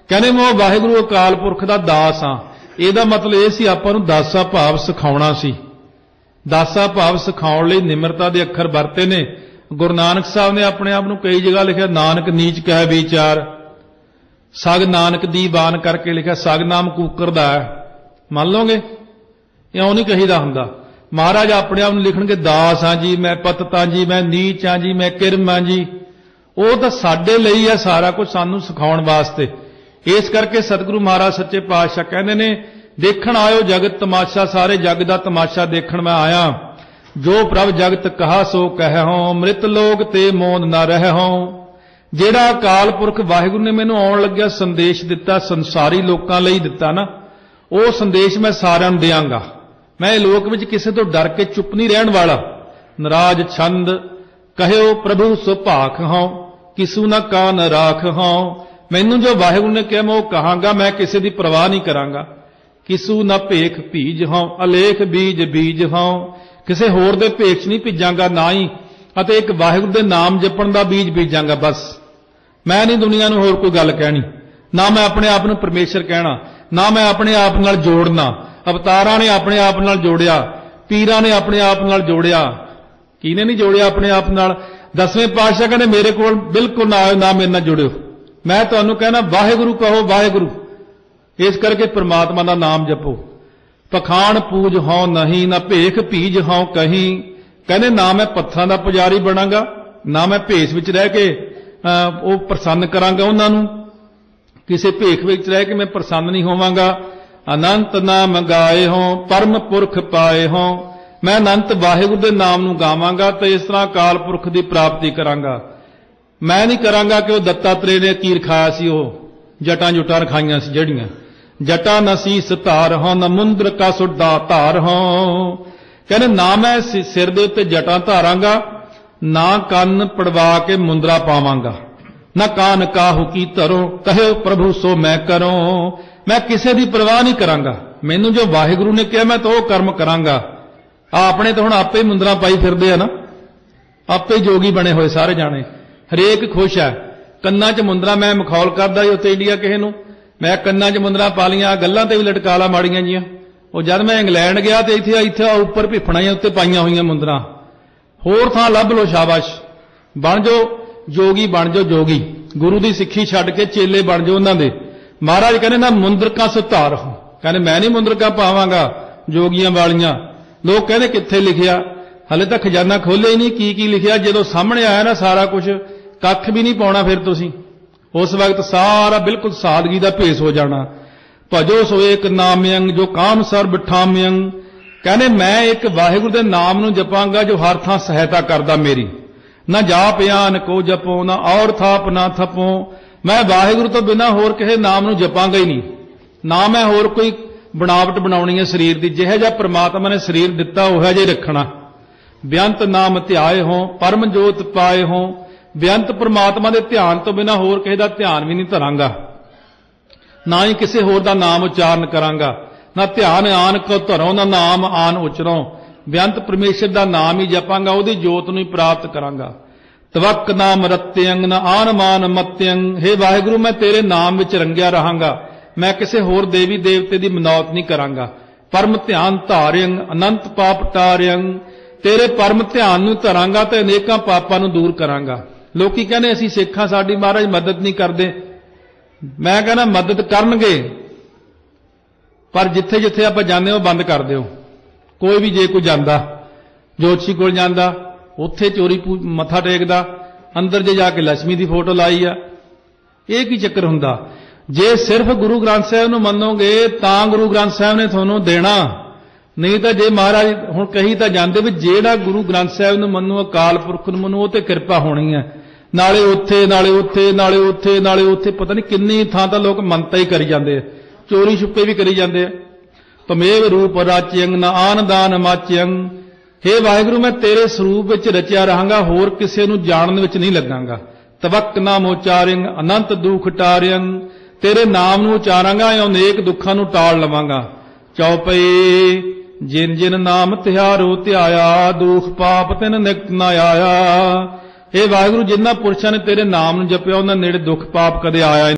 ਕਹਿੰਦੇ ਮੈਂ ਉਹ ਵਾਹਿਗੁਰੂ ਅਕਾਲ ਪੁਰਖ ਦਾ ਦਾਸ ਹਾਂ। ਇਹਦਾ ਮਤਲਬ ਇਹ ਸੀ ਆਪਾਂ ਨੂੰ ਦਾਸਾ ਭਾਵ ਸਿਖਾਉਣਾ ਸੀ। ਦਾਸਾ ਭਾਵ ਸਿਖਾਉਣ ਲਈ ਨਿਮਰਤਾ ਦੇ ਅੱਖਰ ਵਰਤੇ ਨੇ। ਗੁਰੂ ਨਾਨਕ ਸਾਹਿਬ ਨੇ ਆਪਣੇ ਆਪ ਨੂੰ ਕਈ ਜਗ੍ਹਾ ਲਿਖਿਆ, ਨਾਨਕ ਨੀਚ ਕਹਿ ਵਿਚਾਰ, ਸਗ ਨਾਨਕ ਦੀ ਬਾਣ ਕਰਕੇ ਲਿਖਿਆ, ਸਗ ਨਾਮ ਕੂਕਰ ਦਾ ਹੈ। ਮੰਨ ਲਓਗੇ? ਇਉਂ ਨਹੀਂ ਕਹੀਦਾ ਹੁੰਦਾ। ਮਹਾਰਾਜ ਆਪਣੇ ਆਪ ਨੂੰ ਲਿਖਣਗੇ ਦਾਸ ਹਾਂ ਜੀ, ਮੈਂ ਪਤਿਤਾਂ ਜੀ, ਮੈਂ ਨੀਚ ਹਾਂ ਜੀ, ਮੈਂ ਕਿਰਮ ਹਾਂ ਜੀ। ਉਹ ਤਾਂ ਸਾਡੇ ਲਈ ਹੈ ਸਾਰਾ ਕੁਝ, ਸਾਨੂੰ ਸਿਖਾਉਣ ਵਾਸਤੇ। ਇਸ ਕਰਕੇ ਸਤਿਗੁਰੂ ਮਹਾਰਾਜ ਸੱਚੇ ਪਾਤਸ਼ਾਹ ਕਹਿੰਦੇ ਨੇ ਦੇਖਣ ਆਇਓ ਜਗਤ ਤਮਾਸ਼ਾ, ਸਾਰੇ ਜਗ ਦਾ ਤਮਾਸ਼ਾ ਦੇਖਣ ਮੈਂ ਆਇਆ। ਜੋ ਪ੍ਰਭ ਜਗਤ ਕਹਾ ਸੋ ਕਹਿ ਹੋ, ਮ੍ਰਿਤ ਲੋਕ ਤੇ ਮੋਨ ਨਾ ਰਹਿ ਹੋ। ਜਿਹੜਾ ਅਕਾਲ ਪੁਰਖ ਵਾਹਿਗੁਰੂ ਨੇ ਮੈਨੂੰ ਆਉਣ ਲੱਗਿਆ ਸੰਦੇਸ਼ ਦਿੱਤਾ, ਸੰਸਾਰੀ ਲੋਕਾਂ ਲਈ ਦਿੱਤਾ ਨਾ, ਉਹ ਸੰਦੇਸ਼ ਮੈਂ ਸਾਰਿਆਂ ਨੂੰ ਦਿਆਂਗਾ। ਮੈਂ ਇਹ ਲੋਕ ਵਿੱਚ ਕਿਸੇ ਤੋਂ ਡਰ ਕੇ ਚੁੱਪ ਨਹੀਂ ਰਹਿਣ ਵਾਲਾ। ਨਰਾਜ ਛੰਦ ਕਹਿਓ ਪ੍ਰਭੂ ਸੋ ਭਾਖ ਹਾਂ, ਕਿਸੂ ਨਾ ਕਾਨ ਰਾਖ ਹਾਂ। ਮੈਨੂੰ ਜੋ ਵਾਹਿਗੁਰੂ ਨੇ ਕਿਹਾ ਮੈਂ ਉਹ ਕਹਾਂਗਾ, ਮੈਂ ਕਿਸੇ ਦੀ ਪਰਵਾਹ ਨਹੀਂ ਕਰਾਂਗਾ। ਕਿਸੂ ਨਾ ਭੇਖ ਭੀਜ ਹਾਂ, ਅਲੇਖ ਬੀਜ ਬੀਜ ਹਾਂ। ਕਿਸੇ ਹੋਰ ਦੇ ਭੇਖ ਨਹੀਂ ਭੀਜਾਂਗਾ, ਨਾ ਹੀ ਅਤੇ ਇੱਕ ਵਾਹਿਗੁਰੂ ਦੇ ਨਾਮ ਜਪਣ ਦਾ ਬੀਜ ਬੀਜਾਂਗਾ। ਬਸ ਮੈਂ ਨਹੀਂ ਦੁਨੀਆ ਨੂੰ ਹੋਰ ਕੋਈ ਗੱਲ ਕਹਿਣੀ, ਨਾ ਮੈਂ ਆਪਣੇ ਆਪ ਨੂੰ ਪਰਮੇਸ਼ਰ ਕਹਿਣਾ, ਨਾ ਮੈਂ ਆਪਣੇ ਆਪ ਨਾਲ ਜੋੜਨਾ। ਅਵਤਾਰਾਂ ਨੇ ਆਪਣੇ ਆਪ ਨਾਲ ਜੋੜਿਆ, ਪੀਰਾਂ ਨੇ ਆਪਣੇ ਆਪ ਨਾਲ ਜੋੜਿਆ, ਕਿਹਨੇ ਨਹੀਂ ਜੋੜਿਆ ਆਪਣੇ ਆਪ ਨਾਲ? ਦਸਵੇਂ ਪਾਤਸ਼ਾਹ ਕਹਿੰਦੇ ਮੇਰੇ ਕੋਲ ਬਿਲਕੁਲ ਨਾ ਆਇਓ, ਨਾ ਮੇਰੇ ਨਾਲ ਜੁੜਿਓ। ਮੈਂ ਤੁਹਾਨੂੰ ਕਹਿਣਾ ਵਾਹਿਗੁਰੂ ਕਹੋ, ਵਾਹਿਗੁਰੂ। ਇਸ ਕਰਕੇ ਪ੍ਰਮਾਤਮਾ ਦਾ ਨਾਮ ਜਪੋ। ਪਖਾਣ ਪੂਜ ਹੋਂ ਨਹੀਂ, ਨਾ ਭੇਖ ਭੀਜ ਹੋਂ ਕਹੀਂ। ਕਹਿੰਦੇ ਨਾ ਮੈਂ ਪੱਥਰਾਂ ਦਾ ਪੁਜਾਰੀ ਬਣਾਂਗਾ, ਨਾ ਮੈਂ ਭੇਸ ਵਿੱਚ ਰਹਿ ਕੇ ਉਹ ਪ੍ਰਸੰਨ ਕਰਾਂਗਾ ਉਹਨਾਂ ਨੂੰ। ਕਿਸੇ ਭੇਖ ਵਿੱਚ ਰਹਿ ਕੇ ਮੈਂ ਪ੍ਰਸੰਨ ਨਹੀਂ ਹੋਵਾਂਗਾ। ਅਨੰਤ ਨਾਮ ਗਾਏ ਹੋਂ, ਪਰਮ ਪੁਰਖ ਪਾਏ ਹੋਂ। ਮੈਂ ਅਨੰਤ ਵਾਹਿਗੁਰੂ ਦੇ ਨਾਮ ਨੂੰ ਗਾਵਾਂਗਾ ਤੇ ਇਸ ਤਰ੍ਹਾਂ ਅਕਾਲ ਪੁਰਖ ਦੀ ਪ੍ਰਾਪਤੀ ਕਰਾਂਗਾ। ਮੈਂ ਨਹੀਂ ਕਰਾਂਗਾ ਕਿ ਉਹ ਦੱਤਾਤਰੇय ਨੇ ਕੀਰ ਖਾਇਆ ਸੀ, ਉਹ ਜਟਾਂ ਜੁਟਾਂ ਰਖਾਈਆਂ ਸੀ ਜਿਹੜੀਆਂ। ਜਟਾ ਨਸੀਸ ਧਾਰ ਹੋਂ, ਨ ਮੁੰਦਰ ਕਾ ਸੁੱਡਾ ਧਾਰ ਹੋਂ। ਕਹਿੰਦੇ ਨਾ ਮੈਂ ਸਿਰ ਦੇ ਉੱਤੇ ਜਟਾਂ ਧਾਰਾਂਗਾ, ਨਾ ਕੰਨ ਪੜਵਾ ਕੇ ਮੁੰਦਰਾ ਪਾਵਾਂਗਾ। ਨਾ ਕਾਨ ਕਾਹੂ ਕੀ ਧਰੋ, ਕਹਿਓ ਪ੍ਰਭੂ ਸੋ ਮੈਂ ਕਰੂੰ। ਮੈਂ ਕਿਸੇ ਦੀ ਪਰਵਾਹ ਨਹੀਂ ਕਰਾਂਗਾ। ਮੈਨੂੰ ਜੋ ਵਾਹਿਗੁਰੂ ਨੇ ਕਿਹਾ ਮੈਂ ਤਾਂ ਉਹ ਕਰਮ ਕਰਾਂਗਾ। ਆਪਣੇ ਤਾਂ ਹੁਣ ਆਪੇ ਹੀ ਮੁੰਦਰਾ ਪਾਈ ਫਿਰਦੇ ਆ ਨਾ, ਆਪੇ ਜੋਗੀ ਬਣੇ ਹੋਏ ਸਾਰੇ ਜਾਣੇ। ਹਰੇਕ ਖੁਸ਼ ਹੈ। ਕੰਨਾਂ 'ਚ ਮੁੰਦਰਾ ਮੈਂ ਮਖੌਲ ਕਰਦਾ ਹੀ ਉੱਥੇ ਇੰਡੀਆ ਕਿਸੇ ਨੂੰ, ਮੈਂ ਕੰਨਾਂ 'ਚ ਮੁੰਦਰਾ ਪਾ ਲੀਆਂ, ਗੱਲਾਂ ਤੇ ਵੀ ਲਟਕਾ ਲਾ ਮਾੜੀਆਂ ਜੀਆਂ। ਉਹ ਜਦ ਮੈਂ ਇੰਗਲੈਂਡ ਗਿਆ ਤੇ ਇੱਥੇ ਉੱਪਰ ਭਿੱਫਣਾਂ ਉੱਤੇ ਪਾਈਆਂ ਹੋਈਆਂ ਮੁੰਦਰਾ। ਹੋਰ ਥਾਂ ਲੱਭ ਲੋ, ਸ਼ਾਬਾਸ਼, ਬਣ ਜਾਓ ਜੋਗੀ, ਬਣ ਜਾਓ ਜੋਗੀ। ਗੁਰੂ ਦੀ ਸਿੱਖੀ ਛੱਡ ਕੇ ਚੇਲੇ ਬਣ ਜਾਓ ਉਹਨਾਂ ਦੇ। ਮਹਾਰਾਜ ਕਹਿੰਦੇ ਨਾ ਮੁੰਦਰਕਾਂ ਸੁਧਾਰ ਹੋ। ਕਹਿੰਦੇ ਮੈਂ ਨਹੀਂ ਮੁੰਦਰਕਾਂ ਪਾਵਾਂਗਾ ਜੋਗੀਆਂ ਵਾਲੀਆਂ। ਲੋਕ ਕਹਿੰਦੇ ਕਿੱਥੇ ਲਿਖਿਆ? ਹਲੇ ਤਾਂ ਖਜ਼ਾਨਾ ਖੋਲ੍ਹਿਆ ਹੀ ਨਹੀਂ, ਕੀ ਲਿਖਿਆ। ਜਦੋਂ ਸਾਹਮਣੇ ਆਇਆ ਨਾ ਸਾਰਾ ਕੁਝ, ਕੱਖ ਵੀ ਨਹੀਂ ਪਾਉਣਾ ਫਿਰ ਤੁਸੀਂ। ਉਸ ਵਕਤ ਸਾਰਾ ਬਿਲਕੁਲ ਸਾਦਗੀ ਦਾ ਭੇਸ ਹੋ ਜਾਣਾ। ਭਜੋ ਸੋ ਏਕ ਨਾਮਯੰ, ਜੋ ਕਾਮ ਸਰਬ ਠਾਮਯੰ। ਕਹਿੰਦੇ ਮੈਂ ਇੱਕ ਵਾਹਿਗੁਰੂ ਦੇ ਨਾਮ ਨੂੰ ਜਪਾਂਗਾ ਜੋ ਹਰ ਥਾਂ ਸਹਾਇਤਾ ਕਰਦਾ ਮੇਰੀ। ਨਾ ਜਾਪ ਆਨ ਕੋ ਜਪੋ, ਨਾ ਔਰ ਥਾਪ ਨਾ ਥਪੋ। ਮੈਂ ਵਾਹਿਗੁਰੂ ਤੋਂ ਬਿਨਾਂ ਹੋਰ ਕਿਸੇ ਨਾਮ ਨੂੰ ਜਪਾਂਗਾ ਹੀ ਨਹੀਂ। ਨਾ ਮੈਂ ਹੋਰ ਕੋਈ ਬਣਾਵਟ ਬਣਾਉਣੀ ਹੈ ਸਰੀਰ ਦੀ। ਜਿਹੋ ਜਿਹਾ ਪ੍ਰਮਾਤਮਾ ਨੇ ਸਰੀਰ ਦਿੱਤਾ ਉਹੋ ਜਿਹਾ ਰੱਖਣਾ। ਬੇਅੰਤ ਨਾਮ ਧਿਆਏ ਹੋ, ਪਰਮ ਜੋਤ ਪਾਏ ਹੋ। ਬੇਅੰਤ ਪ੍ਰਮਾਤਮਾ ਦੇ ਧਿਆਨ ਤੋਂ ਬਿਨਾਂ ਹੋਰ ਕਿਸੇ ਦਾ ਧਿਆਨ ਵੀ ਨਹੀਂ ਧਰਾਂਗਾ, ਨਾ ਹੀ ਕਿਸੇ ਹੋਰ ਦਾ ਨਾਮ ਉਚਾਰਨ ਕਰਾਂਗਾ। ਨਾ ਧਿਆਨ ਆਨ ਕੋ ਧਰੋ, ਨਾ ਨਾਮ ਆਨ ਉਚਰੋ। ਬੇਅੰਤ ਪਰਮੇਸ਼ਰ ਦਾ ਨਾਮ ਹੀ ਜਪਾਂਗਾ, ਉਹਦੀ ਜੋਤ ਨੂੰ ਹੀ ਪ੍ਰਾਪਤ ਕਰਾਂਗਾ। ਤਵਕ ਨਾਮ ਰਤਿਅੰਗ, ਨਾ ਆਨ ਮਾਨ ਮਤਿਅੰਗ। ਹੇ ਵਾਹਿਗੁਰੂ ਮੈਂ ਤੇਰੇ ਨਾਮ ਵਿੱਚ ਰੰਗਿਆ ਰਹਾਂਗਾ, ਮੈਂ ਕਿਸੇ ਹੋਰ ਦੇਵੀ ਦੇਵਤੇ ਦੀ ਮਨੌਤ ਨਹੀਂ ਕਰਾਂਗਾ। ਪਰਮ ਧਿਆਨ ਧਾਰਿਅੰਗ, ਅਨੰਤ ਪਾਪ ਟਾਰਿਅੰਗ। ਤੇਰੇ ਪਰਮ ਧਿਆਨ ਨੂੰ ਧਰਾਂਗਾ ਤੇ ਅਨੇਕਾਂ ਪਾਪਾਂ ਨੂੰ ਦੂਰ ਕਰਾਂਗਾ। ਲੋਕੀ ਕਹਿੰਦੇ ਅਸੀਂ ਸਿੱਖਾਂ, ਸਾਡੀ ਮਹਾਰਾਜ ਮਦਦ ਨਹੀਂ ਕਰਦੇ। ਮੈਂ ਕਹਿੰਦਾ ਮਦਦ ਕਰਨਗੇ, ਪਰ ਜਿੱਥੇ ਜਿੱਥੇ ਆਪਾਂ ਜਾਂਦੇ ਹੋ ਬੰਦ ਕਰ ਦਿਓ। ਕੋਈ ਵੀ ਜੇ ਕੋਈ ਜਾਂਦਾ, ਜੋਤਸ਼ੀ ਕੋਲ ਜਾਂਦਾ, ਉੱਥੇ ਚੋਰੀ ਮੱਥਾ ਟੇਕਦਾ, ਅੰਦਰ ਜੇ ਜਾ ਕੇ ਲక్ష్ਮੀ ਦੀ ਫੋਟੋ ਲਾਈ ਆ। ਇਹ ਕੀ ਚੱਕਰ ਹੁੰਦਾ? ਜੇ ਸਿਰਫ ਗੁਰੂ ਗ੍ਰੰਥ ਸਾਹਿਬ ਨੂੰ ਮੰਨੋਗੇ ਤਾਂ ਗੁਰੂ ਗ੍ਰੰਥ ਸਾਹਿਬ ਨੇ ਤੁਹਾਨੂੰ ਦੇਣਾ, ਨਹੀਂ ਤਾਂ ਜੇ ਮਹਾਰਾਜ ਹੁਣ ਕਹੀ ਤਾਂ ਜਾਂਦੇ ਵੀ ਜਿਹੜਾ ਗੁਰੂ ਗ੍ਰੰਥ ਸਾਹਿਬ ਨੂੰ ਮੰਨੂ, ਅਕਾਲ ਪੁਰਖ ਨੂੰ ਮੰਨੂ, ਉਹ ਤੇ ਕਿਰਪਾ ਹੋਣੀ ਹੈ। ਨਾਲੇ ਉੱਥੇ ਨਾਲੇ ਉੱਥੇ ਨਾਲੇ ਉੱਥੇ ਨਾਲੇ ਉੱਥੇ, ਪਤਾ ਨਹੀਂ ਕਿੰਨੀ ਥਾਂ ਤਾਂ ਲੋਕ ਮੰਨਤਾ ਹੀ ਕਰੀ ਜਾਂਦੇ ਆ, ਚੋਰੀ ਛੁਪੇ ਵੀ ਕਰੀ ਜਾਂਦੇ ਆ। ਤਮੇਵ ਰੂਪ ਰਾਚਿਅੰ ਨ ਆਨ ਦਾਨ ਮਾਚਿਅੰ, ਹੇ ਵਾਹਿਗੁਰੂ ਮੈਂ ਤੇਰੇ ਸਰੂਪ ਵਿੱਚ ਰਚਿਆ ਰਹਾਂਗਾ, ਹੋਰ ਕਿਸੇ ਨੂੰ ਜਾਣਨ ਵਿੱਚ ਨਹੀਂ ਲੱਗਾਂਗਾ। ਤਵਕ ਨਾਮ ਉਚਾਰਿਅੰ ਅਨੰਤ ਦੁਖ ਟਾਰਿਅੰ, ਤੇਰੇ ਨਾਮ ਨੂੰ ਉਚਾਰਾਂਗਾ, ਅਨੇਕ ਦੁੱਖਾਂ ਨੂੰ ਟਾਲ ਲਵਾਂਗਾ। ਚੌਪਈ ਜਿਨ ਜਿਨ ਨਾਮ ਤਿਹਾਰੋ ਧਿਆਇਆ, ਦੁਖ ਪਾਪ ਤਿਨ ਨਿਕਟ ਨ ਆਇਆ। हे ਵਾਹਿਗੁਰੂ, ਜਿਨ੍ਹਾਂ ਪੁਰਸ਼ਾਂ ਨੇ ਤੇਰੇ ਨਾਮ ਨੂੰ ਜਪਿਆ ਉਹਨਾਂ ਨੇੜੇ ਦੁੱਖ ਪਾਪ ਕਦੇ ਆਇਆ